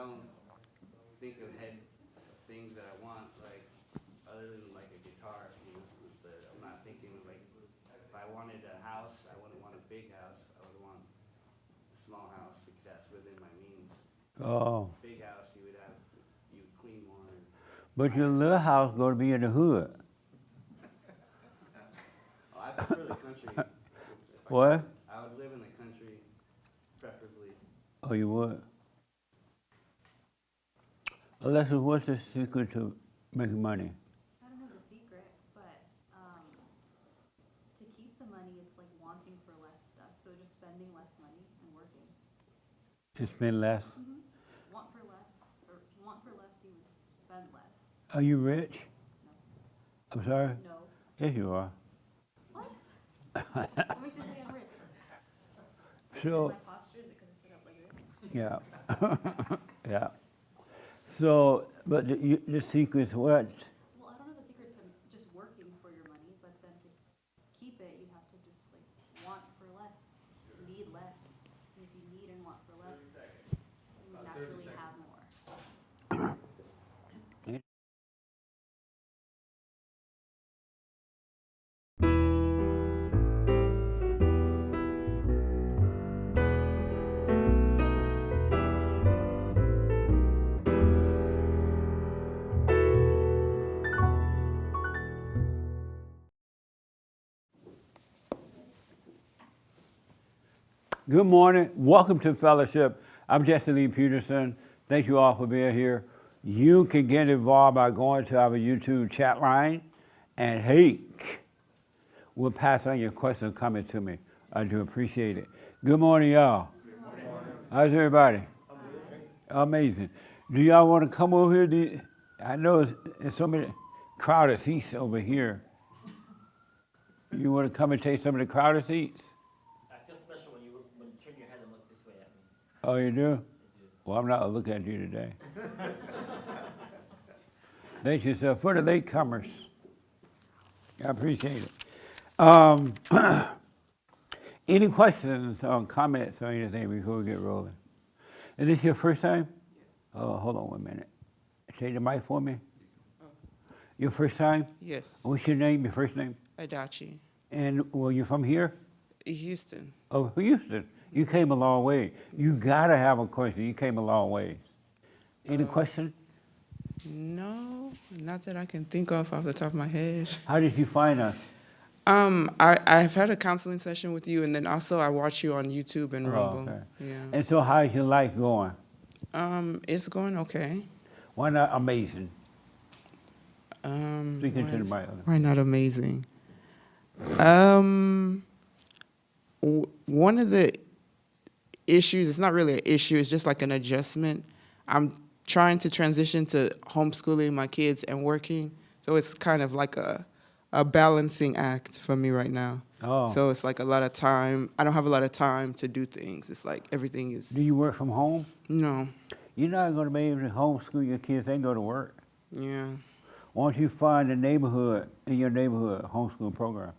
don't think ahead of things that I want, like, other than like a guitar, you know, but I'm not thinking like, if I wanted a house, I wouldn't want a big house, I would want a small house because that's within my means. Oh. Big house, you would clean more. But your little house going to be in the hood. Oh, I prefer the country. If What? I would live in the country, preferably. Oh, you would? Alexa, what's the secret to making money? I don't know the secret, but to keep the money, it's like wanting for less stuff. So just spending less money and working. You spend less? Mm-hmm. Want for less, or want for less, you would spend less. Are you rich? No. I'm sorry? No. Yes, you are. What? What makes you say I'm rich? So, My posture, is it because I sit up like this? yeah. Yeah. So, but the secret is what? Well, I don't know the secret to just working for your money, but then to keep it, you have to just like want for less, need less. And if you need and want for less, you naturally have more. Good morning. Welcome to Fellowship. I'm Jesse Lee Peterson. Thank you all for being here. You can get involved by going to our YouTube chat line, and hey, we'll pass on your questions and comments to me. I do appreciate it. Good morning, y'all. Good morning. How's everybody? Amazing. Do y'all want to come over here? I know there's so many crowded seats over here. You want to come and take some of the crowded seats? I feel special when you turn your head and look this way at me. Oh, you do? Well, I'm not looking at you today. Thank you, sir. For the latecomers, I appreciate it. Any questions or comments or anything before we get rolling? Is this your first time? Oh, hold on 1 minute. Take the mic for me. Your first time? Yes. What's your name, your first name? Adachi. And, well, you from here? Houston. Oh, Houston. You came a long way. You gotta have a question. You came a long way. Any question? No, not that I can think of off the top of my head. How did you find us? I've had a counseling session with you, and then also I watch you on YouTube and Rumble. Oh, okay. Yeah. And so how's your life going? It's going okay. Why not amazing? Speaking to the Why, mic. why not amazing? One of the issues, it's not really an issue, it's just like an adjustment. I'm trying to transition to homeschooling my kids and working, so it's kind of like a balancing act for me right now. Oh. So it's like a lot of time. I don't have a lot of time to do things. It's like everything is. Do you work from home? No. You're not going to be able to homeschool your kids. They go to work. Yeah. Why don't you find a neighborhood, in your neighborhood, homeschool program?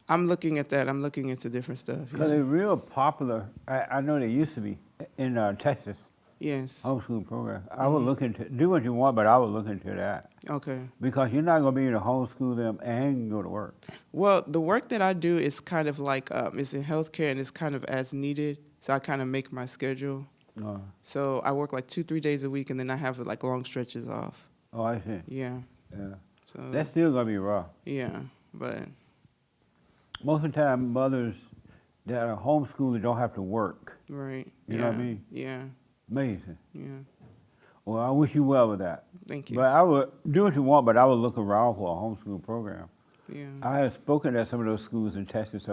I'm looking at that. I'm looking into different stuff. Because Yeah. they're real popular. I know they used to be in Texas, Yes. homeschool program. I would look into, do what you want, but I would look into that. Okay. Because you're not going to be able to homeschool them and go to work. Well, the work that I do is kind of like, it's in healthcare and it's kind of as needed. So I kind of make my schedule. So I work like 2-3 days a week and then I have like long stretches off. Oh, I see. Yeah. Yeah. So That's still going to be rough. yeah, but Most of the time, mothers that are homeschooling don't have to work. right. You yeah. know what I mean? Yeah. Amazing. Yeah. Well, I wish you well with that. Thank you. But I would do what you want, but I would look around for a homeschool program. Yeah. I have spoken at some of those schools in Texas.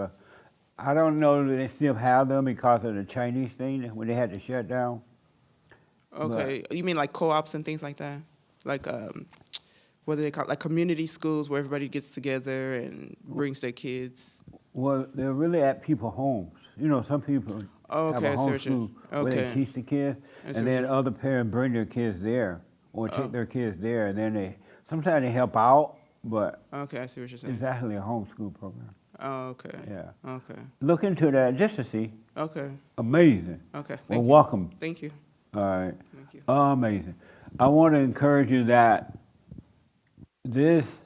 I don't know that they still have them because of the Chinese thing when they had to shut down. Okay. You mean like co-ops and things like that? Like what do they call it? Like community schools where everybody gets together and brings their kids. Well, they're really at people's homes. You know, some people Oh, okay, I have see a what you're- homeschool where they okay. teach the kids, I see and what then you're- other parents bring their kids there or take Oh. their kids there, and then sometimes they help out, but Okay, I see what you're saying. it's actually a homeschool program. Oh, okay. Yeah. Okay. Look into that just to see. Okay. Amazing. Okay. Well, Thank you. welcome. Thank you. All right. Thank you. Amazing. I want to encourage you that this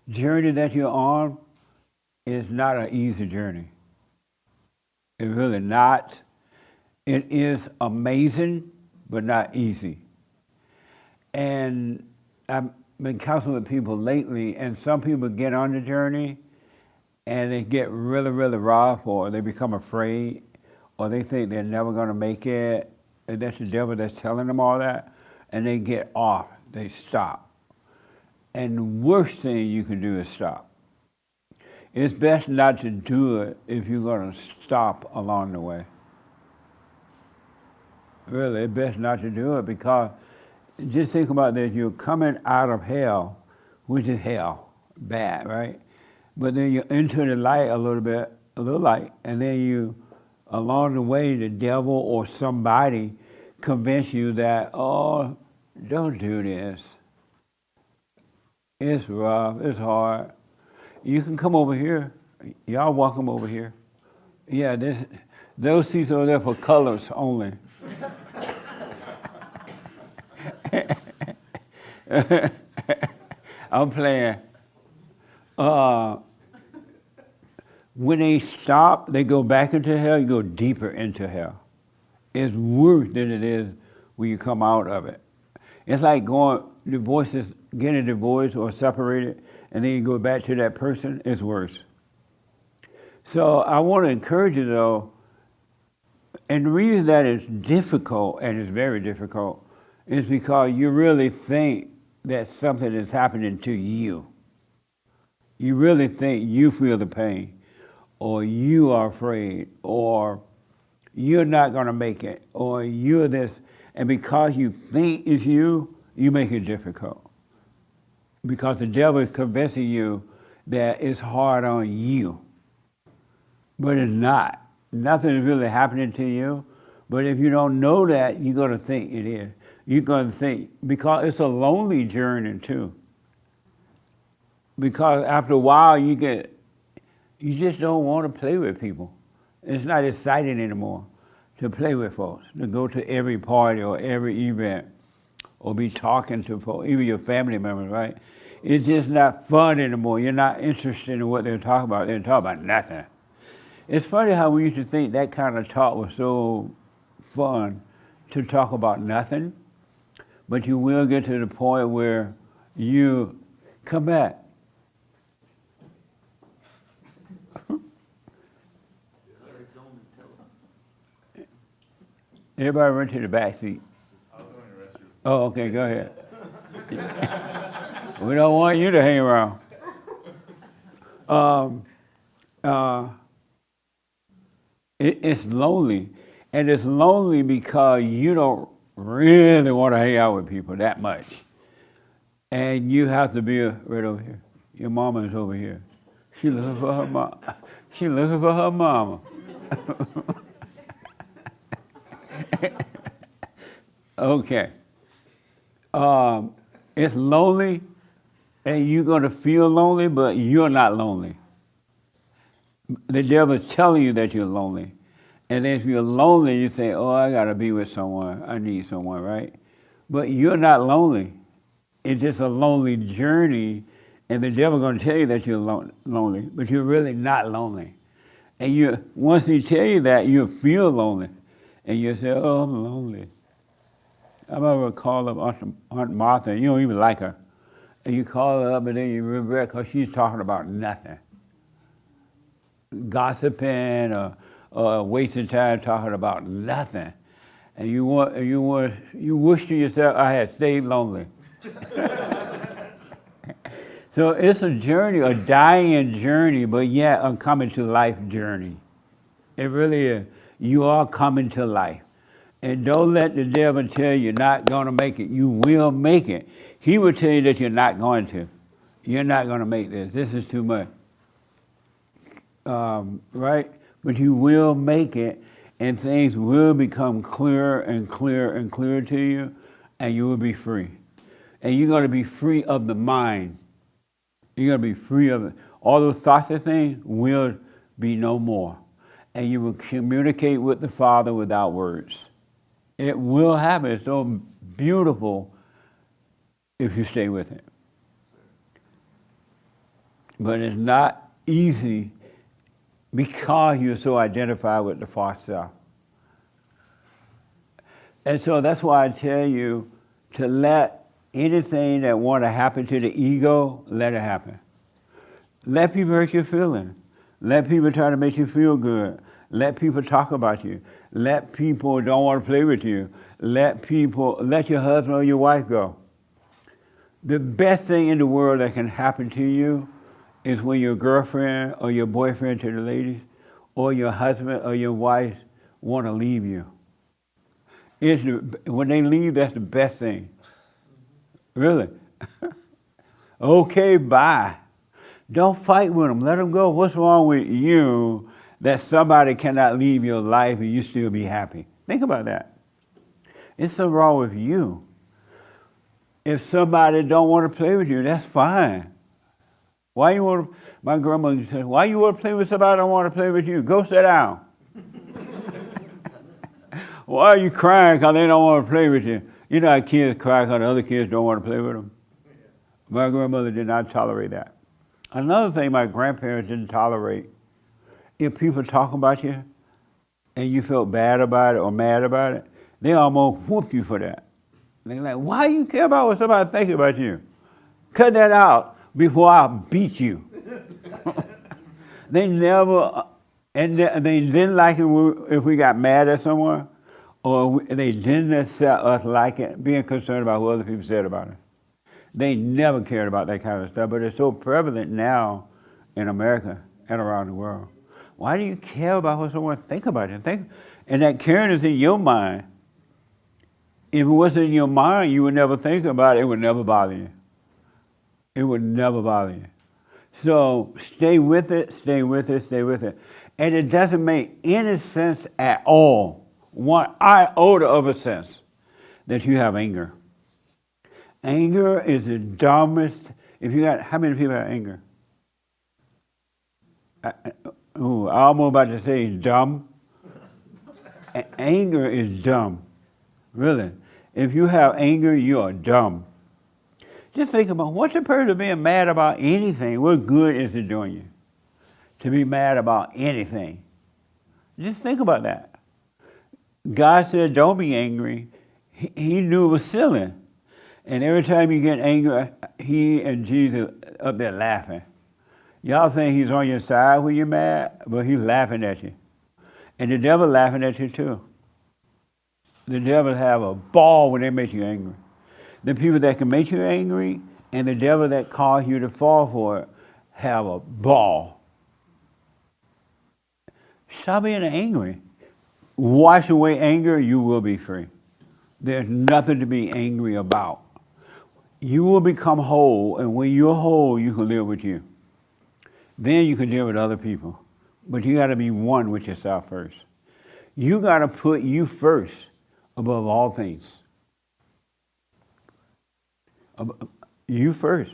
journey that you're on is not an easy journey. It's really not. It is amazing, but not easy. And I've been counseling with people lately, and some people get on the journey and they get really, really rough, or they become afraid, or they think they're never going to make it, and that's the devil that's telling them all that, and they get off, they stop. And the worst thing you can do is stop. It's best not to do it if you're going to stop along the way. Really, it's best not to do it, because just think about this, you're coming out of hell, which is hell, bad, right? But then you're into the light a little bit, a little light, and then you, along the way, the devil or somebody convince you that, oh, don't do this. It's rough, it's hard. You can come over here. Y'all welcome over here. Yeah, those seats over there for colors only. I'm playing. When they stop, they go back into hell, you go deeper into hell. It's worse than it is when you come out of it. It's like getting a divorce or separated, and then you go back to that person, it's worse. So I want to encourage you, though, and the reason that it's difficult, and it's very difficult, is because you really think that something is happening to you. You really think you feel the pain, or you are afraid, or you're not going to make it, or you're this. And because you think it's you, you make it difficult. Because the devil is convincing you that it's hard on you. But it's not. Nothing is really happening to you. But if you don't know that, you're going to think it is. You're going to think, because it's a lonely journey too. Because after a while, you just don't want to play with people. It's not exciting anymore to play with folks, to go to every party or every event, or be talking to folks, even your family members, right? It's just not fun anymore. You're not interested in what they're talking about. They're talking about nothing. It's funny how we used to think that kind of talk was so fun, to talk about nothing, but you will get to the point where you come back. Everybody run to the back seat. Oh, okay, go ahead. We don't want you to hang around. It's lonely. And it's lonely because you don't really want to hang out with people that much. And you have to be right over here. Your mama is over here. She looking for her mom. She looking for her mama. Okay. It's lonely, and you're going to feel lonely, but you're not lonely. The devil is telling you that you're lonely. And if you're lonely, you say, oh, I got to be with someone. I need someone, right? But you're not lonely. It's just a lonely journey, and the devil's going to tell you that you're lonely, but you're really not lonely. And once he tell you that, you feel lonely. And you say, oh, I'm lonely. I remember call up Aunt Martha, and you don't even like her. And you call her up, and then you regret because she's talking about nothing. Gossiping or wasting time talking about nothing. And you wish to yourself, I had stayed lonely. So it's a journey, a dying journey, but yet a coming to life journey. It really is. You are coming to life. And don't let the devil tell you you're not going to make it. You will make it. He will tell you that you're not going to. You're not going to make this. This is too much. Right? But you will make it, and things will become clearer and clearer and clearer to you, and you will be free. And you're going to be free of the mind. You're going to be free of it. All those thoughts and things will be no more. And you will communicate with the Father without words. It will happen. It's so beautiful if you stay with it. But it's not easy because you're so identified with the false self. And so that's why I tell you to let anything that want to happen to the ego, let it happen. Let people hurt your feelings. Let people try to make you feel good. Let people talk about you. Let people don't want to play with you. Let your husband or your wife go. The best thing in the world that can happen to you is when your girlfriend or your boyfriend, to the ladies, or your husband or your wife want to leave you. When they leave, that's the best thing. Really. Okay, bye. Don't fight with them. Let them go. What's wrong with you that somebody cannot leave your life and you still be happy? Think about that. It's something wrong with you. If somebody don't want to play with you, that's fine. Why you want to, my grandmother said, why you want to play with somebody that don't want to play with you? Go sit down. Why are you crying because they don't want to play with you? You know how kids cry because the other kids don't want to play with them? My grandmother did not tolerate that. Another thing my grandparents didn't tolerate, if people talk about you and you felt bad about it or mad about it, they almost whoop you for that. They're like, why you care about what somebody think about you? Cut that out before I beat you. They never, and they didn't like it if we got mad at someone, or they didn't accept us being concerned about what other people said about us. They never cared about that kind of stuff, but it's so prevalent now in America and around the world. Why do you care about what someone think about you? And that caring is in your mind. If it wasn't in your mind, you would never think about it. It would never bother you. It would never bother you. So stay with it, stay with it, stay with it. And it doesn't make any sense at all, one iota of a sense, that you have anger. Anger is the dumbest. How many people have anger? I'm almost about to say dumb. Anger is dumb, really. If you have anger, you are dumb. Just think about what's the purpose of being mad about anything? What good is it doing you to be mad about anything? Just think about that. God said, don't be angry. He knew it was silly. And every time you get angry, he and Jesus up there laughing. Y'all think he's on your side when you're mad, but he's laughing at you. And the devil laughing at you too. The devil have a ball when they make you angry. The people that can make you angry and the devil that cause you to fall for it have a ball. Stop being angry. Wash away anger, you will be free. There's nothing to be angry about. You will become whole, and when you're whole, you can live with you. Then you can deal with other people. But you got to be one with yourself first. You got to put you first above all things. You first.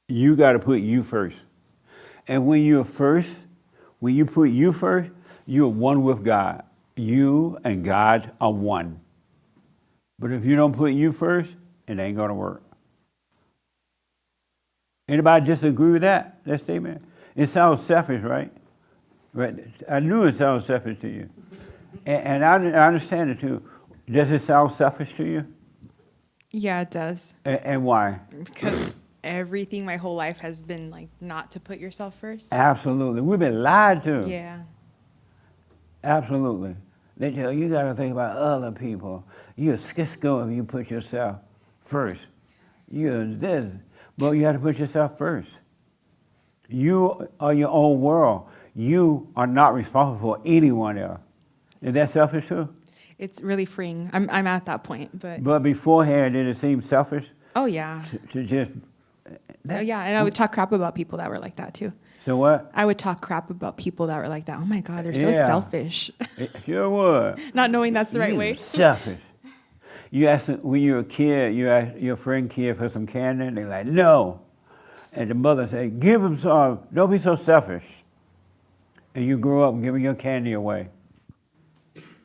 You got to put you first. And when you're first, when you put you first, you're one with God. You and God are one. But if you don't put you first, it ain't going to work. Anybody disagree with that statement? It sounds selfish, right? Right. I knew it sounded selfish to you. And I understand it too. Does it sound selfish to you? Yeah, it does. And why? Because everything my whole life has been like not to put yourself first. Absolutely. We've been lied to. Yeah. Absolutely. They tell you got to think about other people. You're a Cisco if you put yourself first. You're this. But you have to put yourself first. You are your own world. You are not responsible for anyone else. Is that selfish too? It's really freeing. I'm at that point, but. But beforehand, did it seem selfish? Oh yeah. To just. Oh yeah, and I would talk crap about people that were like that too. So what? I would talk crap about people that were like that. Oh my God, they're so selfish. It sure would. Not knowing that's the right way. Selfish. You ask them, when you're a kid, you ask your friend kid for some candy, and they're like, no. And the mother say, give them some, don't be so selfish. And you grow up giving your candy away.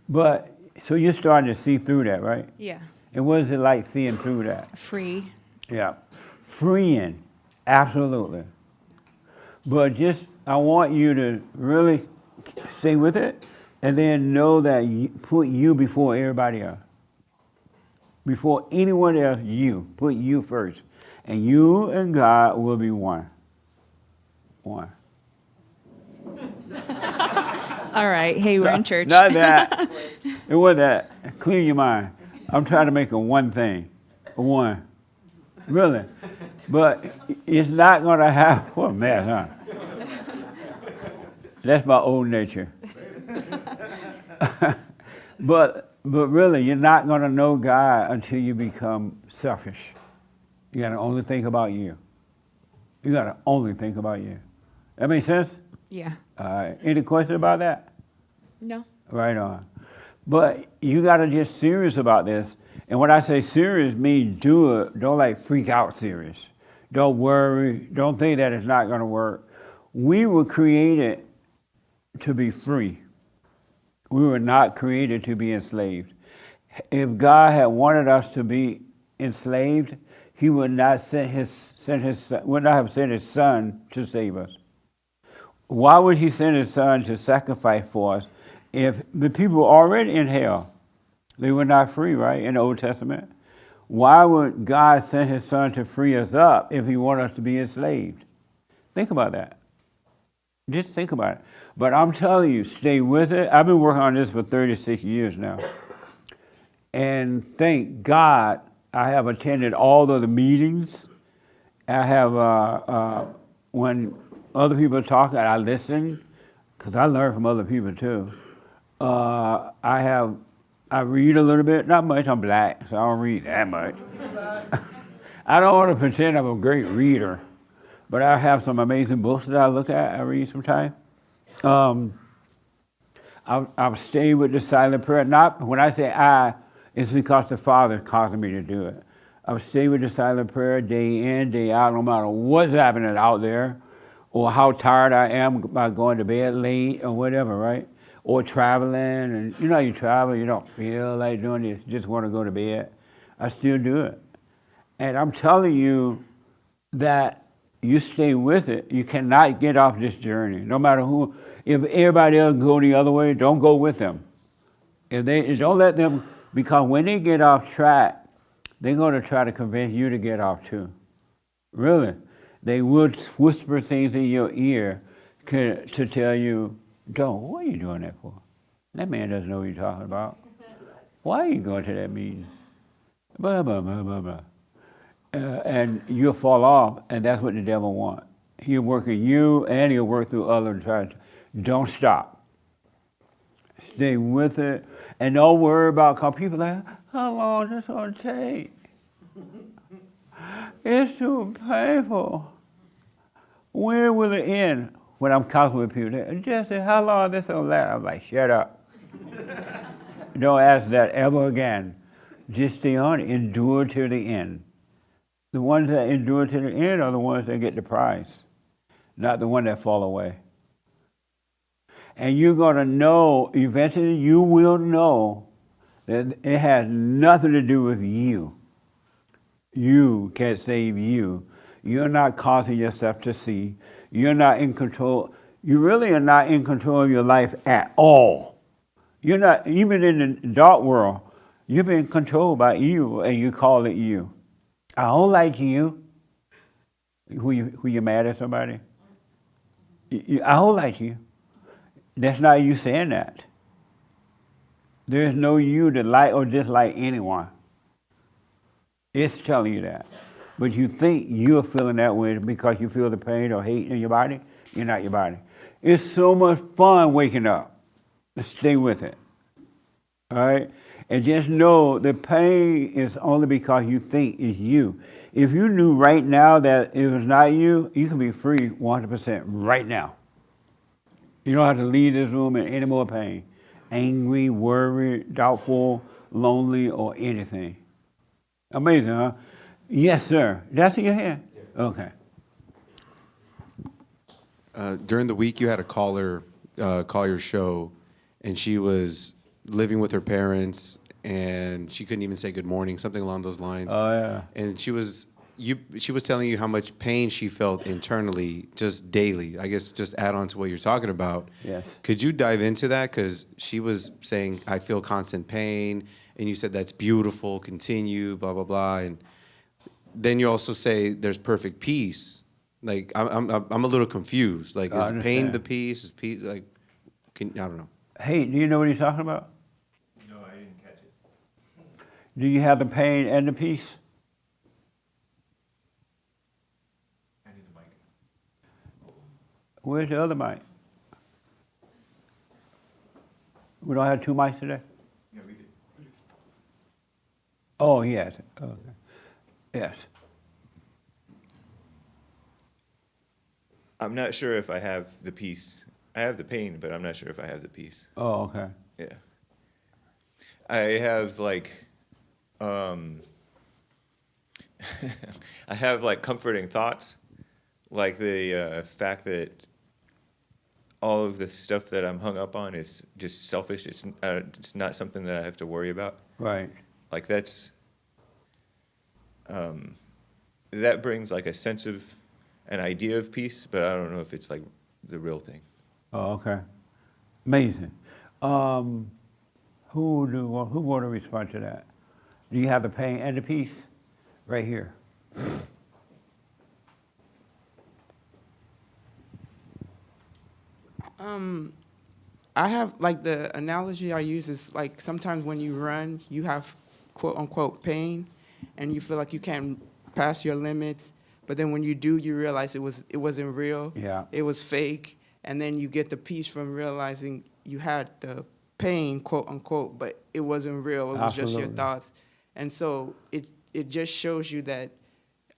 But So you're starting to see through that, right? Yeah. And what is it like seeing through that? Free. Yeah. Freeing, absolutely. But just, I want you to really stay with it and then know that you put you before everybody else. Before anyone else, you. Put you first. And you and God will be one. One. All right. Hey, we're in church. Not that. It wasn't that. Clear your mind. I'm trying to make it one thing. One. Really. But it's not going to happen. What a mess, huh? That's my old nature. But really, you're not going to know God until you become selfish. You got to only think about you. You got to only think about you. That make sense? Yeah. All right. Any question about that? No. Right on. But you got to get serious about this. And when I say serious, mean do it. Don't like freak out serious. Don't worry. Don't think that it's not going to work. We were created to be free. We were not created to be enslaved. If God had wanted us to be enslaved, He would not have sent His Son to save us. Why would He send His Son to sacrifice for us if the people were already in hell? They were not free, right, in the Old Testament? Why would God send His Son to free us up if He wanted us to be enslaved? Think about that. Just think about it. But I'm telling you, stay with it. I've been working on this for 36 years now. And thank God I have attended all of the meetings. I have, when other people are talking, I listen, because I learn from other people too. I read a little bit, not much, I'm black, so I don't read that much. I don't want to pretend I'm a great reader, but I have some amazing books that I look at, I read sometimes. I've stayed with the silent prayer. Not when I say I, it's because the Father caused me to do it. I've stayed with the silent prayer day in, day out, no matter what's happening out there, or how tired I am by going to bed late or whatever, right? Or traveling, and you know you travel, you don't feel like doing this, you just want to go to bed. I still do it. And I'm telling you that you stay with it, you cannot get off this journey, no matter who. If everybody else go the other way, don't go with them. Don't let them, because when they get off track, they're going to try to convince you to get off too. Really. They would whisper things in your ear to tell you, don't, what are you doing that for? That man doesn't know what you're talking about. Why are you going to that meeting? Blah, blah, blah, blah, blah. And you'll fall off, and that's what the devil wants. He'll work in you, and he'll work through others. Don't stop. Stay with it, and don't worry about, because people are like, how long is this going to take? It's too painful. When will it end? When I'm counseling with people, Jesse, how long is this going to last? I'm like, shut up. Don't ask that ever again. Just stay on it. Endure to the end. The ones that endure to the end are the ones that get the prize, not the one that fall away. And you're going to know, eventually you will know that it has nothing to do with you. You can't save you. You're not causing yourself to see. You're not in control. You really are not in control of your life at all. You're not, even in the dark world, you're being controlled by evil, and you call it you. I don't like you. Who you mad at somebody? I don't like you. That's not you saying that. There's no you to like or dislike anyone. It's telling you that. But you think you're feeling that way because you feel the pain or hate in your body. You're not your body. It's so much fun waking up. Stay with it. All right? And just know the pain is only because you think it's you. If you knew right now that it was not you, you can be free 100% right now. You don't have to leave this room in any more pain. Angry, worried, doubtful, lonely, or anything. Amazing, huh? Yes, sir. That's in your hand? Okay. During the week, you had a caller call your show, and she was living with her parents, and she couldn't even say good morning, something along those lines. Oh, yeah. And she was telling you how much pain she felt internally, just daily. I guess just add on to what you're talking about. Yes. Could you dive into that? Because she was saying, I feel constant pain, and you said that's beautiful, continue, blah, blah, blah. And then you also say there's perfect peace. Like, I'm a little confused. Like, I is pain understand. the peace? Is peace, like, I don't know. Hey, do you know what he's talking about? No, I didn't catch it. Do you have the pain and the peace? I need the mic. Where's the other mic? We don't have two mics today? Yeah, we did. Oh, yes. Okay. Yes. I'm not sure if I have the peace. I have the pain, but I'm not sure if I have the peace. Oh, okay. Yeah. I have like, I have like comforting thoughts, like the fact that all of the stuff that I'm hung up on is just selfish. It's not something that I have to worry about. Right. Like that's, that brings like a sense of an idea of peace, but I don't know if it's like the real thing. Oh, okay. Amazing. Who want to respond to that? Do you have the pain and the peace? Right here. I have, like, the analogy I use is, like, sometimes when you run, you have quote unquote pain, and you feel like you can't pass your limits, but then when you do, you realize it wasn't real. Yeah. It was fake, and then you get the peace from realizing you had the pain, quote unquote, but it wasn't real. It was just your Absolutely. thoughts. And so it just shows you that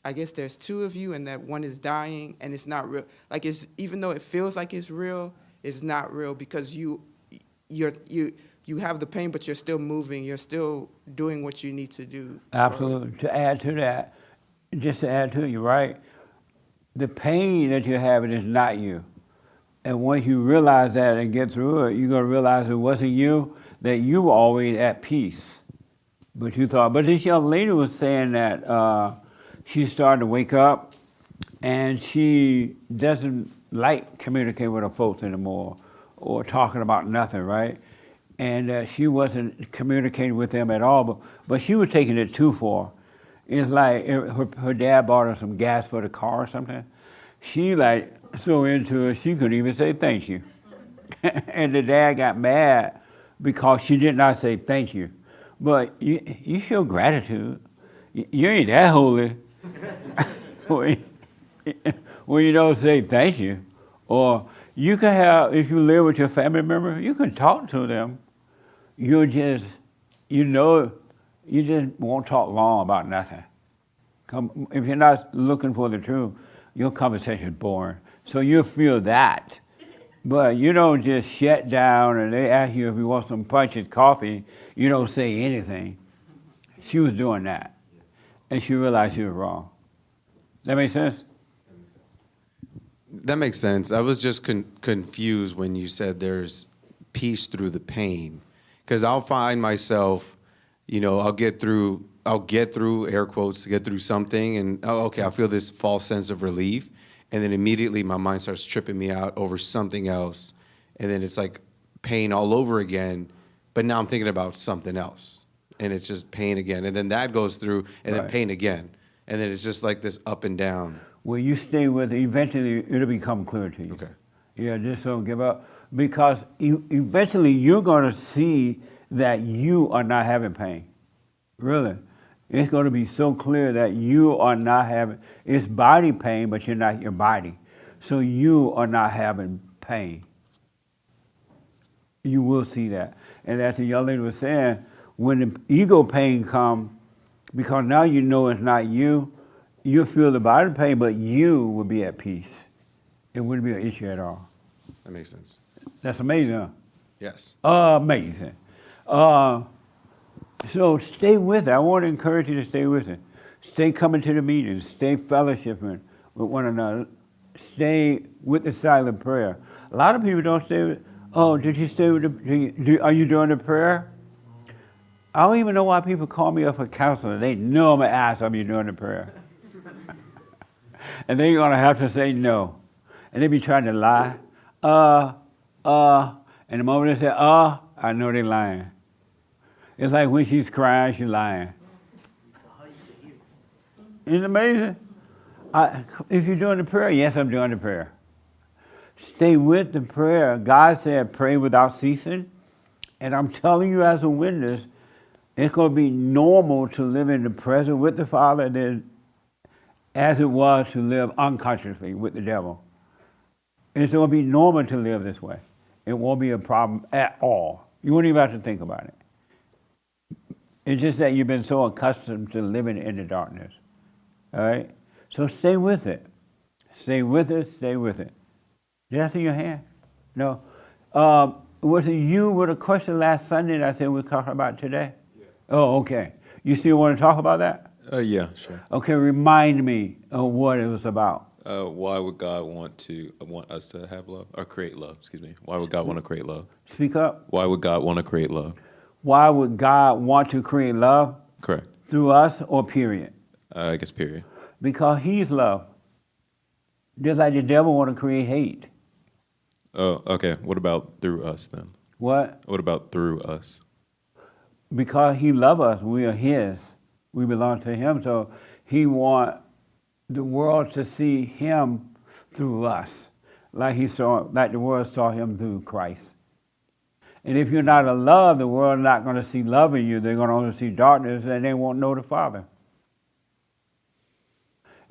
I guess there's two of you and that one is dying and it's not real. Like, it's, even though it feels like it's real, it's not real because you have the pain, but you're still moving. You're still doing what you need to do. Absolutely. To add to that, just to add to you, right? The pain that you're having is not you. And once you realize that and get through it, you're going to realize it wasn't you, that you were always at peace. But you thought, but this young lady was saying that she's starting to wake up and she doesn't like communicating with her folks anymore or talking about nothing, right? And she wasn't communicating with them at all, but she was taking it too far. It's like her dad bought her some gas for the car or something. She like so into it, she couldn't even say thank you. And the dad got mad because she did not say thank you. But you show gratitude. You ain't that holy when you don't say thank you. Or you can have, if you live with your family member, you can talk to them. You just won't talk long about nothing. If you're not looking for the truth, your conversation is boring. So you'll feel that. But you don't just shut down and they ask you if you want some punches, coffee, you don't say anything. She was doing that. And she realized she was wrong. That make sense? That makes sense. I was just confused when you said there's peace through the pain. Because I'll find myself, I'll get through, air quotes, to get through something, and, okay, I feel this false sense of relief. And then immediately my mind starts tripping me out over something else. And then it's like pain all over again, but now I'm thinking about something else. And it's just pain again. And then that goes through, and then pain again. And then it's just like this up and down. Well, you stay with it, eventually it'll become clear to you. Okay. Yeah, just don't give up. Because eventually you're going to see that you are not having pain. Really. It's going to be so clear that you are not having, it's body pain, but you're not your body. So you are not having pain. You will see that. And as the young lady was saying, when the ego pain comes, because now you know it's not you, you'll feel the body pain, but you will be at peace. It wouldn't be an issue at all. That makes sense. That's amazing, huh? Yes. Amazing. So stay with it. I want to encourage you to stay with it. Stay coming to the meetings. Stay fellowshipping with one another. Stay with the silent prayer. A lot of people don't stay with, Oh, did you stay with the, are you doing the prayer? I don't even know why people call me up for counseling. They know I'm going to ask them, you doing the prayer? And they're going to have to say no. And they be trying to lie. And the moment they say, I know they're lying. It's like when she's crying, she's lying. Isn't it amazing? If you're doing the prayer, yes, I'm doing the prayer. Stay with the prayer. God said, pray without ceasing. And I'm telling you as a witness, it's going to be normal to live in the present with the Father than as it was to live unconsciously with the devil. It's going to be normal to live this way. It won't be a problem at all. You won't even have to think about it. It's just that you've been so accustomed to living in the darkness. All right? So stay with it. Stay with it, stay with it. Did I see your hand? No. Was it you with a question last Sunday that I said we're talking about today? Yes. Oh, okay. You still want to talk about that? Yeah, sure. Okay, remind me of what it was about. Why would God want us to have love or create love? Excuse me. Why would God want to create love? Speak up. Why would God want to create love? Why would God want to create love? Correct. Through us or period? I guess period. Because he's love. Just like the devil want to create hate. Oh, okay. What about through us then? What? What about through us? Because he loves us, we are his. We belong to him, so he wants the world to see him through us, like the world saw him through Christ. And if you're not in love, the world is not going to see love in you. They're going to only see darkness, and they won't know the Father.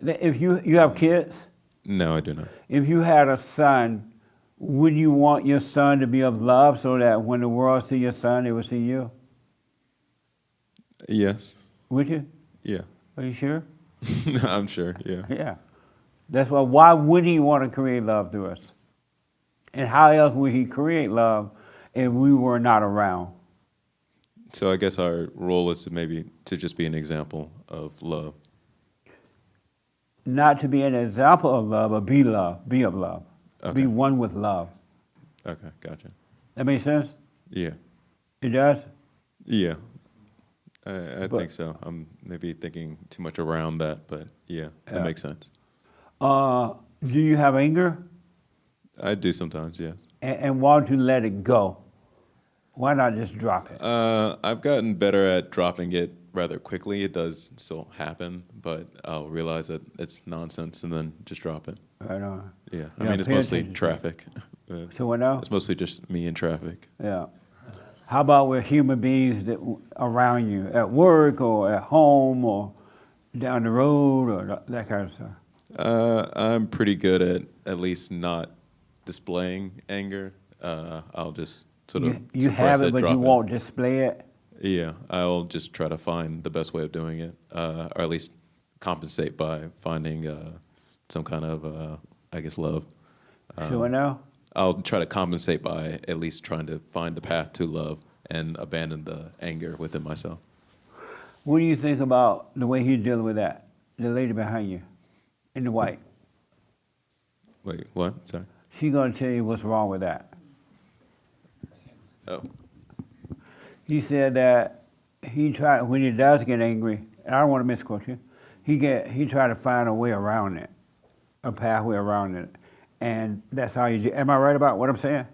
If you have kids? No, I do not. If you had a son, would you want your son to be of love so that when the world see your son, they will see you? Yes. Would you? Yeah. Are you sure? I'm sure, yeah. Yeah. That's why would he want to create love through us? And how else would he create love if we were not around? So I guess our role is to just be an example of love. Not to be an example of love, but be love, be of love. Okay. Be one with love. Okay, gotcha. That makes sense? Yeah. It does? Yeah. I think so. I'm maybe thinking too much around that, but yeah, that makes sense. Do you have anger? I do sometimes, yes. And why don't you let it go? Why not just drop it? I've gotten better at dropping it rather quickly. It does still happen, but I'll realize that it's nonsense and then just drop it. Right on. Yeah, I Yeah, mean, it's pay mostly attention. traffic. So what now? It's mostly just me in traffic. Yeah. How about with human beings that around you, at work or at home or down the road or that kind of stuff? I'm pretty good at least not displaying anger. I'll just sort of You suppress have it, but drop you won't display it? Yeah, I'll just try to find the best way of doing it, or at least compensate by finding some kind of, I guess, love. So what now? I'll try to compensate by at least trying to find the path to love and abandon the anger within myself. What do you think about the way he's dealing with that? The lady behind you, in the white. Wait, what? Sorry. She's gonna tell you what's wrong with that. Oh. He said that when he does get angry, and I don't want to misquote you, he tried to find a way around it, a pathway around it. And that's how you do. Am I right about what I'm saying?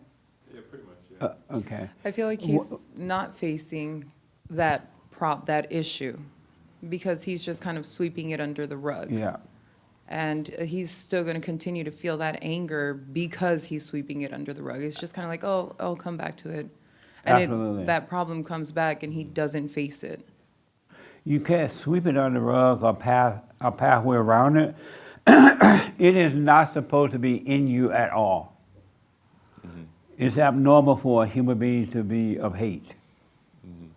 Yeah, pretty much, yeah. Okay. I feel like he's not facing that issue because he's just kind of sweeping it under the rug. Yeah. And he's still going to continue to feel that anger because he's sweeping it under the rug. It's just kind of like, oh, I'll come back to it. And Absolutely. that problem comes back and he doesn't face it. You can't sweep it under the rug or a pathway around it. It is not supposed to be in you at all. Mm-hmm. It's abnormal for a human being to be of hate. Mm-hmm.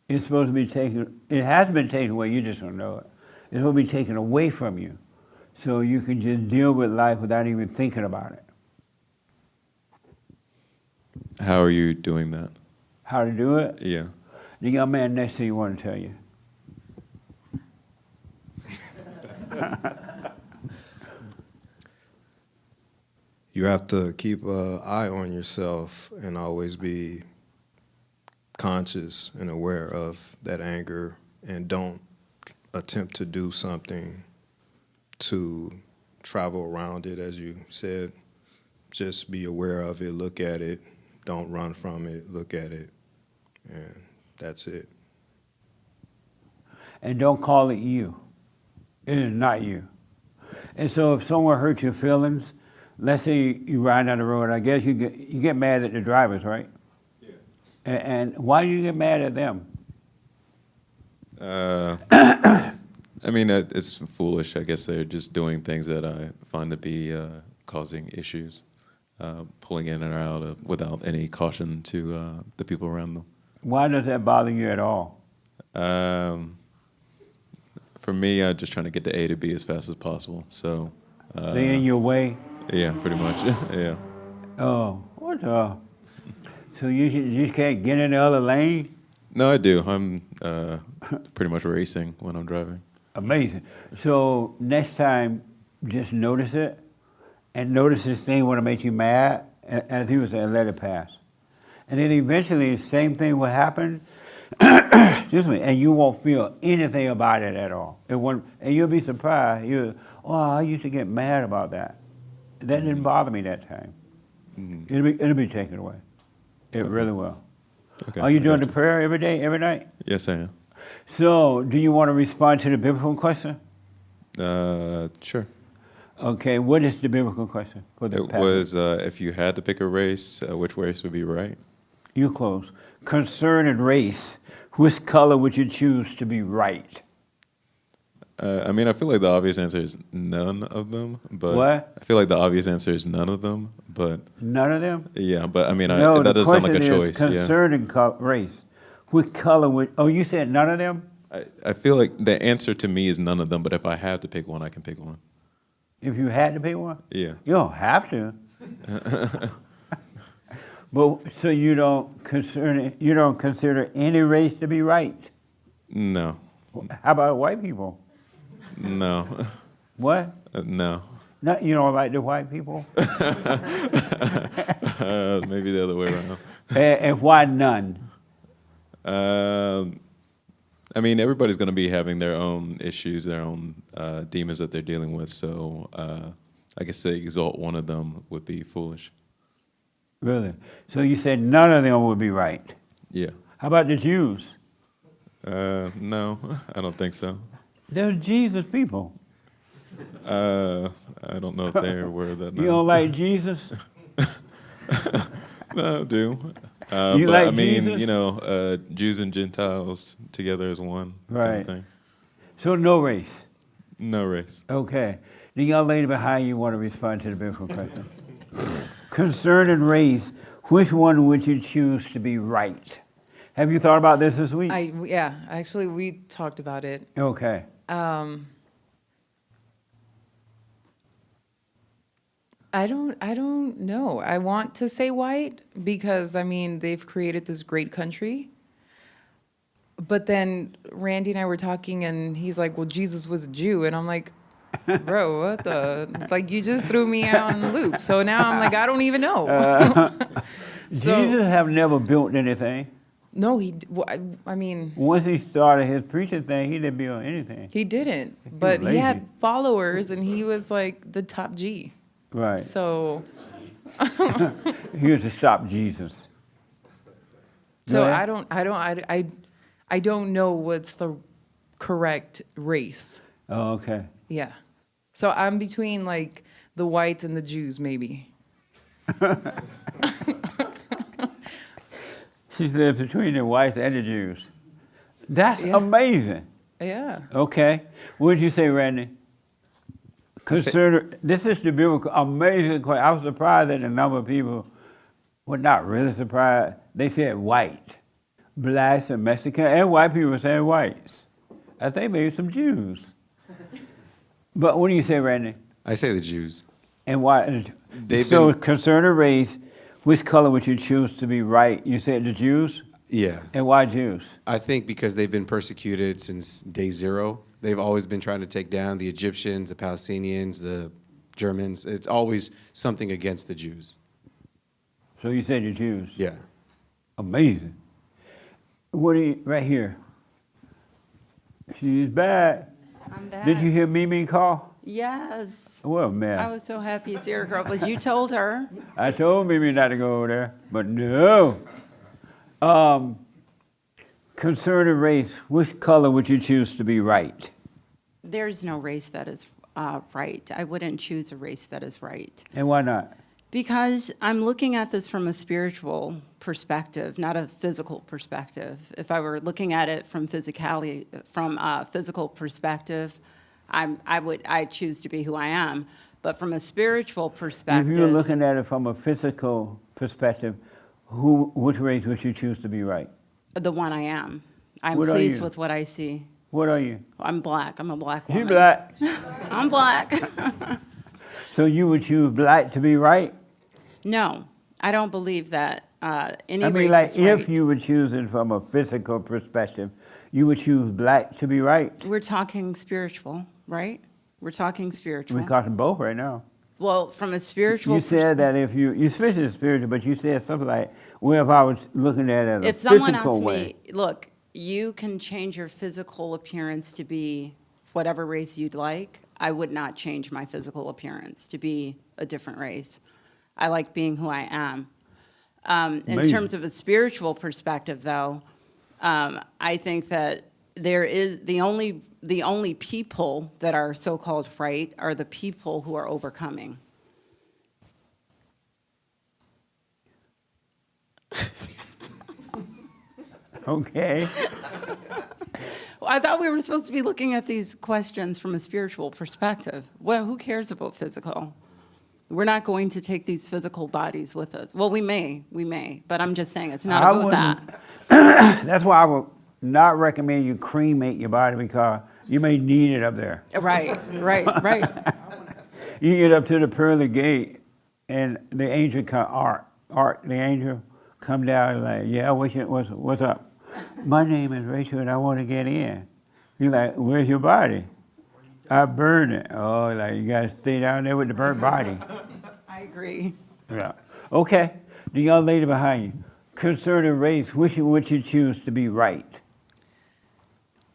It's supposed to be taken, it has been taken away, you just don't know it. It's supposed to be taken away from you so you can just deal with life without even thinking about it. How are you doing that? How to do it? Yeah. The young man next to you want to tell you. you have to keep an eye on yourself and always be conscious and aware of that anger, and don't attempt to do something to travel around it, as you said. Just be aware of it, look at it, don't run from it, look at it, and that's it. And don't call it you. It is not you. And so if someone hurts your feelings, let's say you ride down the road, I guess you get mad at the drivers, right? Yeah. And why do you get mad at them? I mean, it's foolish. I guess they're just doing things that I find to be causing issues, pulling in and out without any caution to the people around them. Why does that bother you at all? For me, I'm just trying to get to A to B as fast as possible. So They in your way? Yeah, pretty much. Yeah. Oh, what the? So you just can't get in the other lane? No, I do. I'm pretty much racing when I'm driving. Amazing. So next time, just notice it, and notice this thing want to make you mad, as he was saying, let it pass. And then eventually, the same thing will happen, excuse me, and you won't feel anything about it at all. And you'll be surprised. I used to get mad about that. That didn't bother me that time. Mm-hmm. It'll be taken away. It really will. Okay. Are you doing the prayer every day, every night? Yes, I am. So, do you want to respond to the biblical question? Sure. Okay, what is the biblical question for the It was, if you had to pick a race, which race would be right? You close. Concerning race, which color would you choose to be right? I mean, I feel like the obvious answer is none of them. But What? I feel like the obvious answer is none of them. But None of them? yeah, but I mean, No, that the does sound like a question is choice. Yeah. concerning race, which color would? Oh, you said none of them. I feel like the answer to me is none of them. But if I have to pick one, I can pick one. If you had to pick one, Yeah. you don't have to. But so you don't consider any race to be right? No. How about white people? No. What? No. Not, you don't like the white people? Maybe the other way around. And why none? I mean, everybody's going to be having their own issues, their own demons that they're dealing with. So I guess to exalt one of them would be foolish. Really? So you said none of them would be right? Yeah. How about the Jews? No, I don't think so. They're Jesus people. I don't know if they're aware of that now. You don't like Jesus? No, I do. You but like I mean, Jesus? you know, Jews and Gentiles together as one kind Right. of thing. So no race? No race. Okay. The young lady behind you want to respond to the biblical question. Concerning race, which one would you choose to be right? Have you thought about this week? Yeah, actually, we talked about it. Okay. I don't know. I want to say white because, I mean, they've created this great country. But then Randy and I were talking, and he's like, well, Jesus was a Jew. And I'm like, bro, what the? Like, you just threw me out on the loop. So now I'm like, I don't even know. Jesus have never built anything. No, I mean. Once he started his preaching thing, he didn't build anything. He didn't. But he lazy. had followers, and he was like the top G. Right. So. Here to stop Jesus. So Yeah. I don't know what's the correct race. Oh, okay. Yeah. So I'm between like the whites and the Jews, maybe. She said between the whites and the Jews. That's Yeah. amazing. Yeah. Okay. What did you say, Randy? This is the biblical, amazing question. I was surprised that the number of people were not really surprised. They said white. Blacks and Mexican, and white people were saying whites. I think maybe some Jews. But what do you say, Randy? I say the Jews. And why? They've So been- concerning race, which color would you choose to be right? You said the Jews? Yeah. And why Jews? I think because they've been persecuted since day zero. They've always been trying to take down the Egyptians, the Palestinians, the Germans. It's always something against the Jews. So you said the Jews. Yeah. Amazing. What are you, right here? She's back. I'm back. Did you hear Mimi call? Yes. Well, man. I was so happy it's your girl, because you told her. I told Mimi not to go over there, but no. Concerning race, which color would you choose to be right? There's no race that is right. I wouldn't choose a race that is right. And why not? Because I'm looking at this from a spiritual perspective, not a physical perspective. If I were looking at it from a physical perspective, I'd choose to be who I am. But from a spiritual perspective, If you're looking at it from a physical perspective, which race would you choose to be right? the one I am. I'm What are pleased you? with what I see. What are you? I'm black. I'm a black woman. You black. I'm black. So you would choose black to be right? No, I don't believe that any I mean, race like, is right. if you would choose it from a physical perspective, you would choose black to be right? We're talking spiritual, right? We're talking spiritual. We're talking both right now. Well, from a spiritual You said that if you especially spiritual, but you said something like, well, if I was looking at it if a someone physical asked way. me, look, you can change your physical appearance to be whatever race you'd like, I would not change my physical appearance to be a different race. I like being who I am. In Amazing. terms of a spiritual perspective, though, I think that there is the only people that are so-called right are the people who are overcoming. Okay. Well, I thought we were supposed to be looking at these questions from a spiritual perspective. Well, who cares about physical? We're not going to take these physical bodies with us. Well, we may, but I'm just saying it's not I about that. wouldn't- That's why I would not recommend you cremate your body because you may need it up there. Right. You get up to the pearly gate, and the angel Art, the angel, come down and like, yeah, what's up? My name is Rachel, and I want to get in. You're like, where's your body? I burned it. Oh, like you gotta stay down there with the burnt body. I agree. Yeah. Okay. The young lady behind you, concerning race, which would you choose to be right?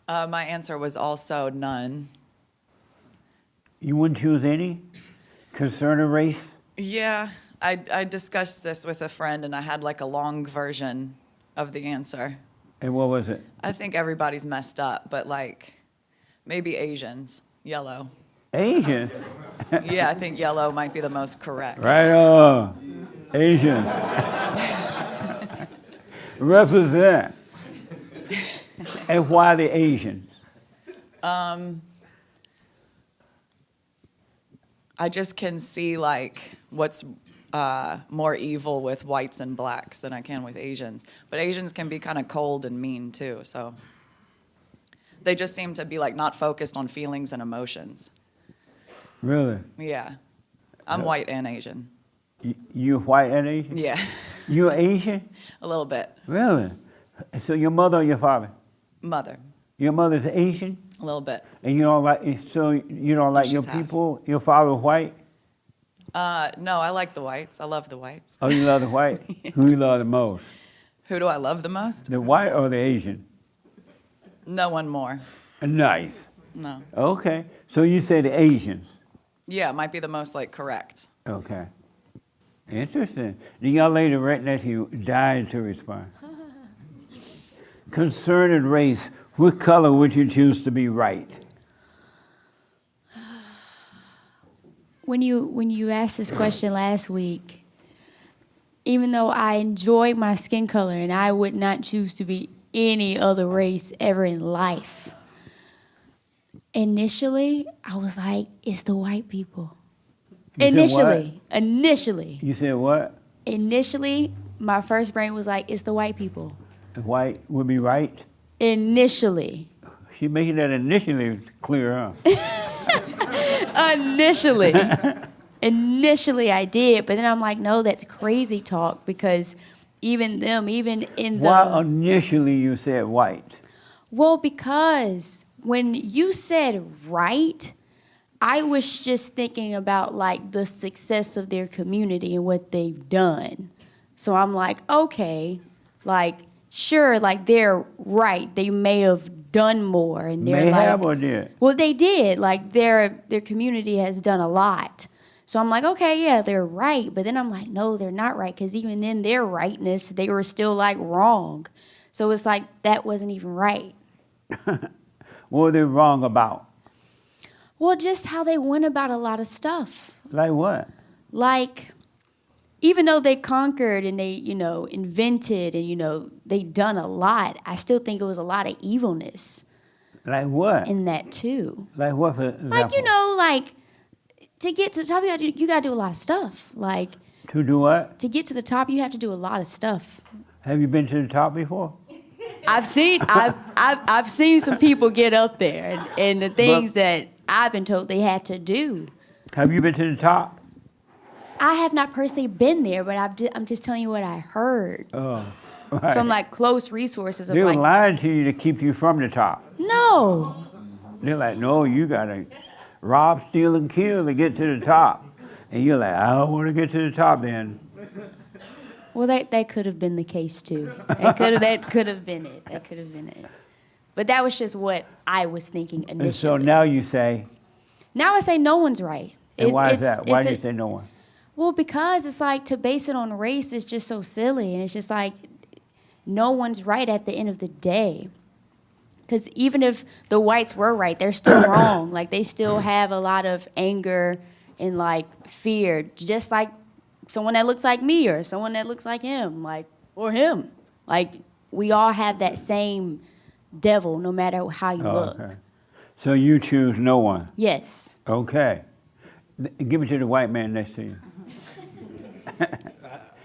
My answer was also none. You wouldn't choose any concerning race? Yeah, I discussed this with a friend, and I had like a long version of the answer. And what was it? I think everybody's messed up, but like maybe Asians, yellow. Asians? Yeah, I think yellow might be the most correct. Right on. Asians. Represent. And why the Asians? I just can see like what's more evil with whites and blacks than I can with Asians. But Asians can be kind of cold and mean too, so. They just seem to be like not focused on feelings and emotions. Really? Yeah. I'm white and Asian. You white and Asian? Yeah. You Asian? A little bit. Really? So your mother or your father? Mother. Your mother's Asian? A little bit. And you don't like, so you don't like your She's half. people? Your father white? No, I like the whites. I love the whites. Oh, you love the white? Who you love the most? Who do I love the most? The white or the Asian? No one more. Nice. No. Okay. So you say the Asians. Yeah, it might be the most like correct. Okay. Interesting. The young lady right next to you dying to respond. Concerning race, what color would you choose to be right? When you asked this question last week, even though I enjoyed my skin color and I would not choose to be any other race ever in life, initially I was like, it's the white people. You said Initially. You said what? Initially, my first brain was like, it's the white people. White would be right? Initially. She making that initially clear, huh? Initially. Initially I did, but then I'm like, no, that's crazy talk because even in the... Why initially you said white? Well, because when you said right, I was just thinking about like the success of their community and what they've done. So I'm like, okay, like sure, like they're right. They may have done more, and they're May like, have or did? well, they did. Like their community has done a lot. So I'm like, okay, yeah, they're right. But then I'm like, no, they're not right, because even in their rightness, they were still like wrong. So it's like that wasn't even right. What were they wrong about? Well, just how they went about a lot of stuff. Like what? Like, even though they conquered and they, invented and, they done a lot, I still think it was a lot of evilness Like what? in that too. Like what, for example? Like, to get to the top, you gotta do a lot of stuff. Like, To do what? to get to the top, you have to do a lot of stuff. Have you been to the top before? I've seen some people get up there, and the things that I've been told they had to do. Have you been to the top? I have not personally been there, but I'm just telling you what I heard Oh, right. from like close resources of They were like, lying to you to keep you from the top. no, They're like, no, you gotta rob, steal, and kill to get to the top. And you're like, I don't want to get to the top then. well that could have been the case too. That could have been it. That could have been it. But that was just what I was thinking initially. And so now you say, Now I say no one's right. and why is that? Why it's do you a- say no one? Well, because it's like to base it on race is just so silly, and it's just like no one's right at the end of the day. Because even if the whites were right, they're still wrong. Like they still have a lot of anger and like fear, just like someone that looks like me or someone that looks like him, like or him. Like we all have that same devil, no matter how you look. Okay. So you choose no one. Yes. Okay. Give it to the white man next to you.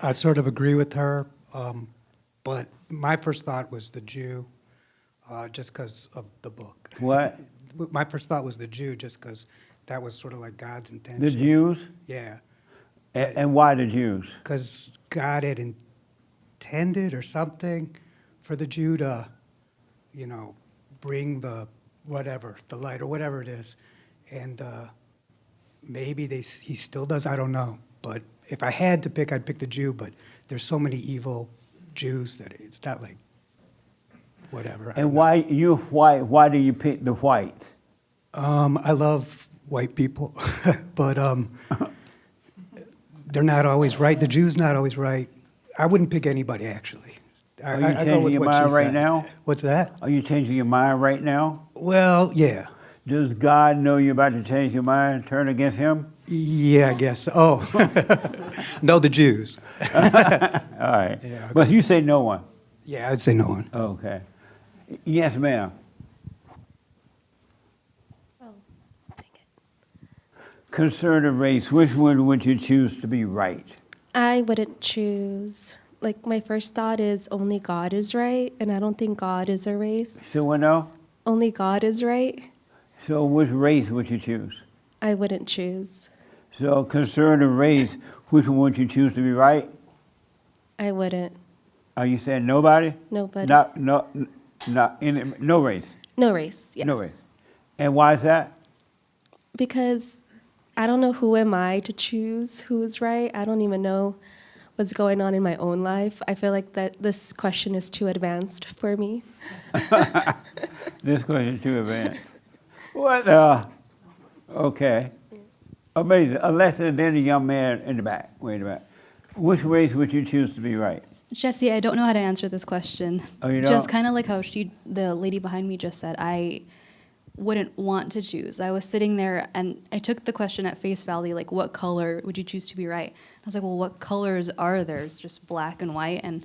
I sort of agree with her, but my first thought was the Jew, just because of the book. What? My first thought was the Jew, just because that was sort of like God's intention. The Jews? Yeah, And why the Jews? because God had intended or something for the Jew to, bring the whatever, the light or whatever it is, and maybe he still does. I don't know. But if I had to pick, I'd pick the Jew. But there's so many evil Jews that it's not like whatever. And why you white? Why do you pick the whites? I love white people, but they're not always right. The Jew's not always right. I wouldn't pick anybody actually. Are you I go changing with your what she mind right said. now? What's that? Are you changing your mind right now? Well, yeah. Does God know you're about to change your mind and turn against him? Yeah, I guess. Oh, no, the Jews. All right. Yeah, But you say no one. Yeah, I'd say no one. Okay. Yes, ma'am. Concerning race, which one would you choose to be right? I wouldn't choose. Like, my first thought is only God is right, and I don't think God is a race. So what now? Only God is right. So which race would you choose? I wouldn't choose. So concerning race, which one would you choose to be right? I wouldn't. Are you saying nobody? Nobody. No race? No race, yeah. No race. And why is that? Because I don't know who am I to choose who is right. I don't even know what's going on in my own life. I feel like that this question is too advanced for me. This question is too advanced. What? Okay. Amazing. Alessa, then the young man in the back. Way in the back. Which race would you choose to be right? Jesse, I don't know how to answer this question. Oh, you Just don't? kind of like how the lady behind me just said, I wouldn't want to choose. I was sitting there and I took the question at face value, like what color would you choose to be right? I was like, well, what colors are there? It's just black and white. And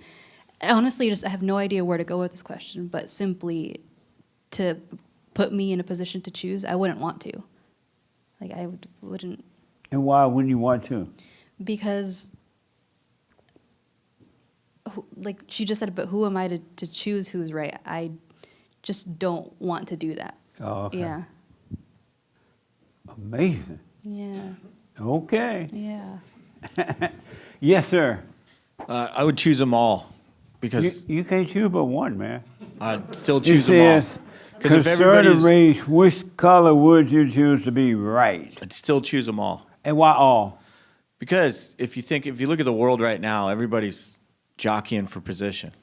honestly, I have no idea where to go with this question, but simply to put me in a position to choose, I wouldn't want to. Like I wouldn't. And why wouldn't you want to? Because like she just said, but who am I to choose who's right? I just don't want to do that. Oh, okay. Yeah. Amazing. Yeah. Okay. Yeah. Yes, sir. I would choose them all because You can't choose but one, man. I'd still It choose them all. says Because if Concerning everybody's, race, which color would you choose to be right? I'd still choose them all. And why all? Because if you look at the world right now, everybody's jockeying for position.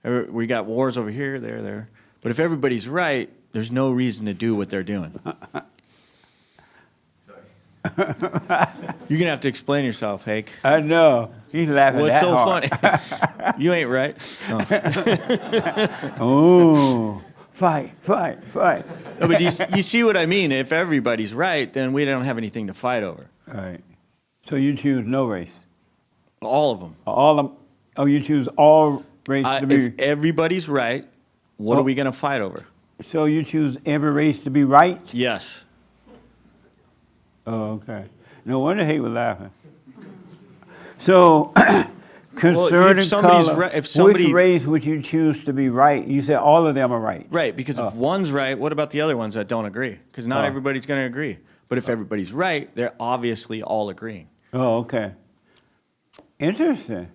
We got wars over here, there. But if everybody's right, there's no reason to do what they're doing. You're gonna have to explain yourself, Hake. I know. He's laughing What's that so hard. funny? You ain't right. Oh, fight. No, but you see what I mean? If everybody's right, then we don't have anything to fight over. All right. So you choose no race? All of them. All of, oh, you choose all race to be... If everybody's right, what are we gonna fight over? So you choose every race to be right? Yes. Oh, okay. No wonder he was laughing. So, concerning color, which race would you choose to be right? You said all of them are right. Right, because if one's right, what about the other ones that don't agree? Because not everybody's going to agree. But if everybody's right, they're obviously all agreeing. Oh, okay. Interesting.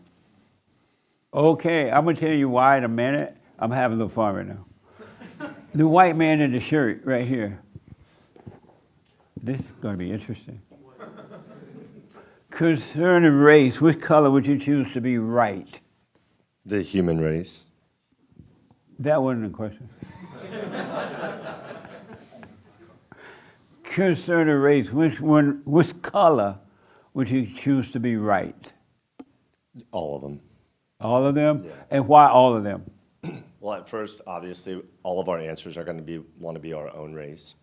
Okay, I'm going to tell you why in a minute. I'm having a little fun right now. The white man in the shirt right here. This is going to be interesting. Concerning race, which color would you choose to be right? The human race. That wasn't a question. Concerning race, which color would you choose to be right? All of them. All of them? Yeah. And why all of them? Well, at first, obviously, all of our answers are going to want to be our own race.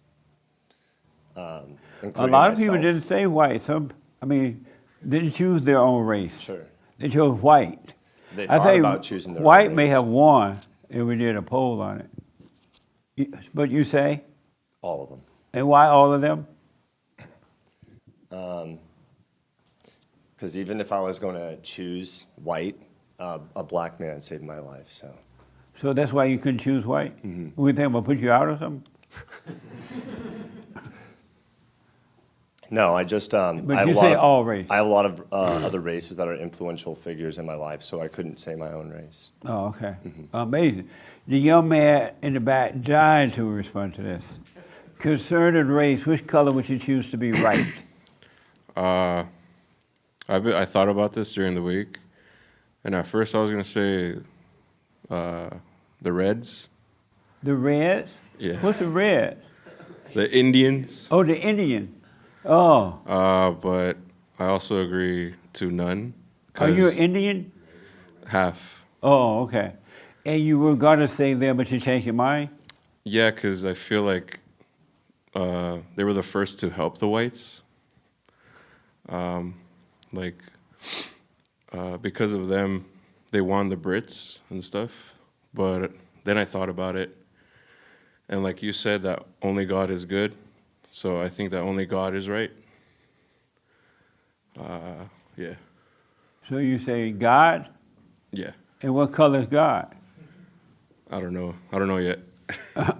A lot of people didn't say white. Didn't choose their own race. Sure. They chose white. They thought about choosing their own white may race. have won if we did a poll on it. But you say? All of them. And why all of them? Because even if I was going to choose white, a black man saved my life. So that's why you couldn't choose white? Mm-hmm. We think I'm going to put you out or something? No, I just But you say all race. I have a lot of other races that are influential figures in my life, so I couldn't say my own race. Oh, okay. Amazing. The young man in the back died to respond to this. Concerning race, which color would you choose to be right? I thought about this during the week, and at first I was going to say the Reds. The Reds? Yeah. What's the Reds? The Indians. Oh, the Indian. Oh. But I also agree to none. Are you an Indian? Half. Oh, okay. And you were going to say them, but you changed your mind? Yeah, because I feel like they were the first to help the whites. Because of them, they won the Brits and stuff. But then I thought about it, and like you said, that only God is good. So I think that only God is right. Yeah. So you say God? Yeah. And what color is God? I don't know. I don't know yet.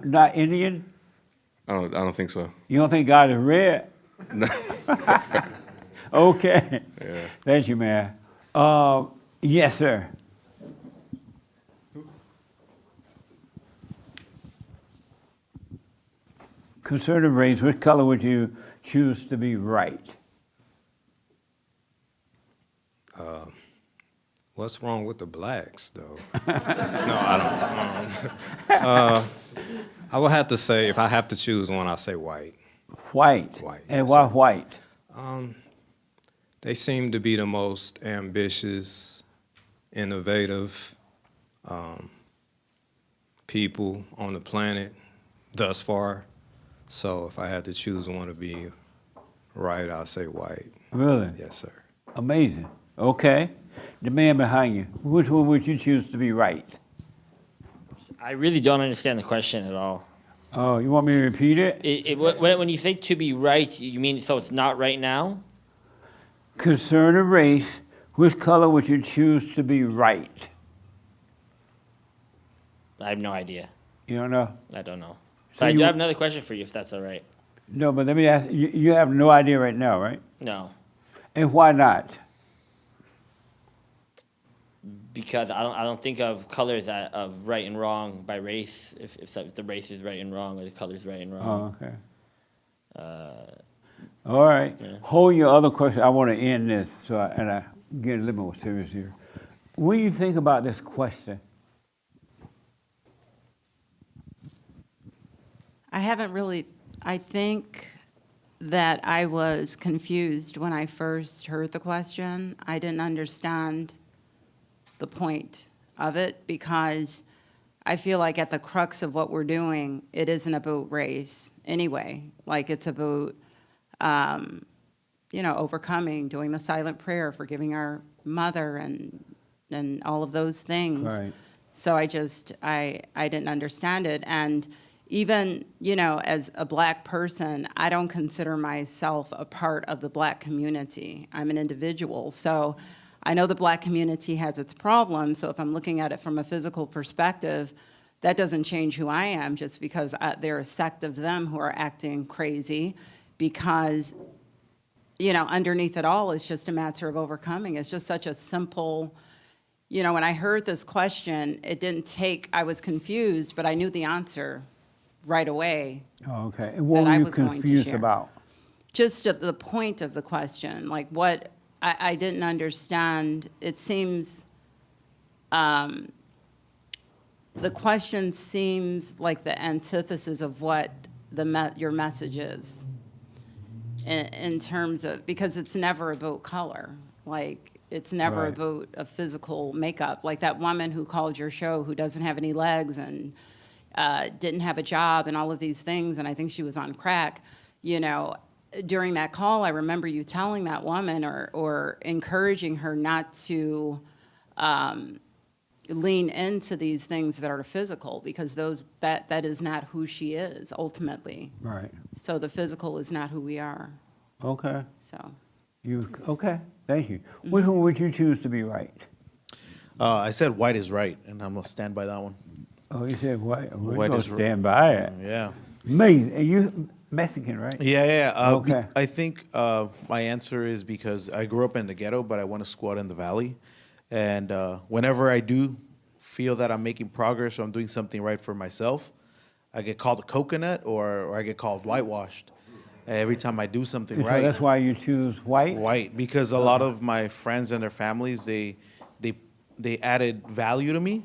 Not Indian? I don't think so. You don't think God is red? No. Okay. Yeah. Thank you, man. Yes, sir. Concerning race, which color would you choose to be right? What's wrong with the blacks, though? No, I don't. I would have to say, if I have to choose one, I'll say white. White. White. And yes, why sir. white? They seem to be the most ambitious, innovative people on the planet thus far. So if I had to choose one to be right, I'll say white. Really? Yes, sir. Amazing. Okay. The man behind you, which one would you choose to be right? I really don't understand the question at all. Oh, you want me to repeat it? When you say to be right, you mean so it's not right now? Concerning race, which color would you choose to be right? I have no idea. You don't know? I don't know. So But I do you- have another question for you, if that's all right. No, but let me ask you, you have no idea right now, right? No. And why not? because I don't think of colors of right and wrong by race, if the race is right and wrong or the color is right and wrong. Oh, okay. All right. Yeah. Hold your other question. I want to end this, and I get a little more serious here. What do you think about this question? I think that I was confused when I first heard the question. I didn't understand the point of it because I feel like at the crux of what we're doing, it isn't about race anyway. Like it's about, overcoming, doing the silent prayer, forgiving our mother and all of those things. Right. So I didn't understand it. And even, as a black person, I don't consider myself a part of the black community. I'm an individual. So I know the black community has its problems. So if I'm looking at it from a physical perspective, that doesn't change who I am just because there are a sect of them who are acting crazy because, underneath it all, it's just a matter of overcoming. It's just such a simple, when I heard this question, I was confused, but I knew the answer right away. Oh, okay. And what were you confused about? Just at the point of the question, like what I didn't understand. It seems, the question seems like the antithesis of what your message is in terms of, because it's never about color. Like, it's never Right. about a physical makeup. Like that woman who called your show who doesn't have any legs and didn't have a job and all of these things, and I think she was on crack. During that call, I remember you telling that woman or encouraging her not to lean into these things that are physical because that is not who she is ultimately. Right. So the physical is not who we are. Okay. So. Okay. Thank you. Which one would you choose to be right? I said white is right, and I'm gonna stand by that one. Oh, you said white. We're White gonna is stand by it. Yeah. Amazing. And you Mexican, right? Yeah. Okay. I think my answer is because I grew up in the ghetto, but I went to school out in the valley. And whenever I do feel that I'm making progress or I'm doing something right for myself, I get called a coconut or I get called whitewashed every time I do something So right. that's why you choose white? White, because a lot of my friends and their families, they added value to me.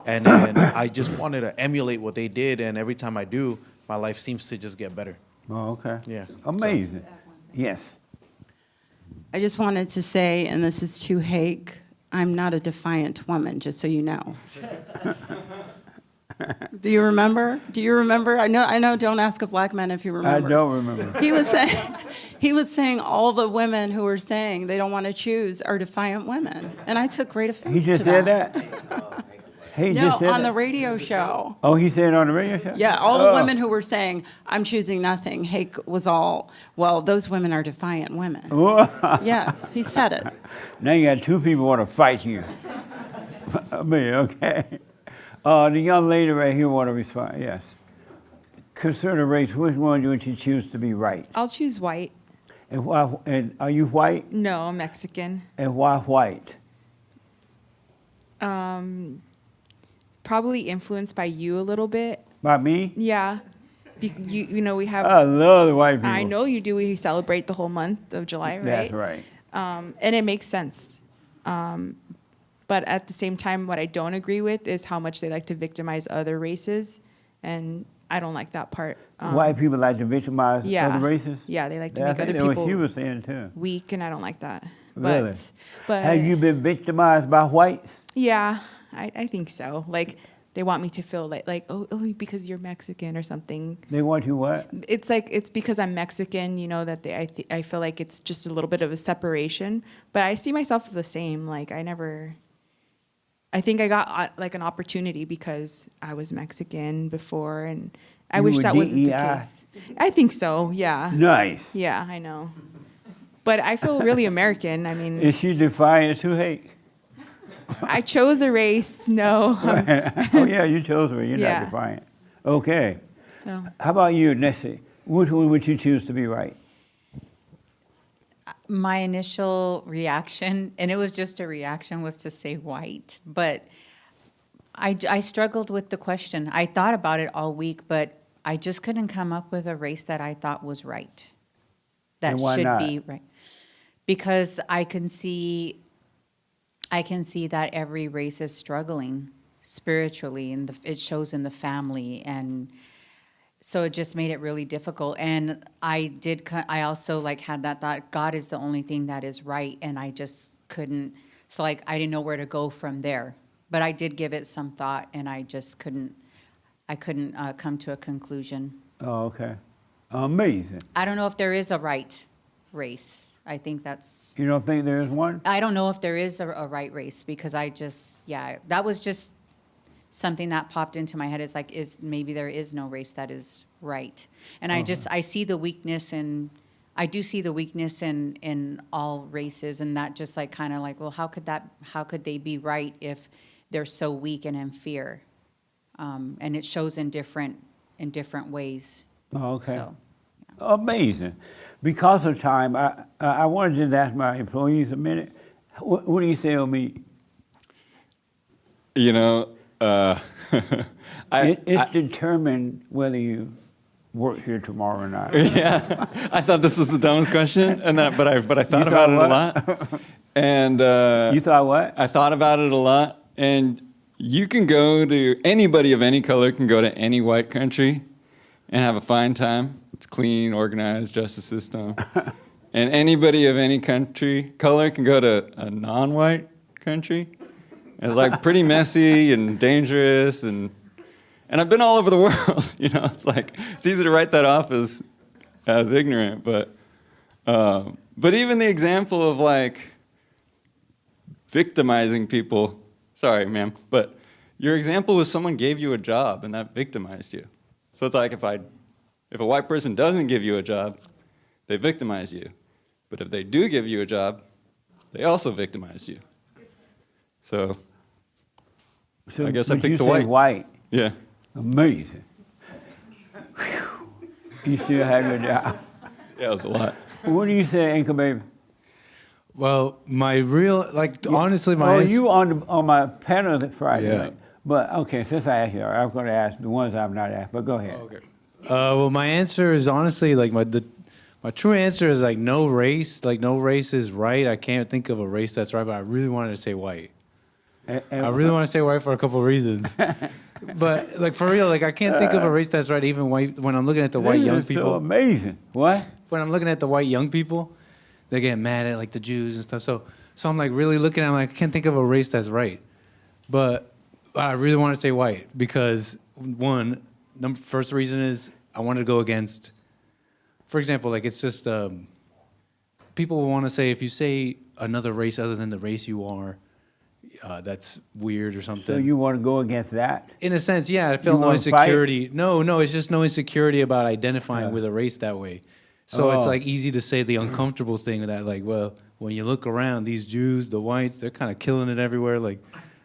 And I just wanted to emulate what they did. And every time I do, my life seems to just get better. Oh, okay. Yeah. Amazing. Yes. I just wanted to say, and this is to Hake, I'm not a defiant woman, just so you know. Do you remember? I know. Don't ask a black man if you remember. I don't remember. He was saying all the women who were saying they don't want to choose are defiant women, and I took great offense He just to said that. that? He No, just said on that? the radio show. Oh, he said it on the radio show? Yeah, all the Oh. women who were saying, I'm choosing nothing, Hake was all, well, those women are defiant women. Yes, he said it. Now you got two people want to fight you. I mean, okay. The young lady right here want to respond. Yes. Concerning race, which one would you choose to be right? I'll choose white. And why? And are you white? No, I'm Mexican. And why white? Probably influenced by you a little bit. By me? Yeah. We have. I love the white people. I know you do. We celebrate the whole month of July, right? That's right. And it makes sense. But at the same time, what I don't agree with is how much they like to victimize other races. And I don't like that part. White people like to victimize yeah. other races? Yeah, they like to Yeah, make I other think that's people what she was saying too. weak, and I don't like that. Really? But have you been victimized by whites? yeah, I think so. Like, they want me to feel like oh, because you're Mexican or something. They want you what? It's like, it's because I'm Mexican, that I feel like it's just a little bit of a separation. But I see myself the same. Like, I think I got like an opportunity because I was Mexican before, and I wish that wasn't the case. I think so, yeah. Nice. Yeah, I know. But I feel really American. I mean, Is she defiant too, Hake? I chose a race. No. Oh yeah, you chose her. You're Yeah. not defiant. Okay. No. How about you, Nessie? Which one would you choose to be right? My initial reaction, and it was just a reaction, was to say white. But I struggled with the question. I thought about it all week, but I just couldn't come up with a race that I thought was right. That And why should not? be right. Because I can see that every race is struggling spiritually, and it shows in the family, and so it just made it really difficult. And I also like had that thought, God is the only thing that is right, and I just couldn't. So like I didn't know where to go from there. But I did give it some thought, and I just couldn't. I couldn't come to a conclusion. Oh, okay. Amazing. I don't know if there is a right race. I think that's. You don't think there is one? I don't know if there is a right race, because that was just something that popped into my head. It's like, maybe there is no race that is right. And I see the weakness I do see the weakness in all races, and that just like kind of like, well, how could they be right if they're so weak and in fear? And it shows in different ways. Oh, okay. So, Amazing. Because of time, I wanted to ask my employees a minute. What do you say on me? You know, It's determined whether you work here tomorrow or not. Yeah, I thought this was the dumbest question, but I thought about it a lot. And you thought what? I thought about it a lot, and you can go to anybody of any color can go to any white country and have a fine time. It's clean, organized justice system, and anybody of any color can go to a non-white country. It's like pretty messy and dangerous, and I've been all over the world. You know, it's like it's easy to write that off as ignorant, but even the example of like victimizing people. Sorry, ma'am, but your example was someone gave you a job and that victimized you. So it's like if a white person doesn't give you a job, they victimize you, but if they do give you a job, they also victimize you. So I guess I picked the white. White. Yeah. Amazing. Whew. You still have your job. Yeah, it was a lot. What do you say, Anchor Baby? Well, my real, like, honestly, my... Oh, you on my panel Friday, Yeah. right? But, okay, since I asked you, I'm going to ask the ones I've not asked, but go ahead. Okay. Well, my answer is honestly, like, my true answer is, like, no race. Like, no race is right. I can't think of a race that's right, but I really wanted to say white. I really want to say white for a couple of reasons. But, like, for real, like, I can't think of a race that's right, even white, when I'm looking at the white young people. So amazing. What? When I'm looking at the white young people, they get mad at, like, the Jews and stuff. So I'm, like, really looking at them, like, I can't think of a race that's right. But I really want to say white because, one, first reason is I wanted to go against, for example, like, it's just, people will want to say, if you say another race other than the race you are, that's weird or something. So you want to go against that? In a sense, yeah. I felt no insecurity. No, it's just no insecurity about identifying with a race that way. So it's like easy to say the uncomfortable thing that, like, well, when you look around, these Jews, the whites, they're kind of killing it everywhere. Like,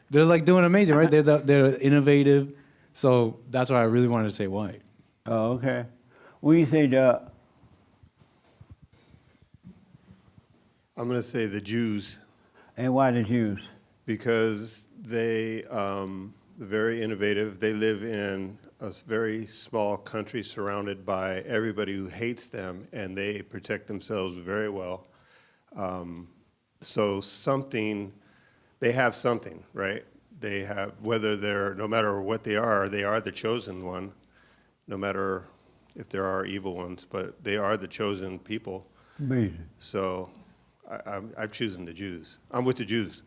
they're like doing amazing, right? They're innovative. So that's why I really wanted to say white. Oh, okay. What do you say, Doug? I'm going to say the Jews. And why the Jews? Because they very innovative. They live in a very small country surrounded by everybody who hates them, and they protect themselves very well. So they have something, right? They have, no matter what they are the chosen one, no matter if there are evil ones, but they are the chosen people. Amazing. So I'm choosing the Jews. I'm with the Jews.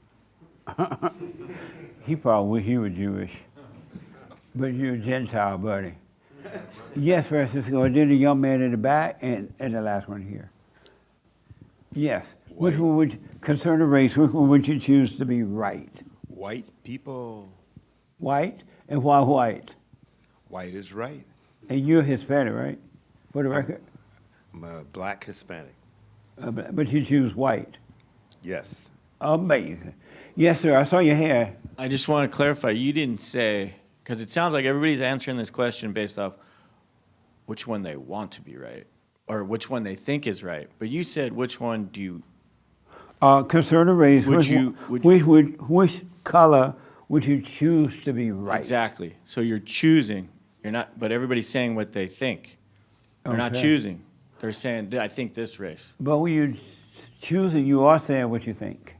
He probably wish he was Jewish. But you're a Gentile, buddy. Yes, Francisco. And then the young man in the back and the last one here. Yes. Which one would, concerning race, which one would you choose to be right? White people. White? And why white? White is right. And you're Hispanic, right? For the record? I'm a black Hispanic. But you choose white? Yes. Amazing. Yes, sir. I saw your hair. I just want to clarify. You didn't say, because it sounds like everybody's answering this question based off which one they want to be right. or which one they think is right. But you said which one do you? Concerning race, Would which, you- which color would you choose to be right? Exactly. So you're choosing. You're not. But everybody's saying what they think. They're not Okay. choosing. They're saying, I think this race. But when you're choosing, you are saying what you think.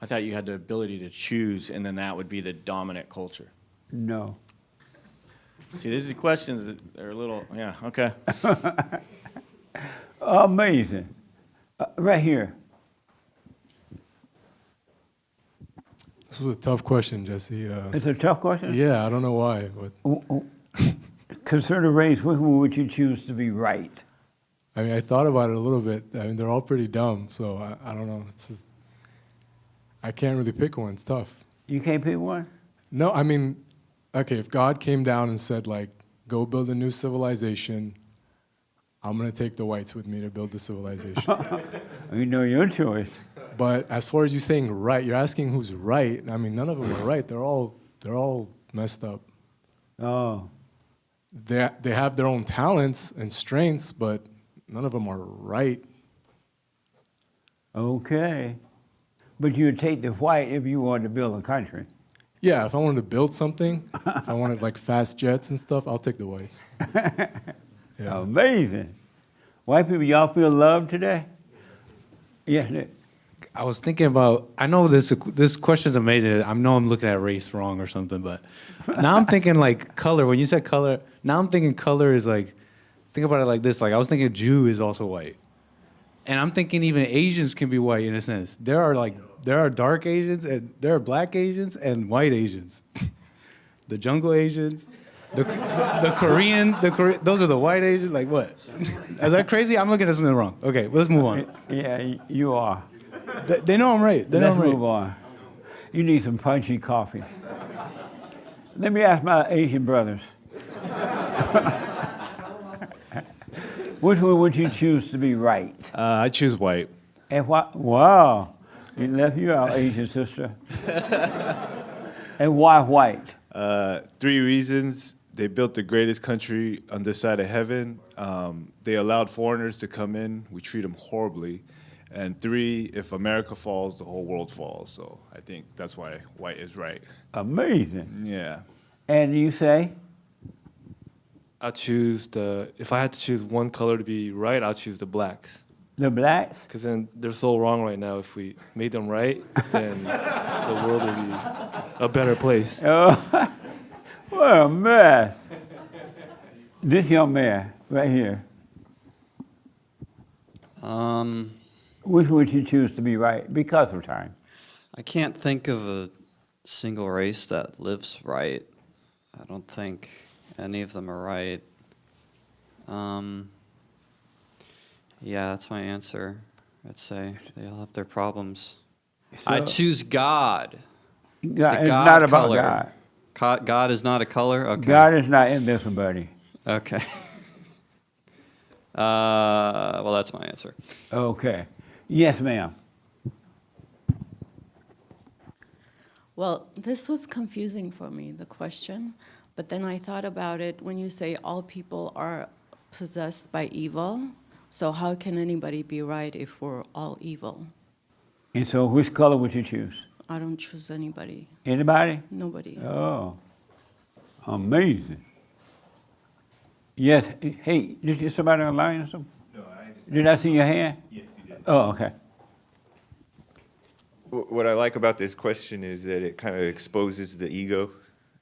I thought you had the ability to choose, and then that would be the dominant culture. No. See, these are questions that are a little, yeah, okay. Amazing. Right here. This was a tough question, Jesse. It's a tough question? Yeah, I don't know why. But Concerning race, which one would you choose to be right? I mean, I thought about it a little bit. I mean, they're all pretty dumb, so I don't know. It's just, I can't really pick one. It's tough. You can't pick one? No, I mean, okay, if God came down and said, like, go build a new civilization, I'm going to take the whites with me to build the civilization. You know your choice. But as far as you saying right, you're asking who's right. I mean, none of them are right. They're all messed up. Oh. They have their own talents and strengths, but none of them are right. Okay. But you would take the white if you wanted to build a country. Yeah, if I wanted to build something, if I wanted like fast jets and stuff, I'll take the whites. Yeah. Amazing. White people, y'all feel loved today? Yeah. I was thinking about, I know this question's amazing. I know I'm looking at race wrong or something, but now I'm thinking like color. When you said color, now I'm thinking color is like, think about it like this. Like I was thinking Jew is also white. And I'm thinking even Asians can be white in a sense. There are dark Asians and there are black Asians and white Asians. The jungle Asians, the Korean, those are the white Asians. Like what? Is that crazy? I'm looking at something wrong. Okay, well, let's move on. Yeah, you are. They know I'm right. They know Let's I'm right. move on. You need some punchy coffee. Let me ask my Asian brothers. Which one would you choose to be right? I choose white. And what? Wow, you left you out, Asian sister. And why white? 3 reasons. They built the greatest country on this side of heaven. They allowed foreigners to come in. We treat them horribly. And 3, if America falls, the whole world falls. So I think that's why white is right. Amazing. Yeah. And you say? I choose if I had to choose one color to be right, I'll choose the blacks. The blacks? Because then they're so wrong right now. If we made them right, then the world would be a better place. Oh, what a mess. This young man right here. Which would you choose to be right because of time? I can't think of a single race that lives right. I don't think any of them are right. Yeah, that's my answer. I'd say they all have their problems. I choose God. God, The it's God not about color. God. God is not a color? Okay. God is not in this one, buddy. Okay. Well, that's my answer. Okay. Yes, ma'am. Well, this was confusing for me, the question. But then I thought about it when you say all people are possessed by evil. So how can anybody be right if we're all evil? And so which color would you choose? I don't choose anybody. Anybody? Nobody. Oh, amazing. Yes. Hey, did you somebody online or something? No, I just. Did I see your hand? Yes, you did. Oh, okay. What I like about this question is that it kind of exposes the ego,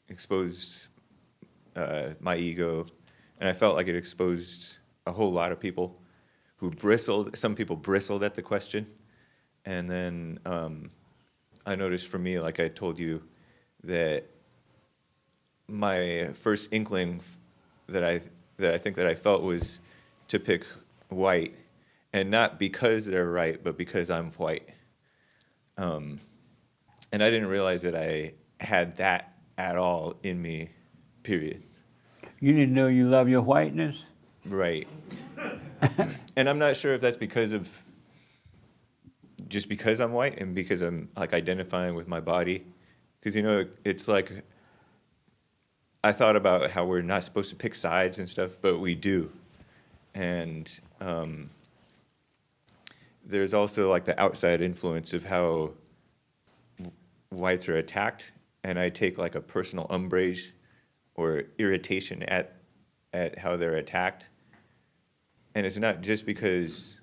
exposed my ego, and I felt like it exposed a whole lot of people who bristled. Some people bristled at the question, and then I noticed for me, like I told you, that my first inkling that I think that I felt was to pick white, and not because they're right, but because I'm white. And I didn't realize that I had that at all in me, period. You didn't know you love your whiteness? Right. And I'm not sure if that's because of, just because I'm white and because I'm like identifying with my body. Because, you know, it's like I thought about how we're not supposed to pick sides and stuff, but we do. And there's also like the outside influence of how whites are attacked, and I take like a personal umbrage or irritation at how they're attacked. And it's not just because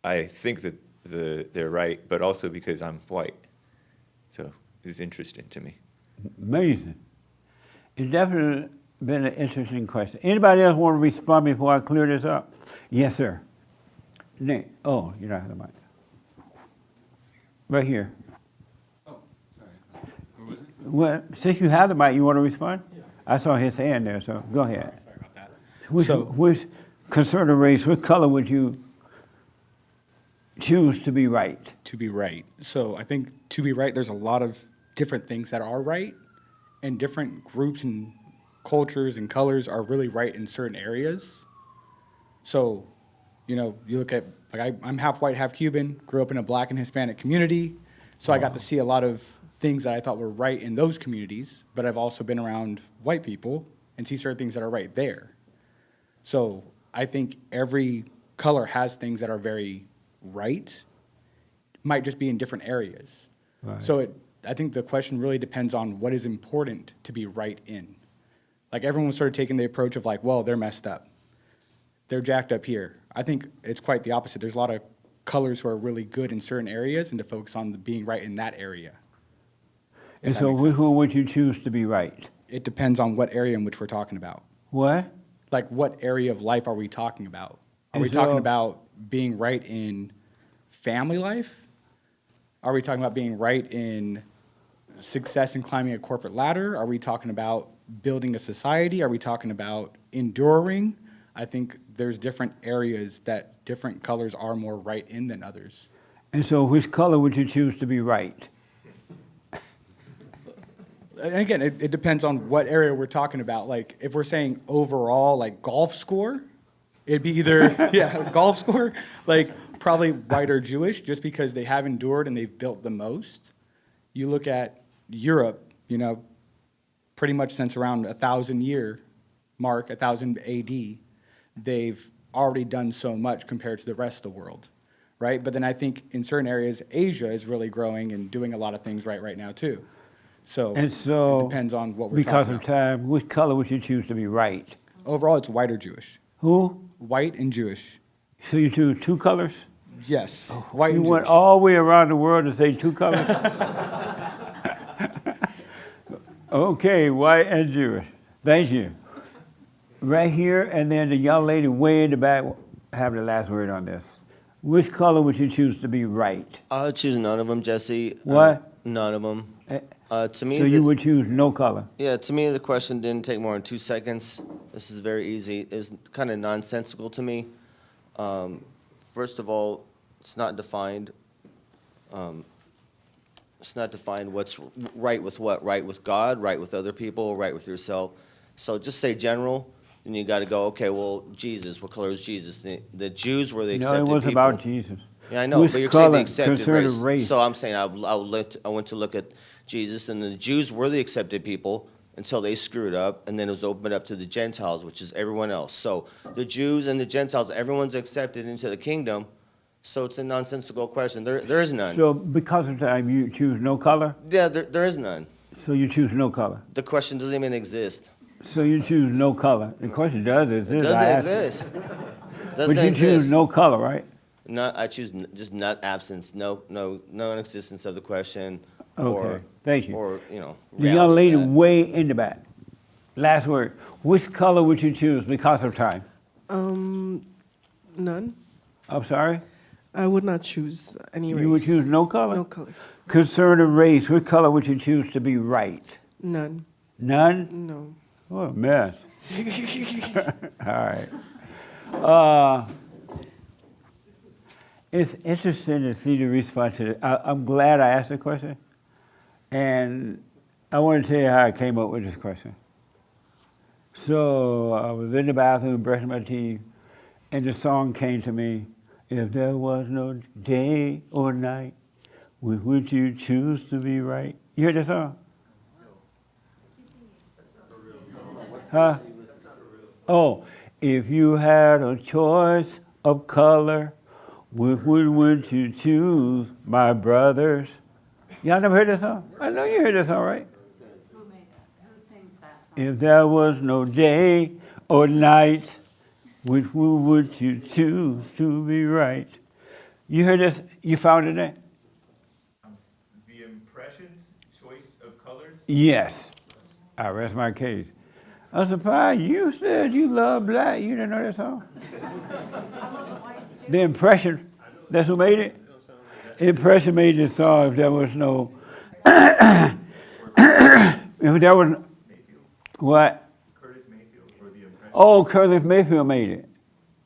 I think that they're right, but also because I'm white. So it's interesting to me. Amazing. It's definitely been an interesting question. Anybody else want to respond before I clear this up? Yes, sir. Nate. Oh, you don't have the mic. Right here. Oh, sorry. What was it? Well, since you have the mic, you want to respond? Yeah. I saw his hand there, so go ahead. Sorry about that. Which concerning race, what color would you choose to be right? To be right. So I think to be right, there's a lot of different things that are right, and different groups and cultures and colors are really right in certain areas. So, you know, you look at, like I'm half white, half Cuban, grew up in a Black and Hispanic community, so I got to see a lot of things that I thought were right in those communities, but I've also been around white people and see certain things that are right there. So I think every color has things that are very right, might just be in different areas. Right. So I think the question really depends on what is important to be right in. Like everyone started taking the approach of like, well, they're messed up. They're jacked up here. I think it's quite the opposite. There's a lot of colors who are really good in certain areas and to focus on being right in that area. And so which one would you choose to be right? It depends on what area in which we're talking about. What? Like what area of life are we talking about? Are we And talking so- about being right in family life? Are we talking about being right in success in climbing a corporate ladder? Are we talking about building a society? Are we talking about enduring? I think there's different areas that different colors are more right in than others. And so which color would you choose to be right? And again, it depends on what area we're talking about. Like, if we're saying overall, like golf score, it'd be either, yeah, golf score, like probably white or Jewish, just because they have endured and they've built the most. You look at Europe, you know, pretty much since around 1,000 year mark, 1000 AD, they've already done so much compared to the rest of the world, right? But then I think in certain areas, Asia is really growing and doing a lot of things right now too. So, And so, it depends on what we're because talking of about. time, which color would you choose to be right? Overall, it's white or Jewish. Who? White and Jewish. So you choose two colors? Yes, white You and went Jewish. all the way around the world to say two colors? Okay, white and Jewish. Thank you. Right here, and then the young lady way in the back have the last word on this. Which color would you choose to be right? I would choose none of them, Jesse. What? None of them. To me, So you would choose no color? yeah, to me, the question didn't take more than 2 seconds. This is very easy. It's kind of nonsensical to me. First of all, it's not defined. It's not defined what's right with what. Right with God, right with other people, right with yourself. So just say general, then you got to go, okay, well, Jesus, what color is Jesus? The Jews were the accepted No, it was people. about Jesus. Yeah, I know, Which but you're saying the color accepted concerning race. race? So I'm saying I went to look at Jesus, and the Jews were the accepted people until they screwed up, and then it was opened up to the Gentiles, which is everyone else. So the Jews and the Gentiles, everyone's accepted into the kingdom. So it's a nonsensical question. There is none. So because of time, you choose no color? Yeah, there is none. So you choose no color? The question doesn't even exist. So you choose no color? The question does exist. It doesn't I asked you. exist. But Doesn't you choose exist. no color, right? I choose just not absence, no existence of the question. Okay, thank you. Or, you know. The young lady way in the back. Last word. Which color would you choose because of time? None. I'm sorry? I would not choose any race. You would choose no color? No color. Concerning race, what color would you choose to be right? None. None? No. What a mess. All right. It's interesting to see the response to it. I'm glad I asked the question. And I want to tell you how I came up with this question. So I was in the bathroom brushing my teeth, and the song came to me, if there was no day or night, with which you choose to be right. You heard that song? Huh? Oh, if you had a choice of color, which would you choose, my brothers? Y'all never heard that song? I know you heard that song, right? Who made that? Who sings that If there was no day or night, which one would you choose to be right? You heard this? You found it there? The impressions, choice of colors. Yes. I rest my case. I'm surprised you said you love black. You didn't know that song? The Impression, that's who made it? Impression made this song. If there was no, if there was, what? Oh, Curtis Mayfield made it.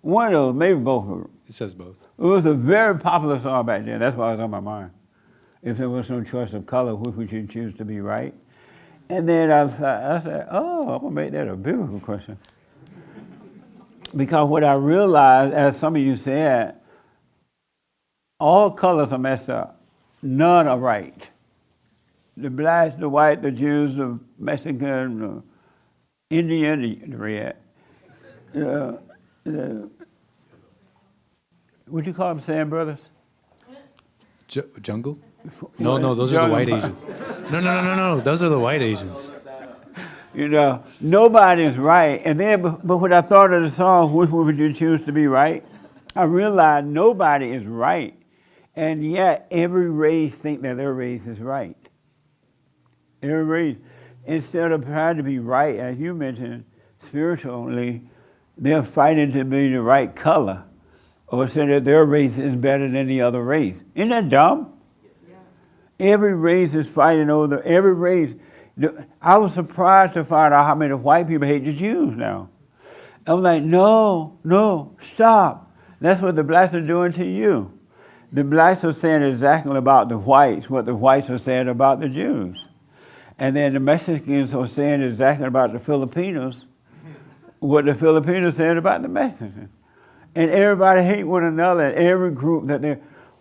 One of those, maybe both of them. It says both. It was a very popular song back then. That's why it was on my mind. If there was no choice of color, which would you choose to be right? And then I said, oh, I'm going to make that a biblical question. Because what I realized, as some of you said, all colors are messed up. None are right. The blacks, the white, the Jews, the Mexican, the Indian, the red. What do you call them, Sand Brothers? Jungle? No, those are the white Asians. No. Those are the white Asians. You know, nobody's right. And then, but when I thought of the song, which one would you choose to be right? I realized nobody is right. And yet, every race think that their race is right. Every race. Instead of trying to be right, as you mentioned, spiritually, they're fighting to be the right color or say that their race is better than the other race. Isn't that dumb? Every race is fighting over every race. I was surprised to find out how many white people hate the Jews now. I'm like, no, stop. That's what the blacks are doing to you. The blacks are saying exactly about the whites what the whites are saying about the Jews. And then the Mexicans are saying exactly about the Filipinos what the Filipinos saying about the Mexicans. And everybody hate one another, and every group that they're,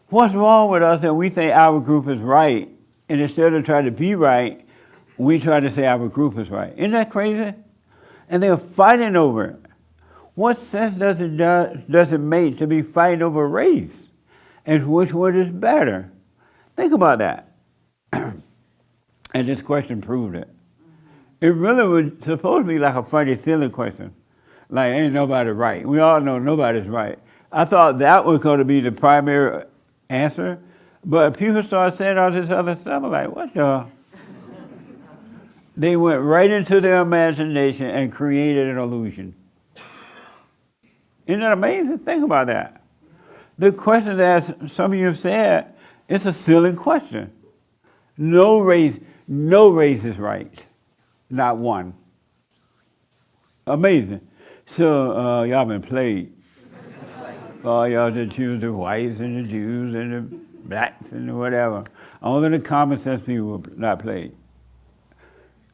what's wrong with us that we think our group is right, and instead of trying to be right, we try to say our group is right. Isn't that crazy? And they're fighting over it. What sense does it make to be fighting over race? And which one is better? Think about that. And this question proved it. It really was supposed to be like a funny, silly question. Like, ain't nobody right. We all know nobody's right. I thought that was going to be the primary answer, but people started saying all this other stuff. I'm like, what the? They went right into their imagination and created an illusion. Isn't that amazing? Think about that. The question that some of you have said, it's a silly question. No race is right. Not one. Amazing. So y'all been played. Y'all just choose the whites and the Jews and the blacks and the whatever. Only the common sense people were not played.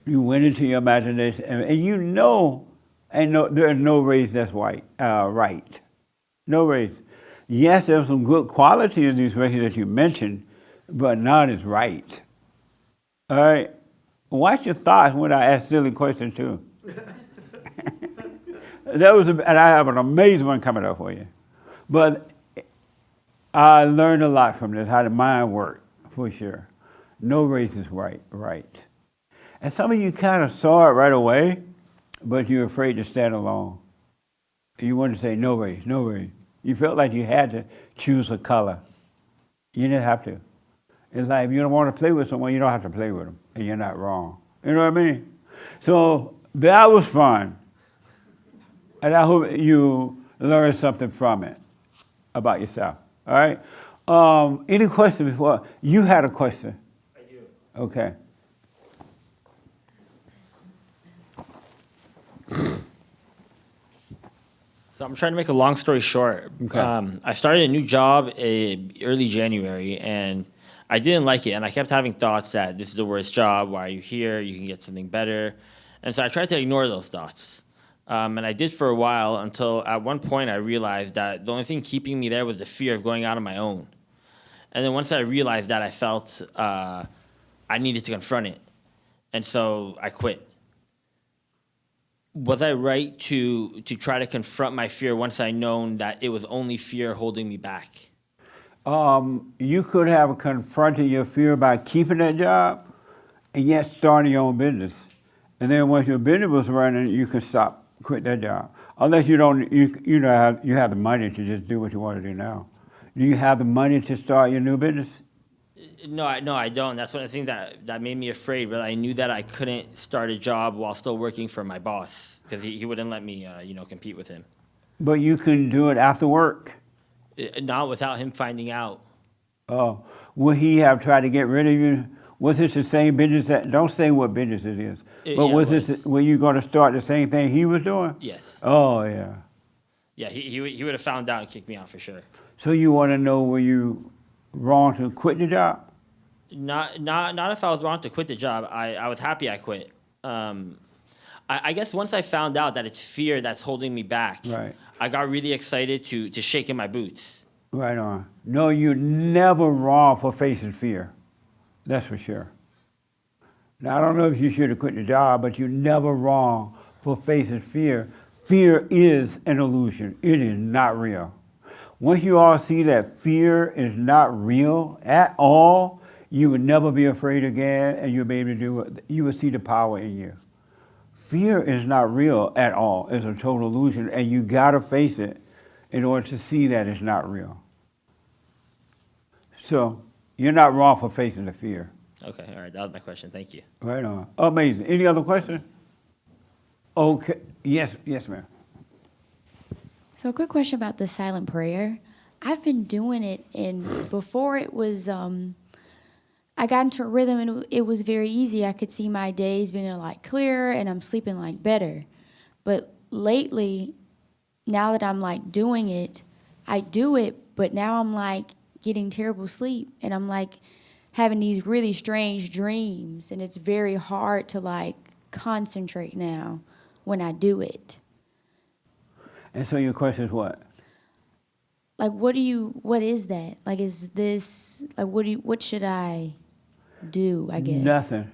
You went into your imagination, and you know, there's no race that's right. No race. Yes, there's some good quality in these races that you mentioned, but none is right. All right? Watch your thoughts when I ask silly questions too. And I have an amazing one coming up for you. But I learned a lot from this, how the mind works, for sure. No race is right. And some of you kind of saw it right away, but you're afraid to stand alone. You want to say no race. You felt like you had to choose a color. You didn't have to. It's like if you don't want to play with someone, you don't have to play with them, and you're not wrong. You know what I mean? So that was fun. And I hope you learned something from it about yourself. All right? Any questions before? You had a question. I do. Okay. So I'm trying to make a long story short. Okay. I started a new job early January, and I didn't like it. And I kept having thoughts that this is the worst job. Why are you here? You can get something better. And so I tried to ignore those thoughts. And I did for a while until at one point I realized that the only thing keeping me there was the fear of going out on my own. And then once I realized that, I felt I needed to confront it. And so I quit. Was I right to try to confront my fear once I known that it was only fear holding me back? You could have confronted your fear by keeping that job and yet starting your own business. And then once your business was running, you could quit that job. Unless you don't, you have the money to just do what you want to do now. Do you have the money to start your new business? No, I don't. That's one of the things that made me afraid. But I knew that I couldn't start a job while still working for my boss because he wouldn't let me, compete with him. But you can do it after work. Not without him finding out. Oh, would he have tried to get rid of you? Was this the same business don't say what business it is. But were you going to start the same thing he was doing? Yes. Oh, yeah. Yeah, he would have found out and kicked me out for sure. So you want to know, were you wrong to quit the job? Not if I was wrong to quit the job. I was happy I quit. I guess once I found out that it's fear that's holding me back, right. I got really excited to shake in my boots. Right on. No, you're never wrong for facing fear. That's for sure. Now, I don't know if you should have quit the job, but you're never wrong for facing fear. Fear is an illusion. It is not real. Once you all see that fear is not real at all, you would never be afraid again, and you'll be able to do it. You will see the power in you. Fear is not real at all. It's a total illusion, and you gotta face it in order to see that it's not real. So you're not wrong for facing the fear. Okay, all right, that was my question. Thank you. Right on. Amazing. Any other questions? Okay. Yes, ma'am. So a quick question about the silent prayer. I've been doing it, and before it was, I got into a rhythm, and it was very easy. I could see my days being like clearer, and I'm sleeping like better. But lately, now that I'm like doing it, I do it, but now I'm like getting terrible sleep, and I'm like having these really strange dreams, and it's very hard to like concentrate now when I do it. And so your question is what? Like, what is that? Like, is this, like, what should I do, I guess? Nothing.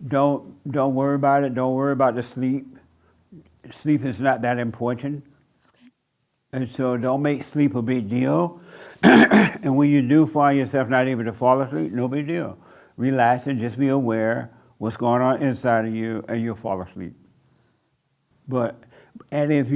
Don't worry about it. Don't worry about the sleep. Sleep is not that important. Okay. And so don't make sleep a big deal. And when you do find yourself not able to fall asleep, no big deal. Relax and just be aware what's going on inside of you, and you'll fall asleep. And if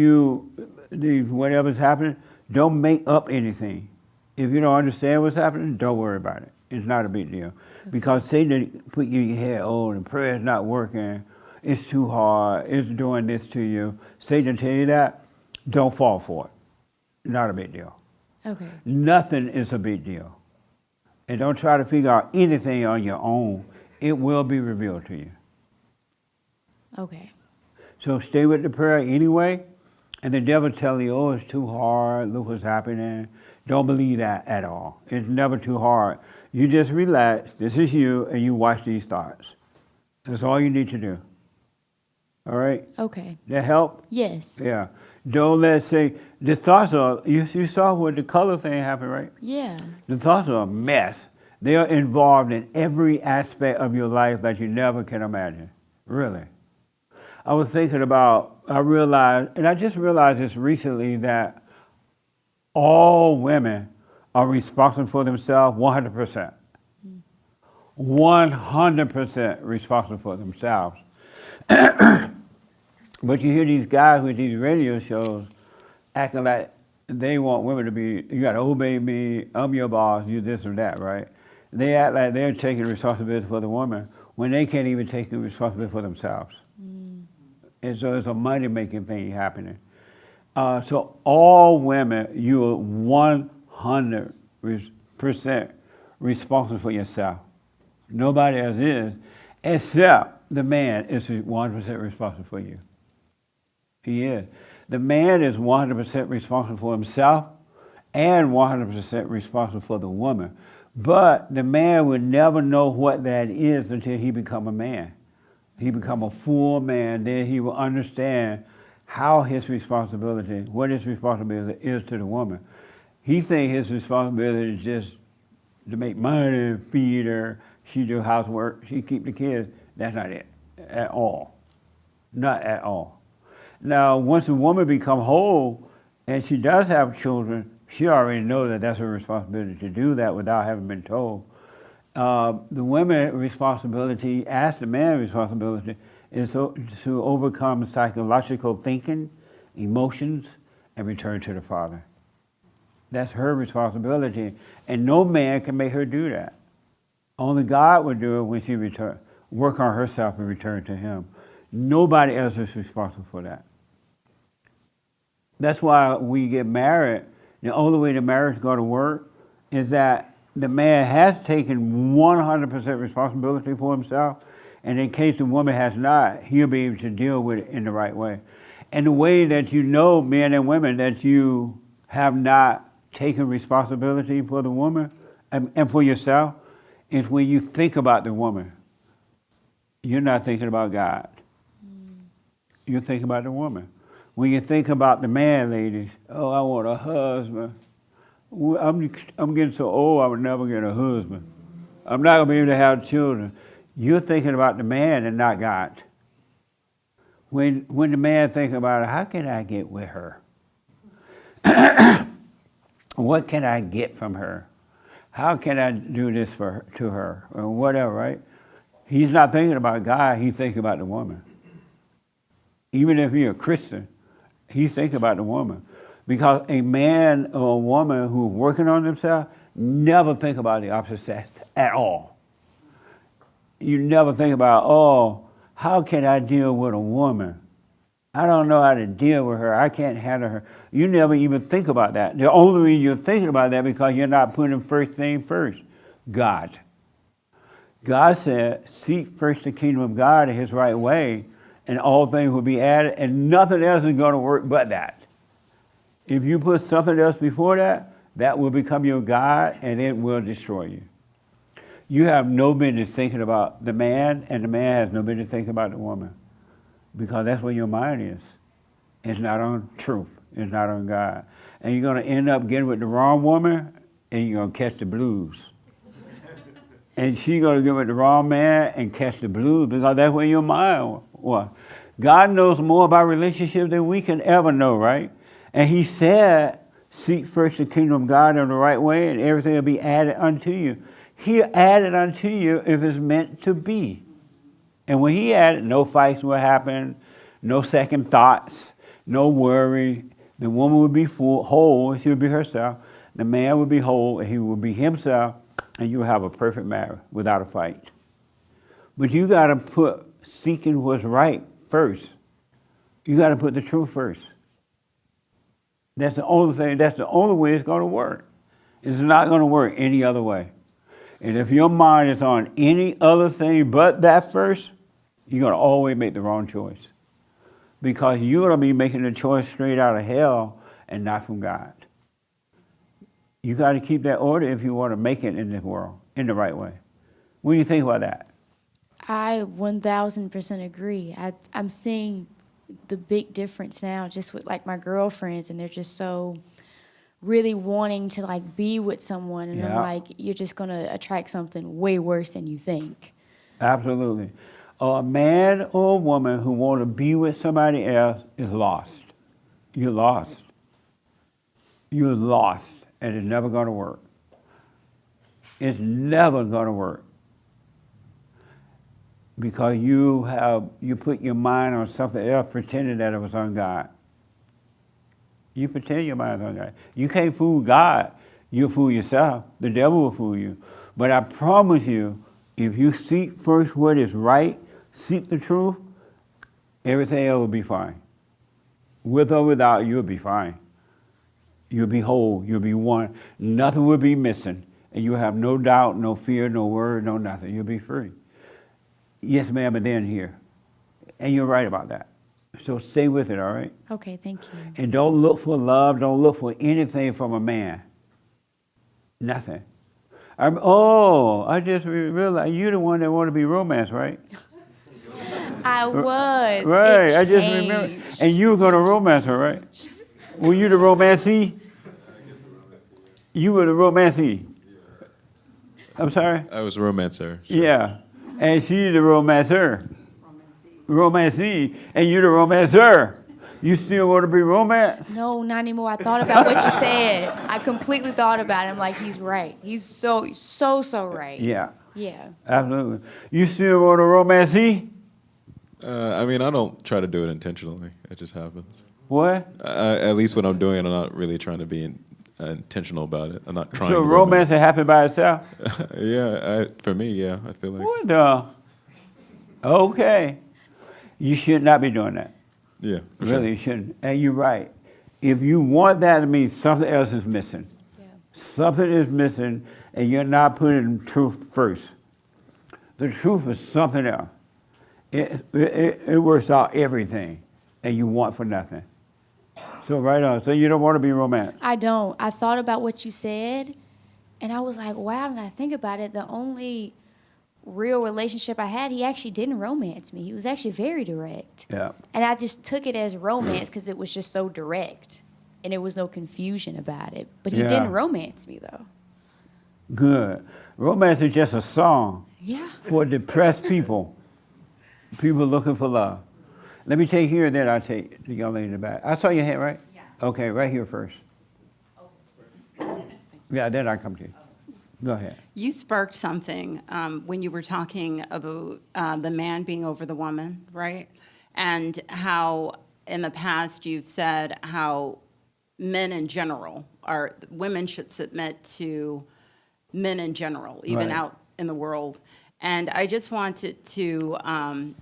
whatever's happening, don't make up anything. If you don't understand what's happening, don't worry about it. It's not a big deal. Okay. Because Satan put you in your head, oh, the prayer's not working, it's too hard, it's doing this to you. Satan tell you that, don't fall for it. Not a big deal. Okay. Nothing is a big deal. And don't try to figure out anything on your own. It will be revealed to you. Okay. So stay with the prayer anyway, and the devil tell you, oh, it's too hard, look what's happening. Don't believe that at all. It's never too hard. You just relax, this is you, and you watch these thoughts. That's all you need to do. All right? Okay. That help? Yes. Yeah. Don't let say, the thoughts are, you saw what the color thing happened, right? Yeah. The thoughts are a mess. They are involved in every aspect of your life that you never can imagine, really. I was thinking about, I just realized this recently, that all women are responsible for themselves 100%. 100% responsible for themselves. But you hear these guys with these radio shows acting like they want women to be, you gotta obey me, I'm your boss, you this or that, right? They act like they're taking responsibility for the woman when they can't even take the responsibility for themselves. And so it's a money-making thing happening. So all women, you are 100% responsible for yourself. Nobody else is, except the man is 100% responsible for you. He is. The man is 100% responsible for himself and 100% responsible for the woman. But the man would never know what that is until he become a man. He become a full man, then he will understand what his responsibility is to the woman. He thinks his responsibility is just to make money, feed her, she do housework, she keep the kids. That's not it at all. Not at all. Now, once a woman become whole and she does have children, she already knows that that's her responsibility to do that without having been told. The women's responsibility, as the man's responsibility, is to overcome psychological thinking, emotions, and return to the Father. That's her responsibility, and no man can make her do that. Only God would do it when she work on herself and return to Him. Nobody else is responsible for that. That's why we get married. The only way the marriage is going to work is that the man has taken 100% responsibility for himself, and in case the woman has not, he'll be able to deal with it in the right way. And the way that you know, men and women, that you have not taken responsibility for the woman and for yourself is when you think about the woman. You're not thinking about God. You're thinking about the woman. When you think about the man, ladies, oh, I want a husband. I'm getting so old, I would never get a husband. I'm not going to be able to have children. You're thinking about the man and not God. When the man thinks about it, how can I get with her? What can I get from her? How can I do this to her? Or whatever, right? He's not thinking about God, he's thinking about the woman. Even if he's a Christian, he's thinking about the woman. Because a man or a woman who's working on themselves never think about the opposite sex at all. You never think about, oh, how can I deal with a woman? I don't know how to deal with her. I can't handle her. You never even think about that. The only reason you're thinking about that because you're not putting first thing first, God. God said, seek first the kingdom of God in His right way, and all things will be added, and nothing else is going to work but that. If you put something else before that, that will become your God, and it will destroy you. You have no business thinking about the man, and the man has no business thinking about the woman. Because that's where your mind is. It's not on truth. It's not on God. And you're going to end up getting with the wrong woman, and you're going to catch the blues. And she's going to get with the wrong man and catch the blues, because that's where your mind was. God knows more about relationships than we can ever know, right? And He said, seek first the kingdom of God in the right way, and everything will be added unto you. He'll add it unto you if it's meant to be. And when He added, no fights will happen, no second thoughts, no worry. The woman would be whole, she would be herself. The man would be whole, and he would be himself, and you'll have a perfect marriage without a fight. But you got to put seeking what's right first. You got to put the truth first. That's the only thing, that's the only way it's going to work. It's not going to work any other way. And if your mind is on any other thing but that first, you're going to always make the wrong choice. Because you're going to be making a choice straight out of hell and not from God. You got to keep that order if you want to make it in this world, in the right way. What do you think about that? I 1000% agree. I'm seeing the big difference now just with like my girlfriends, and they're just so really wanting to like be with someone, and I'm like, you're just going to attract something way worse than you think. Absolutely. A man or a woman who want to be with somebody else is lost. You're lost. You're lost, and it's never going to work. It's never going to work. Because you put your mind on something else, pretending that it was on God. You pretend your mind's on God. You can't fool God. You'll fool yourself. The devil will fool you. But I promise you, if you seek first what is right, seek the truth, everything else will be fine. With or without, you'll be fine. You'll be whole. You'll be one. Nothing will be missing. And you'll have no doubt, no fear, no worry, no nothing. You'll be free. Yes, ma'am, and then here. And you're right about that. So stay with it, all right? Okay, thank you. And don't look for love. Don't look for anything from a man. Nothing. I just realized you're the one that want to be romance, right? I was. Right, It I just changed. remember. And you were going to romance her, right? Were you the romancee? You were the romancee. I'm sorry? I was a romancer. Yeah. And she's the romancer. Romancee. And you're the romancer. You still want to be romance? No, not anymore. I thought about what you said. I completely thought about it. I'm like, he's right. He's so right. Yeah. Yeah. Absolutely. You still want to romance? I mean, I don't try to do it intentionally. It just happens. What? At least when I'm doing it, I'm not really trying to be intentional about it. I'm not trying So to romance it happen by itself? Yeah, for me, yeah, I feel like. What the? Okay. You should not be doing that. Yeah, for Really, sure. you shouldn't. And you're right. If you want that, it means something else is missing. Yeah. Something is missing, and you're not putting truth first. The truth is something else. It works out everything, and you want for nothing. So right on. So you don't want to be romantic. I don't. I thought about what you said, and I was like, wow, and I think about it, the only real relationship I had, he actually didn't romance me. He was actually very direct. Yeah. And I just took it as romance because it was just so direct, and there was no confusion about it. But he Yeah. didn't romance me, though. Good. Romance is just a song Yeah. for depressed people. People looking for love. Let me take here, and then I'll take the young lady in the back. I saw your hand, right? Yeah. Okay, right here first. Yeah, then I come to you. Go ahead. You sparked something when you were talking about the man being over the woman, right? And how in the past you've said how men in general women should submit to men in general, even Right. out in the world. And I just wanted to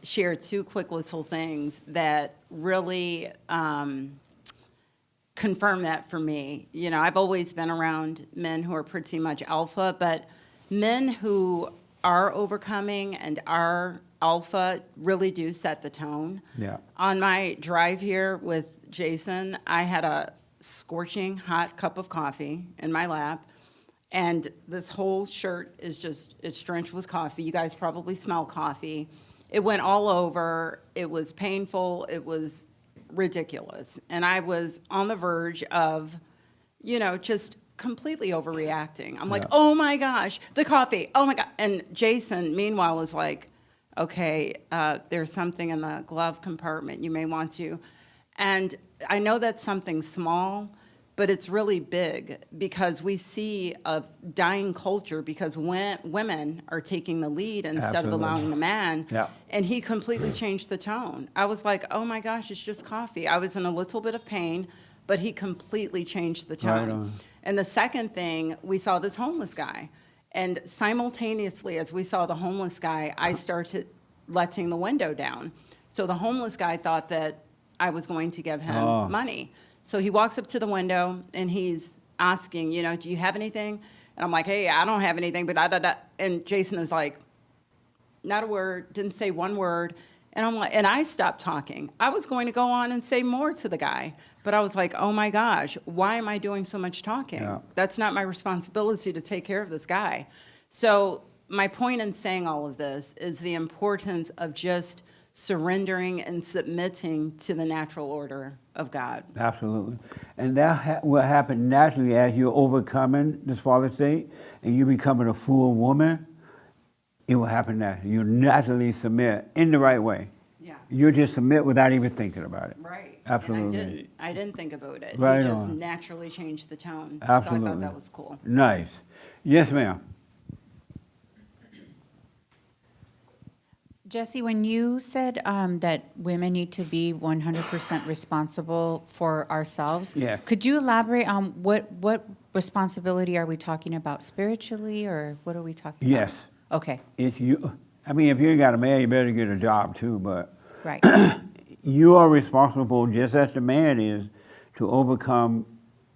share two quick little things that really confirm that for me. You know, I've always been around men who are pretty much alpha, but men who are overcoming and are alpha really do set the tone. Yeah. On my drive here with Jason, I had a scorching hot cup of coffee in my lap, and this whole shirt is just, it's drenched with coffee. You guys probably smell coffee. It went all over. It was painful. It was ridiculous. And I was on the verge of, you know, just completely overreacting. I'm like, oh my gosh, the coffee, oh my God. And Jason, meanwhile, was like, okay, there's something in the glove compartment. You may want to. And I know that's something small, but it's really big because we see a dying culture because women are taking the lead instead of allowing the man. Yeah. And he completely changed the tone. I was like, oh my gosh, it's just coffee. I was in a little bit of pain, but he completely changed the Right tone. on. And the second thing, we saw this homeless guy. And simultaneously, as we saw the homeless guy, I started letting the window down. So the homeless guy thought that I was going to give him money. So he walks up to the window and he's asking, you know, do you have anything? And I'm like, hey, I don't have anything, but da. And Jason is like, not a word, didn't say one word. And I'm like, and I stopped talking. I was going to go on and say more to the guy, but I was like, oh my gosh, why am I doing so much talking? Yeah. That's not my responsibility to take care of this guy. So my point in saying all of this is the importance of just surrendering and submitting to the natural order of God. Absolutely. And that will happen naturally as you're overcoming this fallen state and you're becoming a full woman. It will happen naturally. You naturally submit in the right way. Yeah. You just submit without even thinking about it. Right. Absolutely. And I didn't think about it. Right He just on. naturally changed the tone. Absolutely. So I thought that was cool. Nice. Yes, ma'am. Jesse, when you said that women need to be 100% responsible for ourselves, Yes. could you elaborate on what responsibility are we talking about, spiritually, or what are we talking about? Yes. Okay. If you, I mean, if you ain't got a man, you better get a job too, but Right. you are responsible, just as the man is, to overcome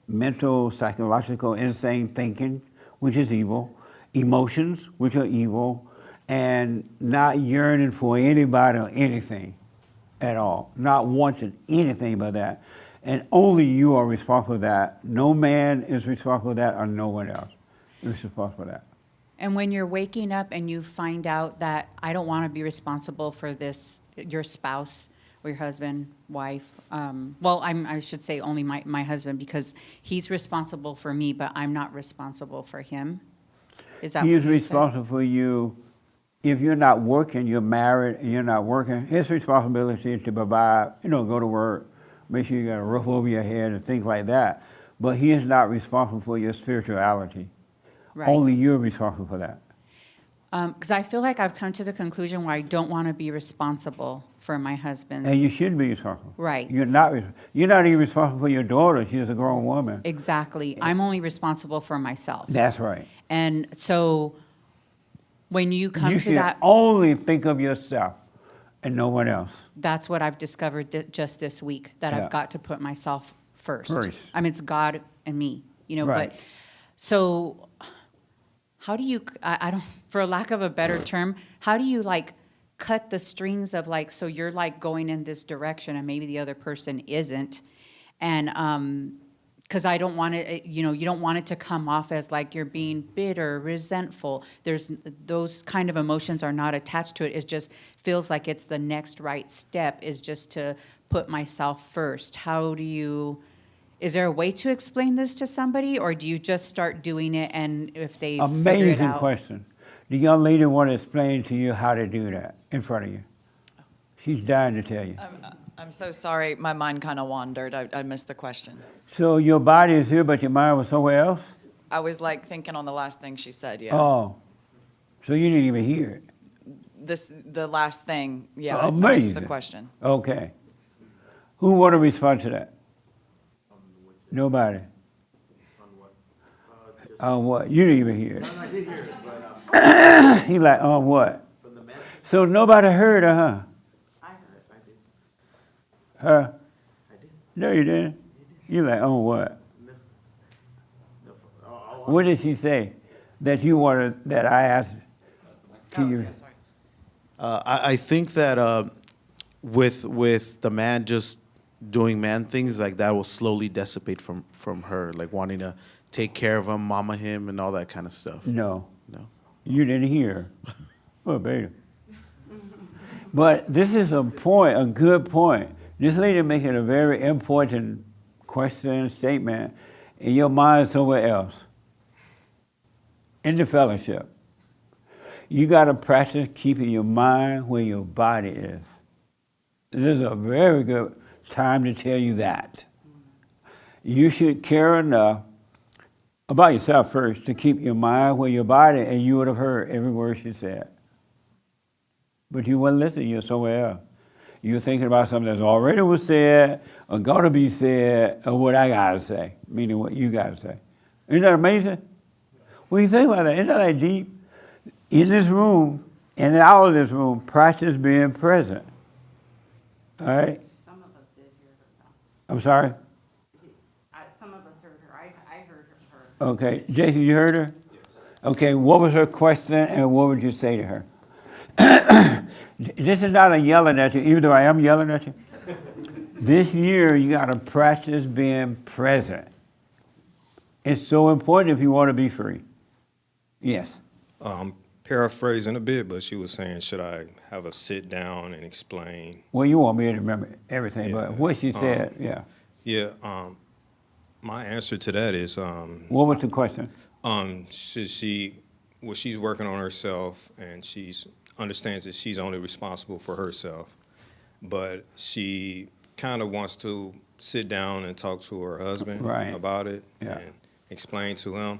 mental, psychological, insane thinking, which is evil, emotions, which are evil, and not yearning for anybody or anything at all, not wanting anything but that. And only you are responsible for that. No man is responsible for that, or no one else is responsible for that. And when you're waking up and you find out that I don't want to be responsible for this, your spouse or your husband, wife, I should say only my husband, because he's responsible for me, but I'm not responsible for him. Is that what He's you said? responsible for you. If you're not working, you're married and you're not working, his responsibility is to provide, go to work, make sure you got a roof over your head and things like that. But he is not responsible for your spirituality. Right. Only you're responsible for that. Because I feel like I've come to the conclusion where I don't want to be responsible for my husband. And you should be responsible. Right. You're not even responsible for your daughter. She's a grown woman. Exactly. I'm only responsible for myself. That's right. And so when you come You to should that, only think of yourself and no one else. that's what I've discovered just this week, that Yeah. I've got to put myself first. First. I mean, it's God and me, you know, Right. but so how do you, I don't, for lack of a better term, how do you like cut the strings of like, so you're like going in this direction and maybe the other person isn't. And, because I don't want it, you know, you don't want it to come off as like you're being bitter, resentful. There's those kind of emotions are not attached to it. It just feels like it's the next right step is just to put myself first. How do you, is there a way to explain this to somebody, or do you just start doing it and if they figure it Amazing out? question. The young lady want to explain to you how to do that in front of you. She's dying to tell you. I'm so sorry. My mind kind of wandered. I missed the question. So your body is here, but your mind was somewhere else? I was like thinking on the last thing she said. Yeah. Oh, so you didn't even hear it. The last thing. Yeah. I missed Amazing. the question. Okay. Who want to respond to that? Nobody. On what? You didn't even hear it. I did hear it, but He like, on what? So nobody heard her, huh? I heard it. I did. Huh? I did. No, you didn't. You like, on what? No. What did she say that you wanted, that I asked? Can you? I think that with the man just doing man things, like that will slowly dissipate from her, like wanting to take care of him, mama him, and all that kind of stuff. No. No. You didn't hear. Well, baby. But this is a point, a good point. This lady making a very important question, statement, and your mind somewhere else. In the fellowship. You got to practice keeping your mind where your body is. This is a very good time to tell you that. You should care enough about yourself first to keep your mind where your body, and you would have heard every word she said. But you weren't listening, you're somewhere else. You're thinking about something that's already was said, or gonna be said, or what I gotta say, meaning what you gotta say. Isn't that amazing? When you think about that, isn't that deep? In this room, and out of this room, practice being present. All right? Some of us did hear her. I'm sorry? Some of us heard her. I heard her. Okay, Jason, you heard her? Yes. Okay, what was her question and what would you say to her? This is not a yelling at you, even though I am yelling at you. This year, you got to practice being present. It's so important if you want to be free. Yes. Paraphrasing a bit, but she was saying, should I have a sit down and explain? Well, you won't be able to remember everything, but what she said, yeah. Yeah, my answer to that is... What was the question? She's working on herself, and she's understands that she's only responsible for herself, but she kind of wants to sit down and talk to her husband about it and explain to him.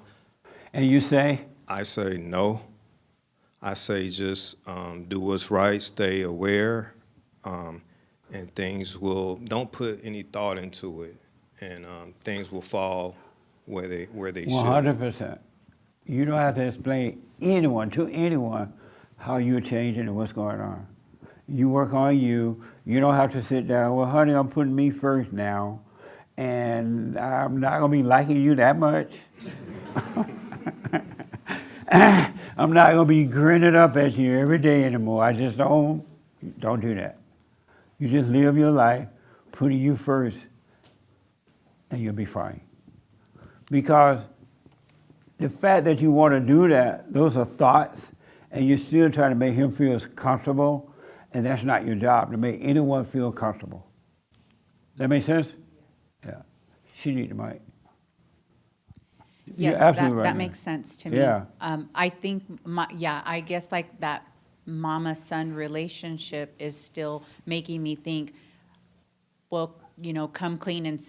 And you say? I say no. I say just do what's right, stay aware, and things will, don't put any thought into it, and things will fall where they should. 100%. You don't have to explain to anyone how you're changing and what's going on. You work on you. You don't have to sit down, well, honey, I'm putting me first now, and I'm not going to be liking you that much. I'm not going to be grinning up at you every day anymore. I just don't do that. You just live your life, putting you first, and you'll be fine. Because the fact that you want to do that, those are thoughts, and you're still trying to make him feel comfortable, and that's not your job, to make anyone feel comfortable. That make sense? Yeah. She needs the mic. Yes, that makes sense to me. Yeah. I think, I guess like that mama-son relationship is still making me think, well, come clean and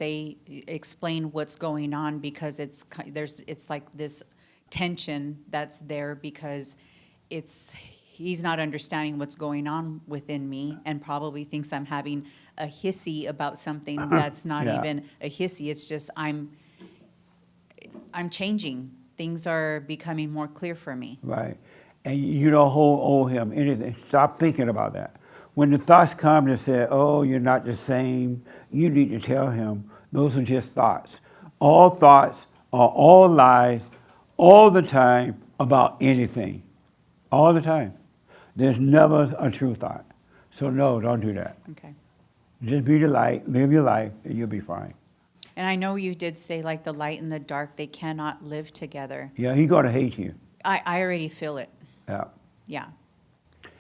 explain what's going on, because it's like this tension that's there, because he's not understanding what's going on within me, and probably thinks I'm having a hissy about something that's not Yeah. even a hissy. It's just I'm changing. Things are becoming more clear for me. Right. And you don't owe him anything. Stop thinking about that. When the thoughts come to say, oh, you're not the same, you need to tell him, those are just thoughts. All thoughts are all lies all the time about anything. All the time. There's never a true thought. So no, don't do that. Okay. Just be the light, live your life, and you'll be fine. And I know you did say, like, the light and the dark, they cannot live together. Yeah, he's gonna hate you. I already feel it. Yeah. Yeah.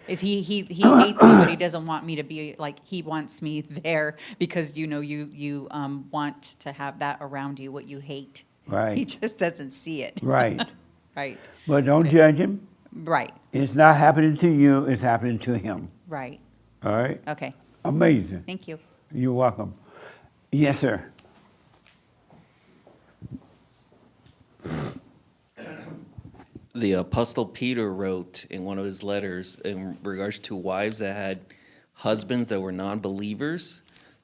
He hates me, but he doesn't want me to be, like, he wants me there, because you want to have that around you, what you hate. Right. He just doesn't see it. Right. Right. But don't judge him. Right. It's not happening to you, it's happening to him. Right. All right? Okay. Amazing. Thank you. You're welcome. Yes, sir. The Apostle Peter wrote in one of his letters in regards to wives that had husbands that were non-believers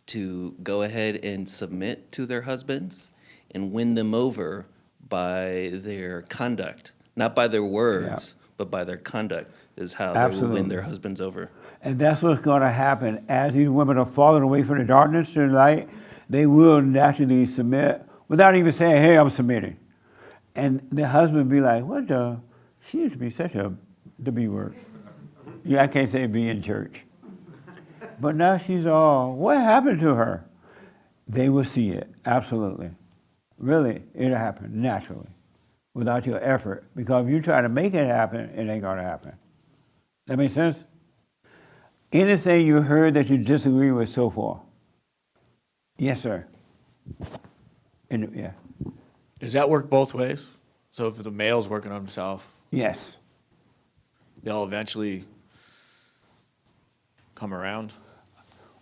to go ahead and submit to their husbands and win them over by their conduct, not by their words, but by their conduct is how they will win their husbands over. And that's what's going to happen. As these women are falling away from the darkness to the light, they will naturally submit without even saying, hey, I'm submitting. And the husband will be like, what the? She used to be such a, the B word. Yeah, I can't say be in church. But now she's all, what happened to her? They will see it, absolutely. Really, it'll happen naturally, without your effort. Because if you try to make it happen, it ain't going to happen. That make sense? Anything you heard that you disagree with so far? Yes, sir. Yeah. Does that work both ways? So if the male's working on himself, yes, they'll eventually come around?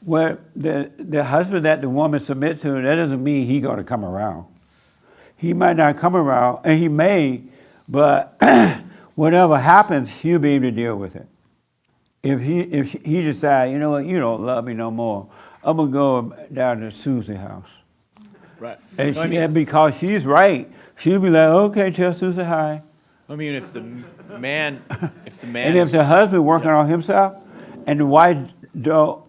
Well, the husband that the woman submits to, that doesn't mean he's going to come around. He might not come around, and he may, but whatever happens, she'll be able to deal with it. If he decides, you know what, you don't love me no more, I'm going to go down to Susie's house. Right. And and because she's right, she'll be like, okay, tell Susie hi. I mean, if the man And if the husband working on himself, and the wife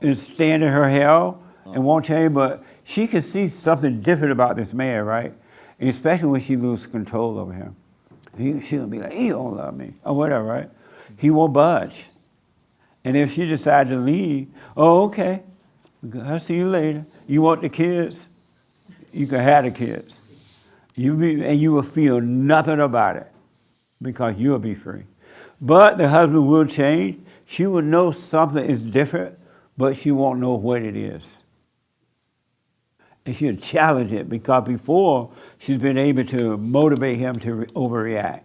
is staying in her hell and won't tell you, but she can see something different about this man, right? Especially when she loses control over him. She'll be like, he don't love me, or whatever, right? He won't budge. And if she decides to leave, oh, okay, I'll see you later. You want the kids? You can have the kids. And you will feel nothing about it because you'll be free. But the husband will change. She will know something is different, but she won't know what it is. And she'll challenge it because before she's been able to motivate him to overreact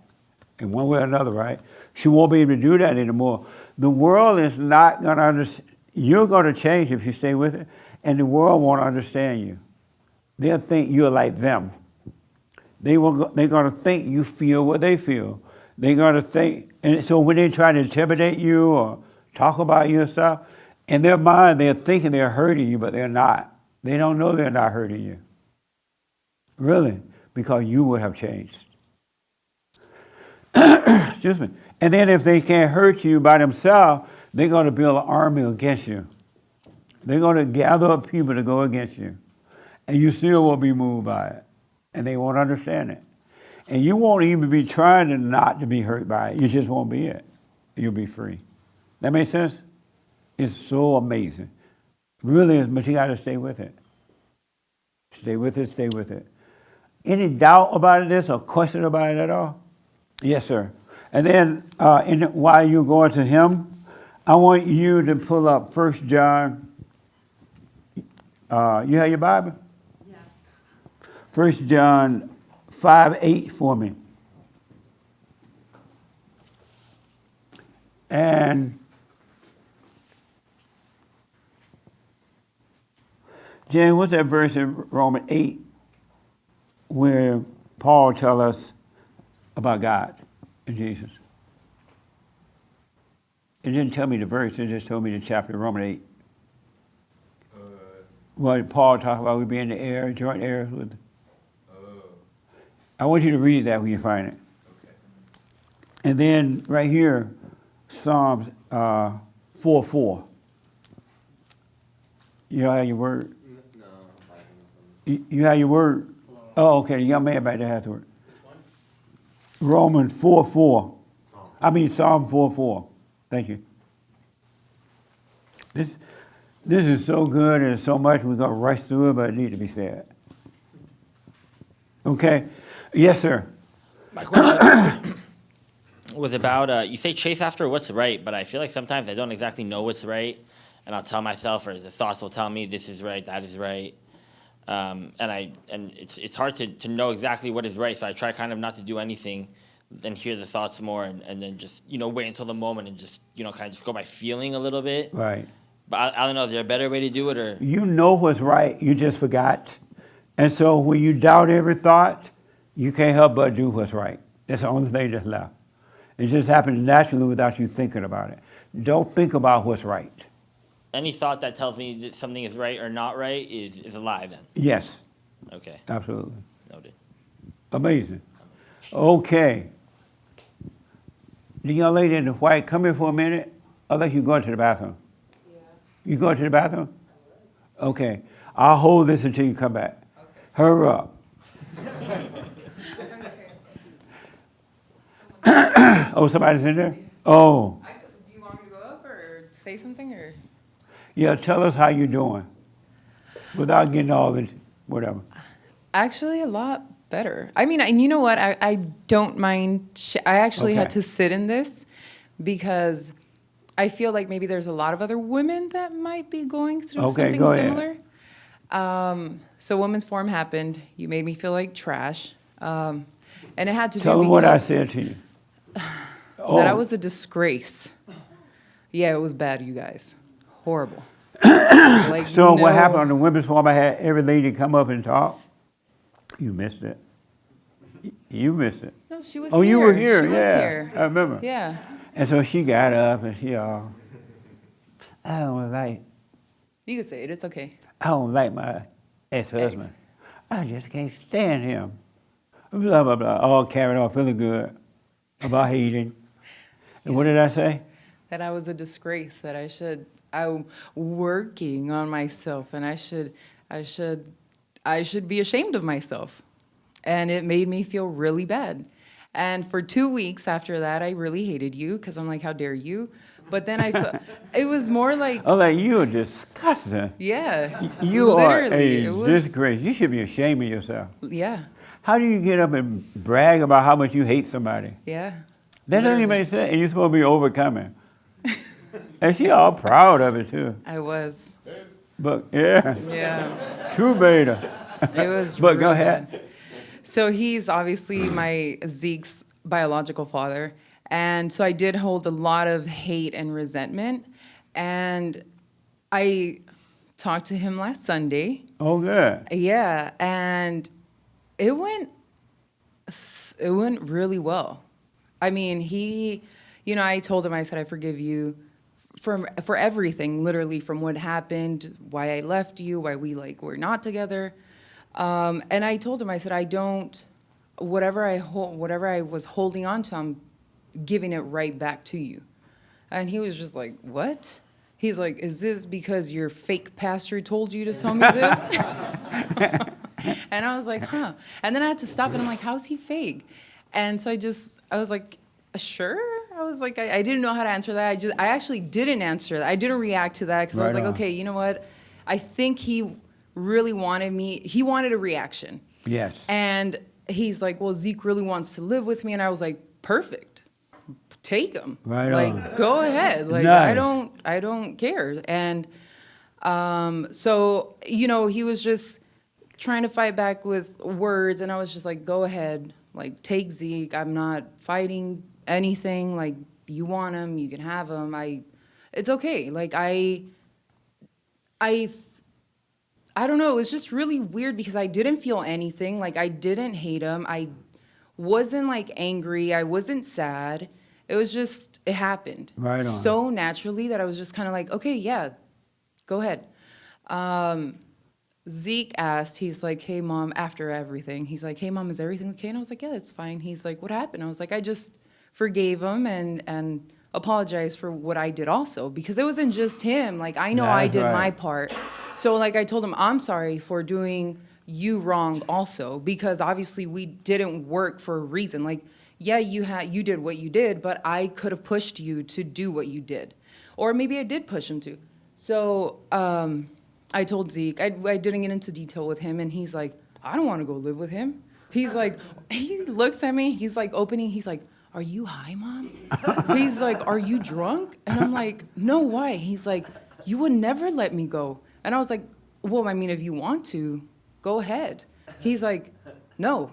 in one way or another, right? She won't be able to do that anymore. The world is not going to understand. You're going to change if you stay with it, and the world won't understand you. They'll think you're like them. They're going to think you feel what they feel. They're going to think, and so when they try to intimidate you or talk about you and stuff, in their mind they're thinking they're hurting you, but they're not. They don't know they're not hurting you. Really, because you would have changed. Excuse me. And then if they can't hurt you by themselves, they're going to build an army against you. They're going to gather up people to go against you. And you still won't be moved by it. And they won't understand it. And you won't even be trying to not to be hurt by it. You just won't be it. You'll be free. That makes sense? It's so amazing. Really is, but you got to stay with it. Stay with it, stay with it. Any doubt about this or question about it at all? Yes, sir. And then while you're going to him, I want you to pull up 1 John. You have your Bible? Yeah. 1 John 5:8 for me. And Jan, what's that verse in Romans 8 where Paul tells us about God and Jesus? It didn't tell me the verse, it just told me the chapter of Romans 8. What Paul talked about, we be in the air, joint heirs with. I want you to read that when you find it. And then right here, Psalms 4:4. You have your word? No. You have your word? Oh, okay. The young man back there has the word. Romans 4:4. Psalm 4:4. Thank you. This is so good and so much we're going to rush through it, but it needs to be said. Okay. Yes, sir. My question was about, you say chase after what's right, but I feel like sometimes I don't exactly know what's right, and I'll tell myself, or the thoughts will tell me this is right, that is right. And it's hard to know exactly what is right, so I try kind of not to do anything, then hear the thoughts more, and then just, wait until the moment and just, kind of just go by feeling a little bit. Right. But I don't know, is there a better way to do it, or? You know what's right, you just forgot. And so when you doubt every thought, you can't help but do what's right. That's the only thing that's left. It just happens naturally without you thinking about it. Don't think about what's right. Any thought that tells me that something is right or not right is a lie then? Yes. Okay. Absolutely. Noted. Amazing. Okay. The young lady in the white, come here for a minute. I'll let you go to the bathroom. Yeah. You going to the bathroom? Okay. I'll hold this until you come back. Okay. Hurry up. Oh, somebody's in there? Oh. Do you want me to go up or say something or? Yeah, tell us how you're doing without getting all the whatever. Actually, a lot better. I mean, and you know what? I don't mind. I actually had to sit in this because I feel like maybe there's a lot of other women that might be going through something similar. So Women's Forum happened. You made me feel like trash. And it had to do Tell them what I said to you. That I was a disgrace. Yeah, it was bad, you guys. Horrible. Like, so what happened on the Women's Forum? I had every lady come up and talk. You missed it. You missed it. No, she was here. Oh, you were here. She was here. I remember. Yeah. And so she got up and she I don't like. You can say it. It's okay. I don't like my ex-husband. I just can't stand him. Blah, blah, blah. All carried on, feeling good about hating. And what did I say? That I was a disgrace, that I'm working on myself, and I should be ashamed of myself. And it made me feel really bad. And for 2 weeks after that, I really hated you, because I'm like, how dare you? But then I felt, it was more like... Oh, like, you are disgusting. Yeah. You literally, are a disgrace. You should be ashamed of yourself. Yeah. How do you get up and brag about how much you hate somebody? Yeah. That doesn't even make sense. And you're supposed to be overcoming. And she all proud of it, too. I was. But, yeah. Yeah. True beta. It was But go ahead. Bad. So he's obviously Zeke's biological father. And so I did hold a lot of hate and resentment. And I talked to him last Sunday. Oh, good. Yeah. And it went really well. I mean, I told him, I said, I forgive you for everything, literally, from what happened, why I left you, why we're not together. And I told him, I said, whatever I was holding on to, I'm giving it right back to you. And he was just like, what? He's like, is this because your fake pastor told you to tell me this? And I was like, huh. And then I had to stop and I'm like, how's he fake? And so I was like, sure. I was like, I didn't know how to answer that. I actually didn't answer that. I didn't react to that because I was like, okay, you know what? I think he really he wanted a reaction. Yes. And he's like, well, Zeke really wants to live with me. And I was like, perfect. Take him. Right on. Like, go ahead. Like, nice. I don't care. And so, he was just trying to fight back with words. And I was just like, go ahead. Like, take Zeke. I'm not fighting anything. Like, you want him, you can have him. It's okay. Like, I I don't know, it was just really weird because I didn't feel anything. Like, I didn't hate him. I wasn't like angry. I wasn't sad. It was just, it happened Right on. so naturally that I was just kind of like, okay, yeah, go ahead. Zeke asked, he's like, hey, Mom, after everything, he's like, hey, Mom, is everything okay? And I was like, yeah, it's fine. He's like, what happened? I was like, I just forgave him and apologized for what I did also, because it wasn't just him. Like, I know I That's did right. my part. So, like, I told him, I'm sorry for doing you wrong also, because obviously we didn't work for a reason. Like, yeah, you did what you did, but I could have pushed you to do what you did. Or maybe I did push him to. So, I told Zeke, I didn't get into detail with him, and he's like, I don't want to go live with him. He's like, he looks at me, he's like he's like, are you high, Mom? He's like, are you drunk? And I'm like, no, why? He's like, you would never let me go. And I was like, well, I mean, if you want to, go ahead. He's like, no.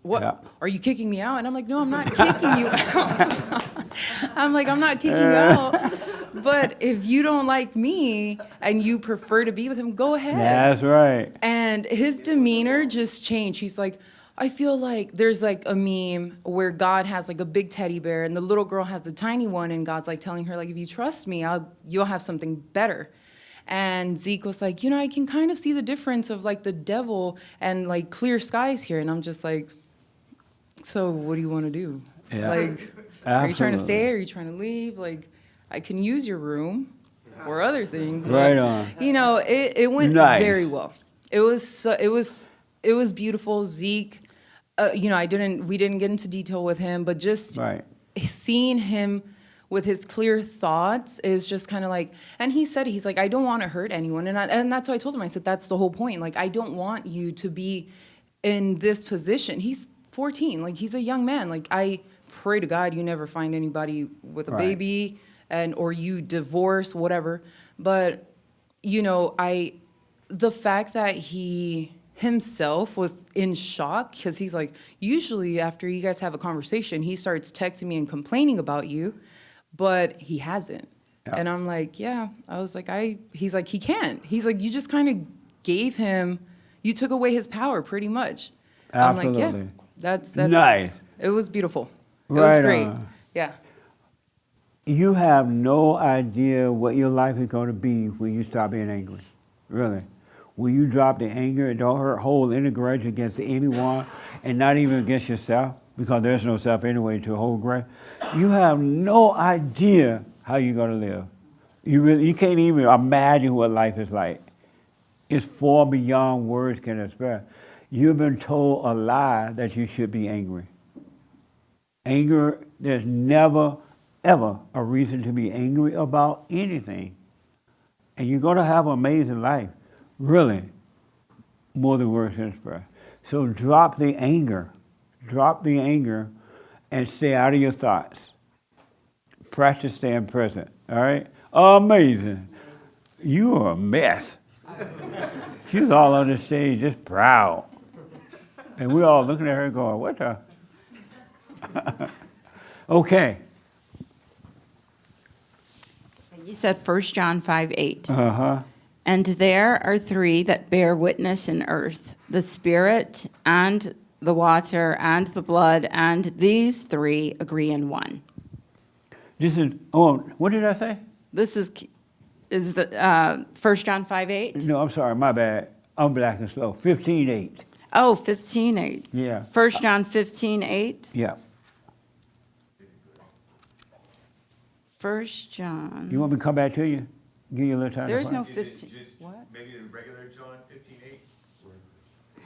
What? Yeah. Are you kicking me out? And I'm like, no, I'm not kicking you out. I'm like, I'm not kicking you out. But if you don't like me and you prefer to be with him, go ahead. That's right. And his demeanor just changed. He's like, I feel like there's like a meme where God has like a big teddy bear and the little girl has the tiny one, and God's like telling her, like, if you trust me, you'll have something better. And Zeke was like, you know, I can kind of see the difference of like the devil and like clear skies here. And I'm just like, so what do you want to do? Yeah. Like, are you trying to Absolutely. stay? Are you trying to leave? Like, I can use your room for other things. Right but, on. You know, it went Nice. very well. It was beautiful. Zeke, you know, we didn't get into detail with him, but just Right. seeing him with his clear thoughts is just kind of like, and he said, he's like, I don't want to hurt anyone. And that's what I told him. I said, that's the whole point. Like, I don't want you to be in this position. He's 14. Like, he's a young man. Like, I pray to God you never find anybody with a Right. baby or you divorce, whatever. But, you know, the fact that he himself was in shock, because he's like, usually after you guys have a conversation, he starts texting me and complaining about you, but he hasn't. Yeah. And I'm like, yeah. I was like, he's like, he can't. He's like, you just kind of you took away his power pretty much. I'm like, Absolutely. yeah, that's Nice. It was beautiful. It Right was great. on. Yeah. You have no idea what your life is going to be when you stop being angry. Really. When you drop the anger, don't hold any grudge against anyone, and not even against yourself, because there's no self anyway to hold grudge. You have no idea how you're going to live. You can't even imagine what life is like. It's far beyond words can express. You've been told a lie that you should be angry. Anger, there's never, ever a reason to be angry about anything. And you're going to have an amazing life, really, more than words can express. So drop the anger, and stay out of your thoughts. Practice staying present, all right? Amazing. You are a mess. She's all on the stage just proud. And we're all looking at her going, what the? Okay. You said 1 John 5:8. Uh-huh. And there are three that bear witness in earth, the spirit and the water and the blood, and these three agree in one. This is, what did I say? This is the 1 John 5:8? No, I'm sorry, my bad. I'm black and slow. 15:8. Oh, 15:8. Yeah. 1 John 15:8. Yeah. 1 John. You want me to come back to you? Give you a little time. to There's no find- 15. What? Maybe in regular John 15:8.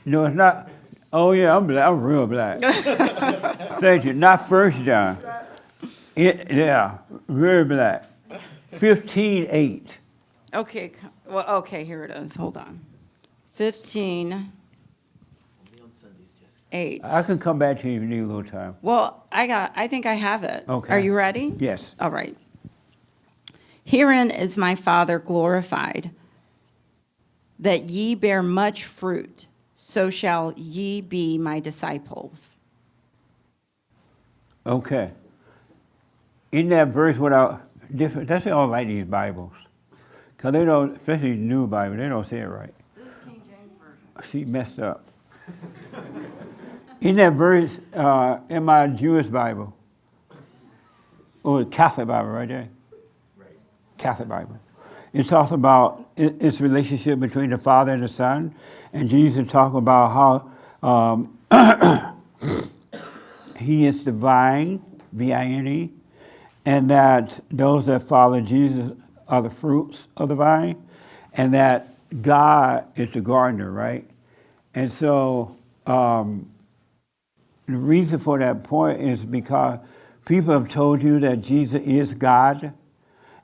No, it's not. Oh yeah, I'm black. I'm real black. Thank you. Not 1 John. Yeah, very black. 15:8. Okay, well, okay, here it is. Hold on. 15:8. I can come back to you if you need a little time. Well, I think I have it. Okay. Are you ready? Yes. All right. Herein is my Father glorified, that ye bear much fruit, so shall ye be my disciples. Okay. In that verse, without different, that's why I don't like these Bibles, because they don't, especially the new Bible, they don't say it right. This came She messed up. In that verse in my Jewish Bible, or Catholic Bible right there, Catholic Bible, it talks about its relationship between the Father and the Son, and Jesus talks about how he is divine, V-I-N-E, and that those that follow Jesus are the fruits of the vine, and that God is the gardener, right? And so the reason for that point is because people have told you that Jesus is God,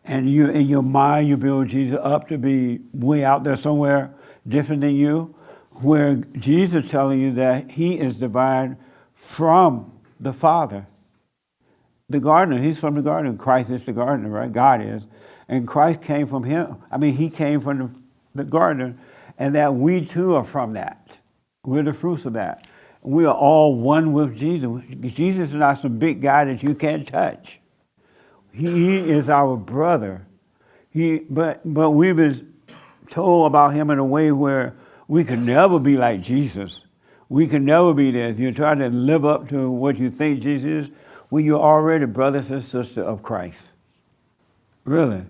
and you, in your mind, you build Jesus up to be way out there somewhere different than you, where Jesus telling you that he is divine from the Father. The gardener, he's from the garden. Christ is the gardener, right? God is. And Christ came from him. I mean, he came from the garden, and that we too are from that. We're the fruits of that. We are all one with Jesus. Jesus is not some big guy that you can't touch. He is our brother. But we've been told about him in a way where we can never be like Jesus. We can never be there. If you're trying to live up to what you think Jesus is, well, you're already brothers and sisters of Christ. Really.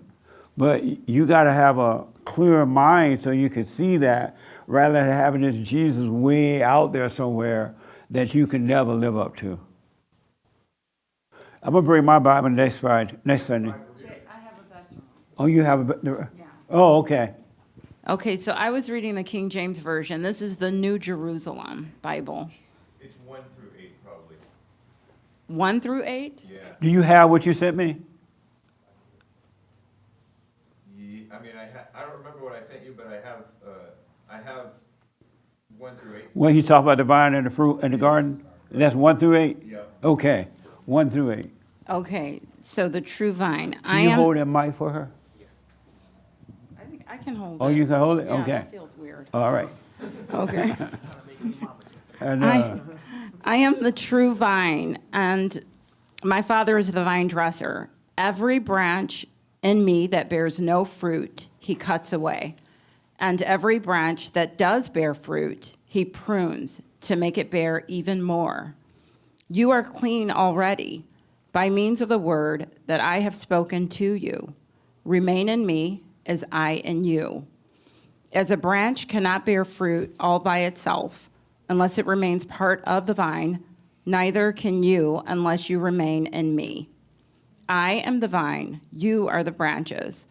But you got to have a clear mind so you can see that, rather than having this Jesus way out there somewhere that you can never live up to. I'm going to bring my Bible next Sunday. I have a bathroom. Oh, you have a... Oh, okay. Okay, so I was reading the King James Version. This is the New Jerusalem Bible. It's 1 through 8, probably. 1 through 8? Yeah. Do you have what you sent me? I mean, I don't remember what I sent you, but I have 1 through 8. When he talked about the vine and the fruit and the garden? That's 1 through 8? Yeah. Okay, 1 through 8. Okay, so the true vine. Can you hold that mic for her? I think I can hold it. Oh, you can hold it? Yeah, Okay. that feels weird. All right. Okay. And, I am the true vine, and my Father is the vine dresser. Every branch in me that bears no fruit, he cuts away. And every branch that does bear fruit, he prunes to make it bear even more. You are clean already by means of the word that I have spoken to you. Remain in me as I in you. As a branch cannot bear fruit all by itself unless it remains part of the vine, neither can you unless you remain in me. I am the vine, you are the branches.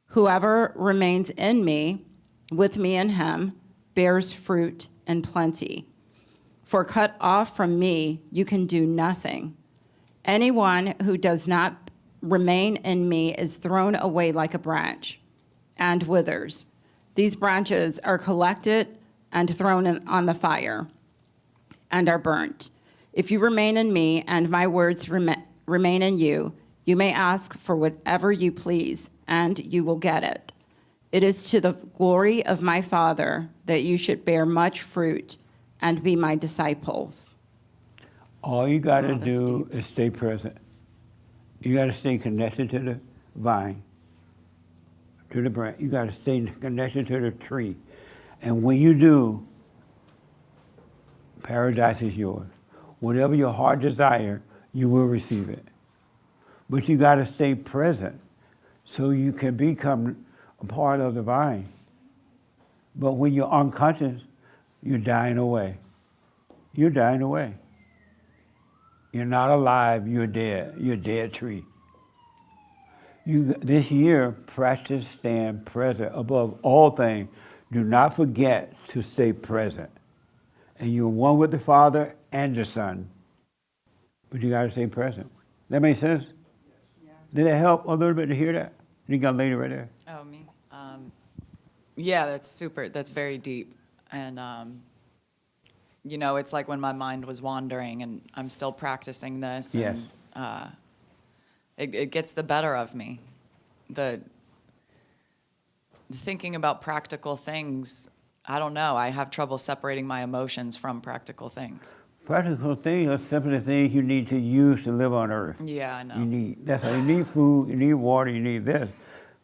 Whoever remains in me, with me in him, bears fruit in plenty. For cut off from me, you can do nothing. Anyone who does not remain in me is thrown away like a branch and withers. These branches are collected and thrown on the fire and are burnt. If you remain in me and my words remain in you, you may ask for whatever you please, and you will get it. It is to the glory of my Father that you should bear much fruit and be my disciples. all you got to do is stay present. You got to stay connected to the vine, to the branch. You got to stay connected to the tree. And when you do, paradise is yours. Whatever your heart desire, you will receive it. But you got to stay present so you can become a part of the vine. But when you're unconscious, you're dying away. You're dying away. You're not alive, you're dead. You're a dead tree. This year, practice staying present above all things. Do not forget to stay present. And you're one with the Father and the Son. But you got to stay present. That make sense? Did it help a little bit to hear that? You got a lady right there. Oh, me? Yeah, that's very deep. And, you know, it's like when my mind was wandering and I'm still practicing this. Yes. And, it gets the better of me. The thinking about practical things, I don't know. I have trouble separating my emotions from practical things. Practical things are simply things you need to use to live on earth. Yeah, I know. That's how you need food, you need water, you need this.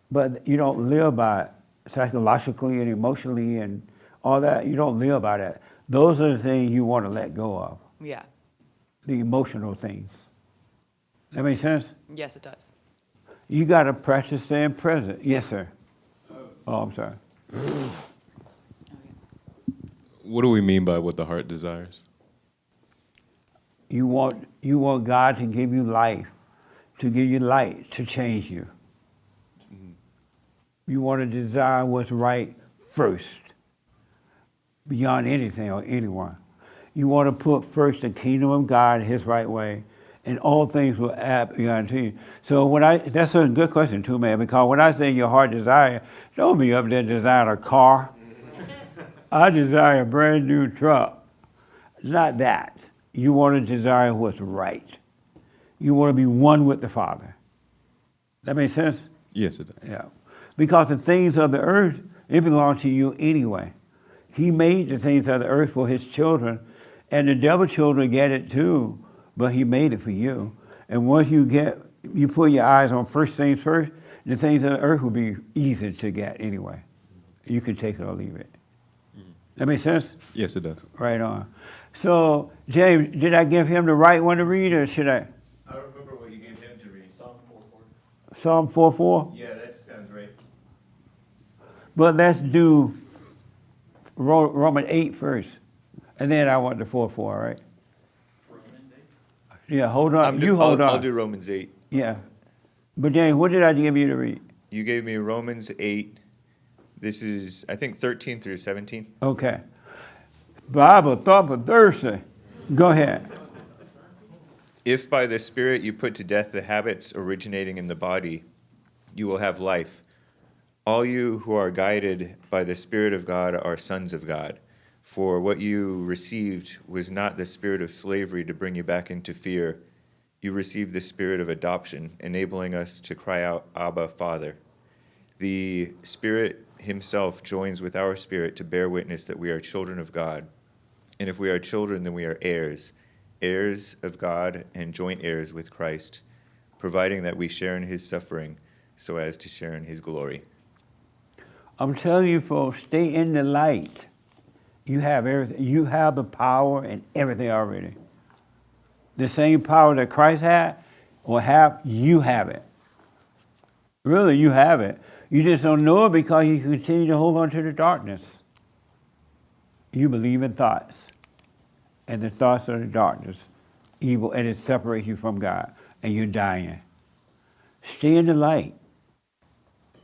But you don't live by it psychologically and emotionally and all that, you don't live by that. Those are the things you want to let go of, Yeah. the emotional things. That make sense? Yes, it does. You got to practice staying present. Yes, sir. Oh, I'm sorry. What do we mean by what the heart desires? You want God to give you life, to give you light, to change you. You want to desire what's right first, beyond anything or anyone. You want to put first the kingdom of God, His right way, and all things will add beyond to you. So that's a good question too, man, because when I say your heart desire, don't be up there desiring a car. I desire a brand new truck. Not that. You want to desire what's right. You want to be one with the Father. That makes sense? Yes, it does. Yeah. Because the things of the earth, it belongs to you anyway. He made the things of the earth for His children, and the devil children get it too, but He made it for you. And once you put your eyes on first things first, the things of the earth will be easy to get anyway. You can take it or leave it. That make sense? Yes, it does. Right on. So, James, did I give him the right one to read, or should I? I don't remember what you gave him to read. Psalm 4:4. Psalm 4:4? Yeah, that sounds right. But let's do Romans 8 first. And then I want the 4:4, right? Romans 8? Yeah, hold on. Hold on. I'll do Romans 8. Yeah. But James, what did I give you to read? You gave me Romans 8. This is, I think, 13 through 17. Okay. Bible thought for Thursday. Go ahead. If by the Spirit you put to death the habits originating in the body, you will have life. All you who are guided by the Spirit of God are sons of God. For what you received was not the spirit of slavery to bring you back into fear. You received the spirit of adoption, enabling us to cry out, Abba, Father. The Spirit Himself joins with our spirit to bear witness that we are children of God. And if we are children, then we are heirs, heirs of God and joint heirs with Christ, providing that we share in His suffering so as to share in His glory. I'm telling you, folks, stay in the light. You have everything. You have the power and everything already. The same power that Christ had or you have it. Really, you have it. You just don't know it because you continue to hold on to the darkness. You believe in thoughts. And the thoughts are the darkness, evil, and it separates you from God. And you're dying. Stay in the light.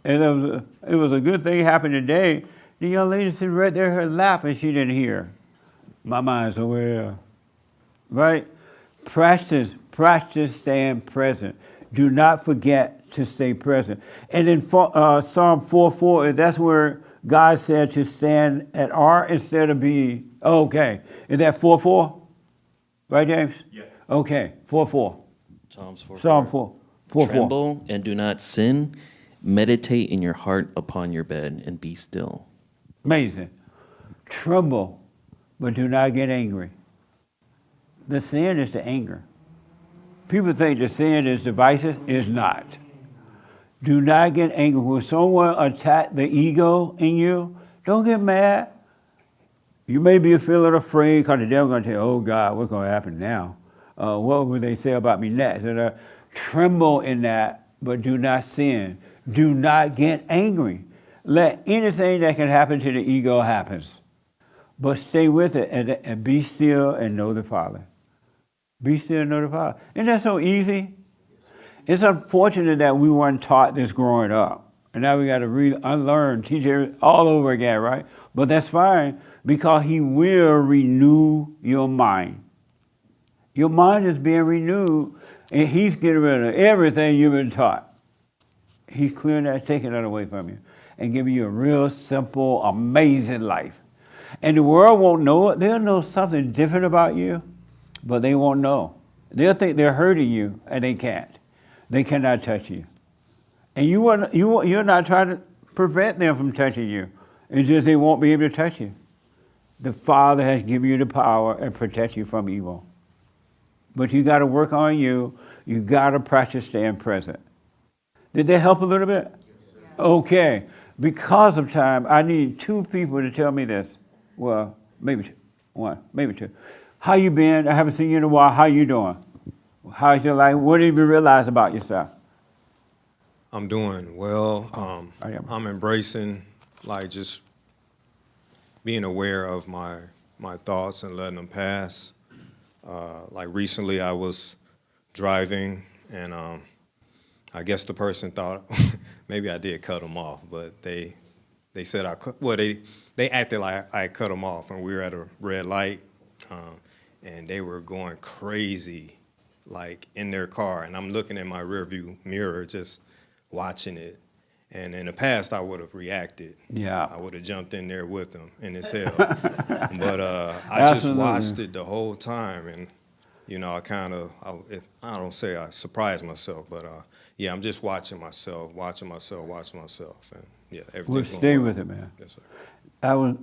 And it was a good thing happened today. The young lady sitting right there in her lap and she didn't hear. My mind's over there. Right? Practice staying present. Do not forget to stay present. And in Psalm 4:4, that's where God said to stand at R instead of B. Okay. Is that 4:4? Right, James? Yeah. Okay, 4:4. Psalms 4:4. Psalm 4:4. Tremble and do not sin. Meditate in your heart upon your bed and be still. Amazing. Tremble, but do not get angry. The sin is the anger. People think the sin is divisive. It's not. Do not get angry. When someone attacks the ego in you, don't get mad. You may be feeling afraid because the devil's going to tell you, oh God, what's going to happen now? What will they say about me next? And, tremble in that, but do not sin. Do not get angry. Let anything that can happen to the ego happens. But stay with it and be still and know the Father. Be still and know the Father. Isn't that so easy? It's unfortunate that we weren't taught this growing up. And now we got to unlearn, teach it all over again, right? But that's fine because He will renew your mind. Your mind is being renewed and He's getting rid of everything you've been taught. He's clearing that, taking that away from you and giving you a real simple, amazing life. And the world won't know it. They'll know something different about you, but they won't know. They'll think they're hurting you, and they can't. They cannot touch you. And you're not trying to prevent them from touching you. It's just they won't be able to touch you. The Father has given you the power and protect you from evil. But you got to work on you. You got to practice staying present. Did that help a little bit? Okay. Because of time, I need two people to tell me this. Well, maybe one, maybe two. How you been? I haven't seen you in a while. How you doing? How's your life? What did you realize about yourself? I'm doing well. I'm embracing, like, just being aware of my thoughts and letting them pass. Like recently, I was driving, and I guess the person thought maybe I did cut them off, but they said they acted like I cut them off, and we were at a red light, and they were going crazy, like in their car, and I'm looking in my rearview mirror, just watching it. And in the past, I would have reacted. Yeah. I would have jumped in there with them in his hell. But I just watched it the whole time, and I kind of, I don't say I surprised myself, but yeah, I'm just watching myself, and yeah, everything's Well, going stay well. with it, man. Yes, sir. I was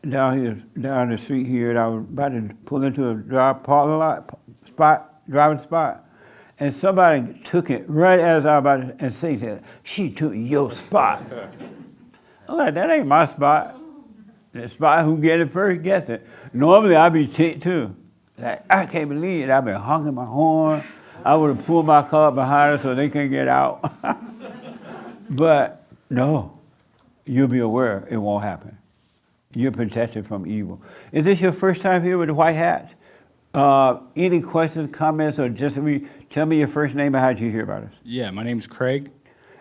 down the street here, and I was about to pull into a driving spot, and somebody took it right as I was about to say that. She took your spot. I'm like, that ain't my spot. The spot who get it first gets it. Normally I'd be ticked too. Like, I can't believe it. I've been honking my horn. I would have pulled my car behind her so they couldn't get out. But no, you'll be aware it won't happen. You're protected from evil. Is this your first time here with the white hat? Any questions, comments, or just tell me your first name and how did you hear about us? Yeah, my name's Craig.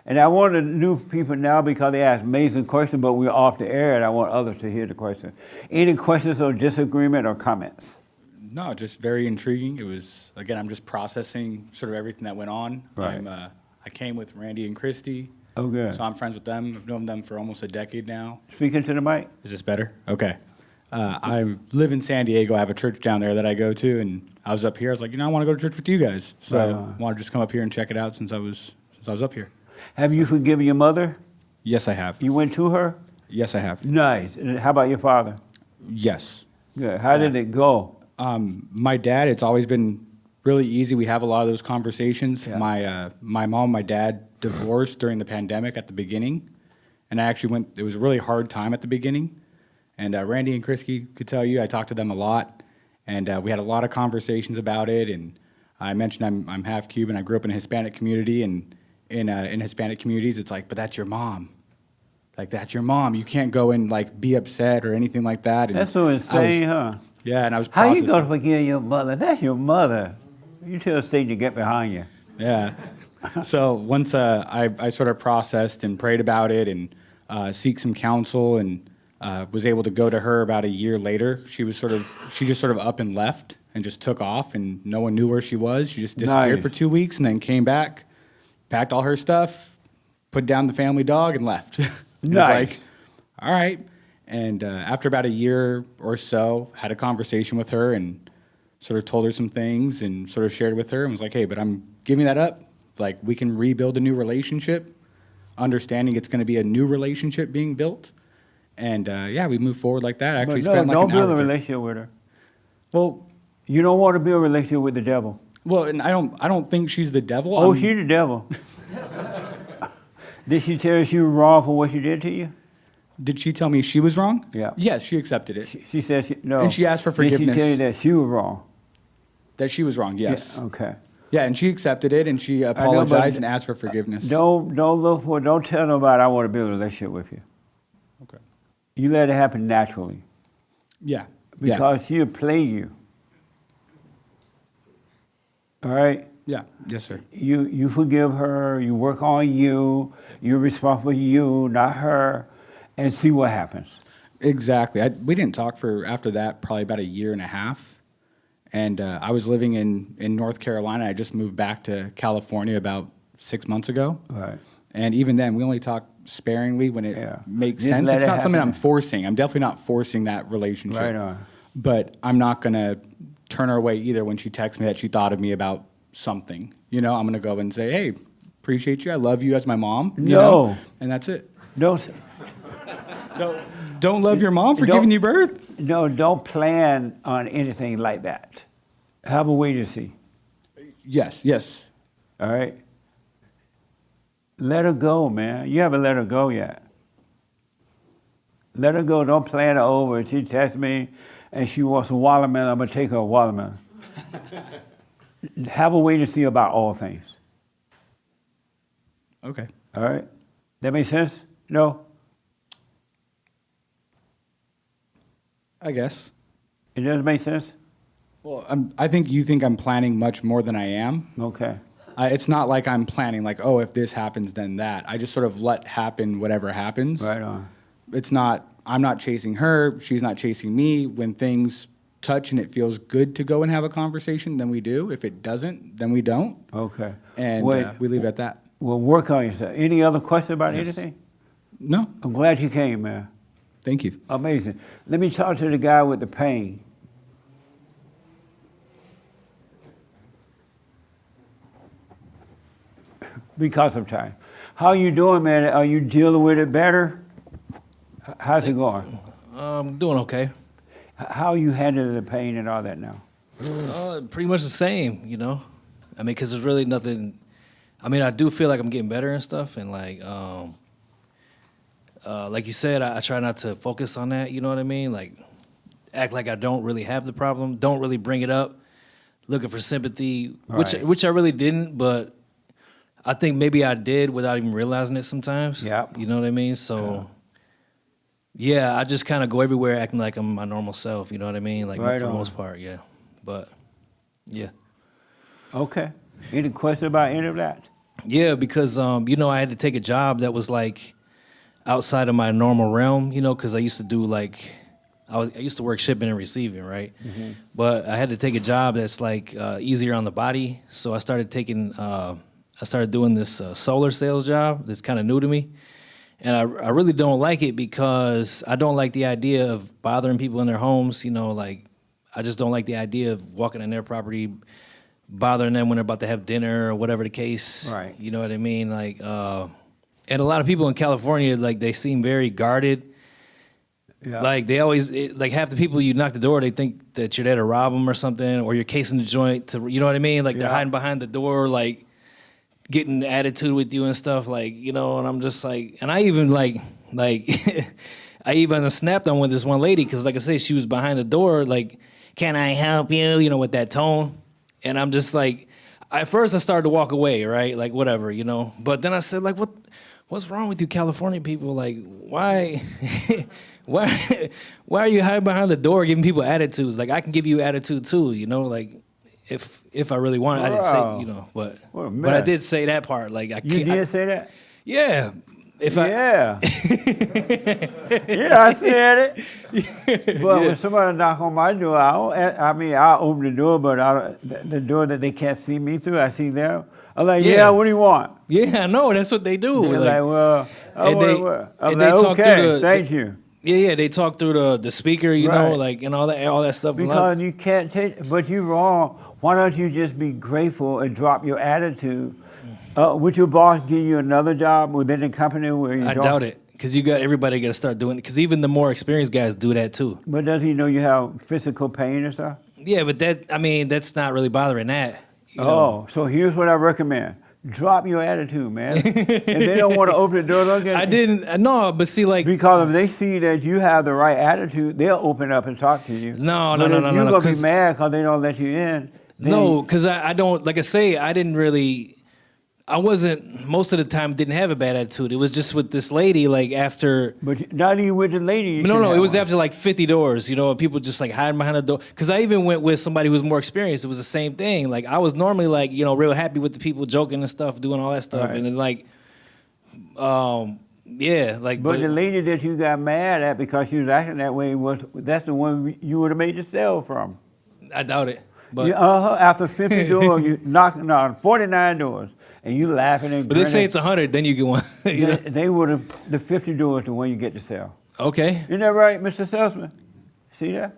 And I want the new people now because they ask amazing questions, but we're off the air and I want others to hear the question. Any questions or disagreement or comments? No, just very intriguing. It was, again, I'm just processing sort of everything that went on. Right. I came with Randy and Christy. Oh, good. So I'm friends with them. I've known them for almost a decade now. Speaking to the mic. Is this better? Okay. I live in San Diego. I have a church down there that I go to, and I was up here. I was like, I want to go to church with you guys. So Right I on. wanted to just come up here and check it out since I was up here. Have you forgiven your mother? Yes, I have. You went to her? Yes, I have. Nice. And how about your father? Yes. Good. How did it go? My dad, it's always been really easy. We have a lot of those conversations. Yeah. My mom, my dad divorced during the pandemic at the beginning, and I actually it was a really hard time at the beginning. And Randy and Christy could tell you, I talked to them a lot, and we had a lot of conversations about it. And I mentioned I'm half Cuban. I grew up in a Hispanic community, and in Hispanic communities, it's like, but that's your mom. Like, that's your mom. You can't go and like be upset or anything like that. And That's so insane, huh? Yeah, and I was How you processing. gonna forgive your mother? That's your mother. You tell Satan to get behind you. Yeah. So once I sort of processed and prayed about it and seek some counsel and was able to go to her about a year later. She just sort of up and left and just took off, and no one knew where she was. She just disappeared Nice. for 2 weeks and then came back, packed all her stuff, put down the family dog, and left. It was Nice. like, all right. And after about a year or so, had a conversation with her and sort of told her some things and sort of shared with her and was like, hey, but I'm giving that up. Like, we can rebuild a new relationship, understanding it's going to be a new relationship being built. And yeah, we moved forward like that. I actually But spent like don't an hour. build a with her. relationship with her. Well, you don't want to build a relationship with the devil. Well, and I don't think she's the devil. Oh, I'm- she's the devil. Did she tell you she was wrong for what she did to you? Did she tell me she was wrong? Yeah. Yes, she accepted it. She said no. And she asked for Did forgiveness. she tell you that she was wrong? That she was wrong, yes. Yeah, okay. Yeah, and she accepted it, and she I know, but apologized and asked for forgiveness. Don't tell nobody I want to build a relationship with you. Okay. You let it happen naturally. Yeah. Because she'll play you. All right? Yeah. Yes, sir. You forgive her, you work on you, you're responsible for you, not her, and see what happens. Exactly. We didn't talk for, after that, probably about a year and a half. And I was living in North Carolina. I just moved back to California about 6 months ago. Right. And even then, we only talk sparingly when it makes Just sense. let It's it not something happen. I'm forcing. I'm definitely not forcing that relationship. Right on. But I'm not going to turn her away either when she texts me that she thought of me about something. You know, I'm going to go and say, hey, appreciate you. I love you as my mom. You No. know? And that's it. Don't love your mom for giving you birth? No, don't plan on anything like that. Have a wait and see. Yes, yes. All right? Let her go, man. You haven't let her go yet. Let her go. Don't plan her over. She texts me and she wants a watermelon. I'm going to take her a watermelon. Have a wait and see about all things. Okay. All right? That make sense? No? I guess. It doesn't make sense? Well, I think you think I'm planning much more than I am. Okay. It's not like I'm planning like, oh, if this happens, then that. I just sort of let happen whatever happens. Right on. It's not, I'm not chasing her. She's not chasing me. When things touch and it feels good to go and have a conversation, then we do. If it doesn't, then we don't. Okay. And we leave it at that. Well, work on yourself. Any other question about anything? No. I'm glad you came, man. Thank you. Amazing. Let me talk to the guy with the pain. Because of time. How you doing, man? Are you dealing with it better? How's it going? I'm doing okay. How you handling the pain and all that now? Pretty much the same, you know. I mean, because there's really nothing. I mean, I do feel like I'm getting better and stuff, and like you said, I try not to focus on that. You know what I mean? Like, act like I don't really have the problem. Don't really bring it up. Looking for sympathy, Right. which I really didn't, but I think maybe I did without even realizing it sometimes. Yeah. You know what I mean? So. Yeah, I just kind of go everywhere acting like I'm my normal self. You know what I mean? Like Right for the on. most part, yeah. But yeah. Okay. Any question about any of that? Yeah, because you know, I had to take a job that was like outside of my normal realm, you know, because I used to do like I used to work shipping and receiving, right? Mm-hmm. But I had to take a job that's like easier on the body, so I started doing this solar sales job that's kind of new to me, and I really don't like it because I don't like the idea of bothering people in their homes. You know, like I just don't like the idea of walking in their property, bothering them when they're about to have dinner or whatever the case. Right. You know what I mean? Like, and a lot of people in California, like they seem very guarded. Yeah. Like they always, like half the people you knock the door, they think that you're there to rob them or something, or you're casing the joint to, you know what I mean? Like they're Yeah. hiding behind the door, like getting attitude with you and stuff, like, you know, and I'm just like, and I even like I even snapped on with this one lady, because like I say, she was behind the door, like, can I help you? You know, with that tone. And I'm just like, at first I started to walk away, right? Like whatever, you know, but then I said like, what's wrong with you California people? Like, why are you hiding behind the door giving people attitudes? Like I can give you attitude too, you know, like if I really wanted. I didn't say, you know, but I did say that part. Like You did say that? Yeah. Yeah, I said it. But when somebody knock on my door, I'll open the door, but the door that they can't see me through, I see them. I'm like, yeah, what do you want? Yeah, I know, that's what they do. They're like, well, I'm they like, talk okay, through the, thank you. Yeah, they talk through the speaker, you know, Right. like, and all that stuff. Because you can't take, but you're wrong. Why don't you just be grateful and drop your attitude? Would your boss give you another job within the company where you I don't? doubt it, because everybody got to start doing it, because even the more experienced guys do that too. But does he know you have physical pain and stuff? Yeah, but that's not really bothering that. You know? Oh, so here's what I recommend. Drop your attitude, man. If they don't want to open the door, don't get I didn't, no, but see, like. Because if they see that you have the right attitude, they'll open up and talk to you. No. You're going to be mad because they don't let you in. No, because I don't, like I say, I wasn't, most of the time, didn't have a bad attitude. It was just with this lady, like after. But not even with the lady. No, it was after like 50 doors, you know, people just like hiding behind the door. Because I even went with somebody who was more experienced. It was the same thing. Like I was normally like, you know, real happy with the people joking and stuff, doing all that stuff. Right. And then like, yeah, like. But the lady that you got mad at because she was acting that way, that's the one you would have made the sale from. I doubt it. But Yeah, after 50 doors, you knocking on 49 doors, and you laughing and But they grinning. say it's 100, then you get one. You know? They would have, the 50 doors the one you get to sell. Okay. Isn't that right, Mr. Salesman? See that?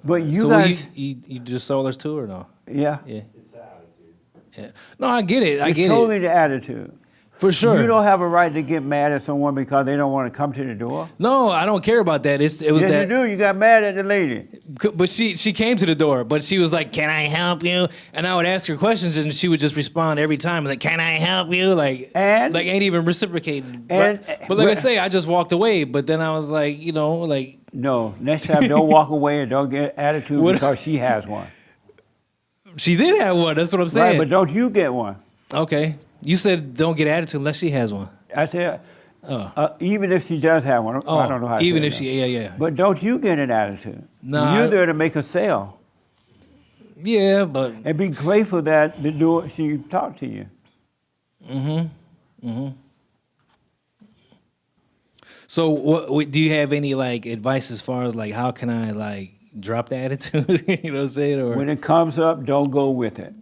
But you so guys, you do solars too or no? yeah. Yeah. It's the attitude. Yeah. No, I get it. I It's get totally it. the attitude. For sure. You don't have a right to get mad at someone because they don't want to come to the door. No, I don't care about that. It was yes, that. you do. You got mad at the lady. But she came to the door, but she was like, "Can I help you?" And I would ask her questions, and she would just respond every time, like, "Can I help you?" Like ain't even reciprocated. And- but like I say, I just walked away. But then I was like, like. No, next time don't walk away and don't get attitude because she has one. She did have one. That's what I'm saying. Right, but don't you get one? Okay. You said don't get attitude unless she has one. I said, even if she does have one, I don't know how to even say if it she, now. yeah. But don't you get an attitude? No, You're there to make a sale. Yeah, but. And be grateful that she talked to you. So, what do you have any like advice as far as like how can I like drop the attitude? You know what I'm saying? Or When it comes up, don't go with it.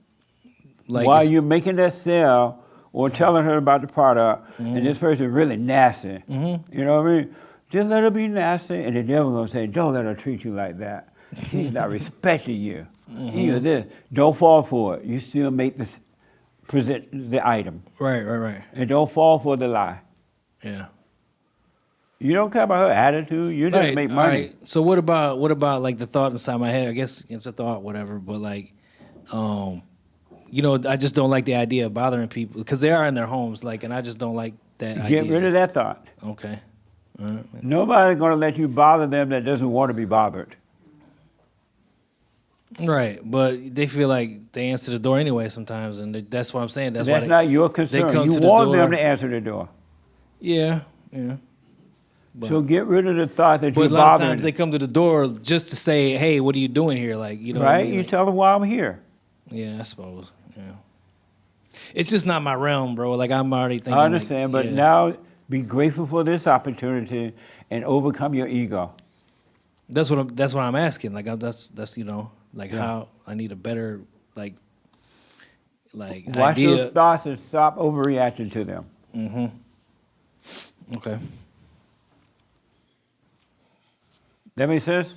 like While it's- you're making that sale or telling her about the product, and this person is really nasty, you know what I mean? Just let her be nasty, and the devil gonna say, "Don't let her treat you like that. She's not respecting you." Either this, don't fall for it. You still make this present the item, Right. and don't fall for the lie. Yeah. You don't care about her attitude. You just make money. Right. So what about like the thought inside my head? I guess it's a thought, whatever. But like, I just don't like the idea of bothering people because they are in their homes. Like, and I just don't like that idea. Get rid of that thought. Okay. All right. Nobody's gonna let you bother them that doesn't want to be bothered. Right, but they feel like they answer the door anyway sometimes, and that's what I'm saying. That's That's why not your they concern. come You to the want door. them to answer the door. Yeah. So get rid of the thought that But you're a lot of bothering. times they come to the door just to say, "Hey, what are you doing here?" Like, you know, what I Right? mean? You Like- tell them why I'm here. Yeah, I suppose. Yeah. It's just not my realm, bro. Like I'm already thinking. I understand, like, but yeah. now be grateful for this opportunity and overcome your ego. That's what I'm asking. Like that's like Yeah. how I need a better like Watch idea. those thoughts and stop overreacting to them. Okay. That make sense?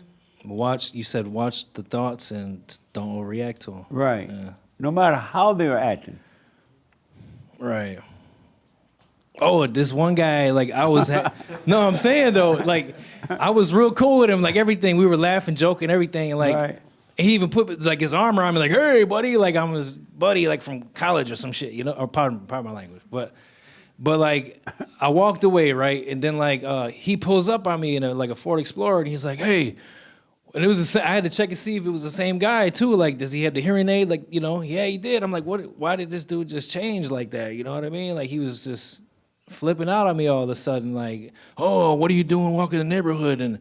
You said watch the thoughts and don't overreact to them. Right. Yeah. No matter how they're acting. Right. Oh, this one guy, like I was, no, I'm saying though, like I was real cool with him, like everything. We were laughing, joking, everything, and like Right. he even put like his arm around me, like, "Hey, buddy," like I'm his buddy, like from college or some shit, or pardon my language, but like I walked away, right, and then like he pulls up on me in a Ford Explorer, and he's like, "Hey." And it was I had to check and see if it was the same guy too. Like, does he have the hearing aid? Like, yeah, he did. I'm like, what? Why did this dude just change like that? You know what I mean? Like, he was just flipping out on me all of a sudden. Like, oh, what are you doing walking the neighborhood? And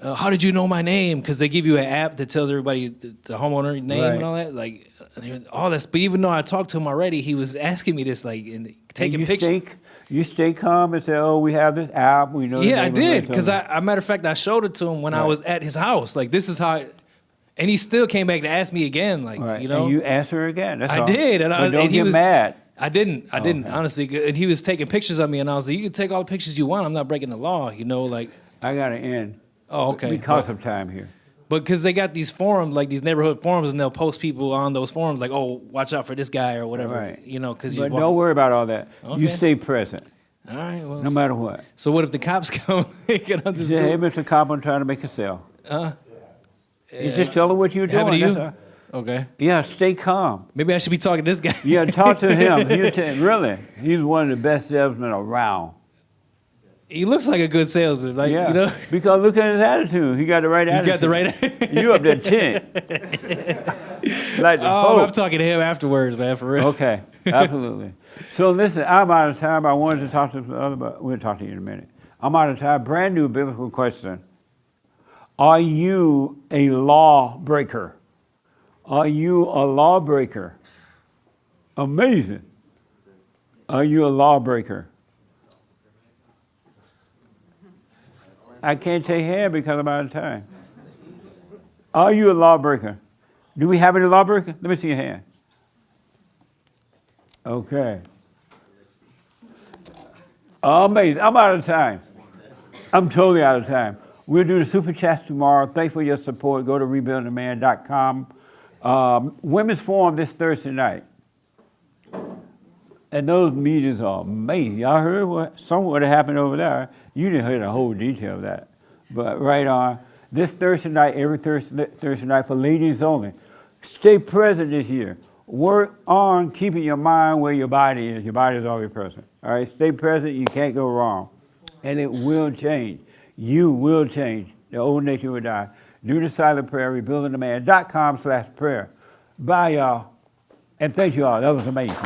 how did you know my name? Because they give you an app that tells everybody the homeowner name Right. and all that. Like, all this. But even though I talked to him already, he was asking me this, like, and taking pictures. You stay calm and say, "Oh, we have this app. We know." the Yeah, I neighborhood," did. Because something. matter of fact, I showed it to him when I Right. was at his house. Like, this is how, and he still came back to ask me again. Like, Right. you know, And you answer again. That's I all. did, and But don't and he get was mad. I didn't, Okay. honestly. And he was taking pictures of me, and I was like, "You can take all the pictures you want. I'm not breaking the law." Like, I got to end. Oh, okay. Because of time here. But because they got these forums, like these neighborhood forums, and they'll post people on those forums, like, "Oh, watch out for this guy" or whatever. Right. Because But don't worry about all that. You Okay. stay present. All right. Well, No matter what. So what if the cops come? Can I just Say, do "Hey, it? Mr. Cop, I'm trying to make a sale." Uh, You just tell them what you're Happen doing. to you? That's all. Okay. Yeah, stay calm. Maybe I should be talking to this guy. Yeah, talk to him. Really, he's one of the best salesmen around. He looks like a good salesman, like Yeah, you know. because look at his attitude. He got the right You attitude. got the right. You up there 10. Like the Oh, Pope. I'm talking to him afterwards, man, for real. Okay, absolutely. So listen, I'm out of time. I wanted to talk to the other, but we'll talk to you in a minute. I'm out of time. Brand new biblical question. Are you a lawbreaker? Are you a lawbreaker? Amazing. Are you a lawbreaker? I can't take hand because I'm out of time. Are you a lawbreaker? Do we have any lawbreaker? Let me see your hand. Okay. Amazing. I'm out of time. I'm totally out of time. We'll do the super chats tomorrow. Thanks for your support. Go to rebuildingman.com. Women's Forum this Thursday night. And those meetings are amazing. Y'all heard what happened over there. You didn't hear the whole detail of that. But right on, this Thursday night, every Thursday night for ladies only. Stay present this year. Work on keeping your mind where your body is. Your body is always present. All right, stay present. You can't go wrong. And it will change. You will change. The old nature will die. Do the silent prayer, rebuildingtheman.com/prayer. Bye, y'all. And thank you all. That was amazing.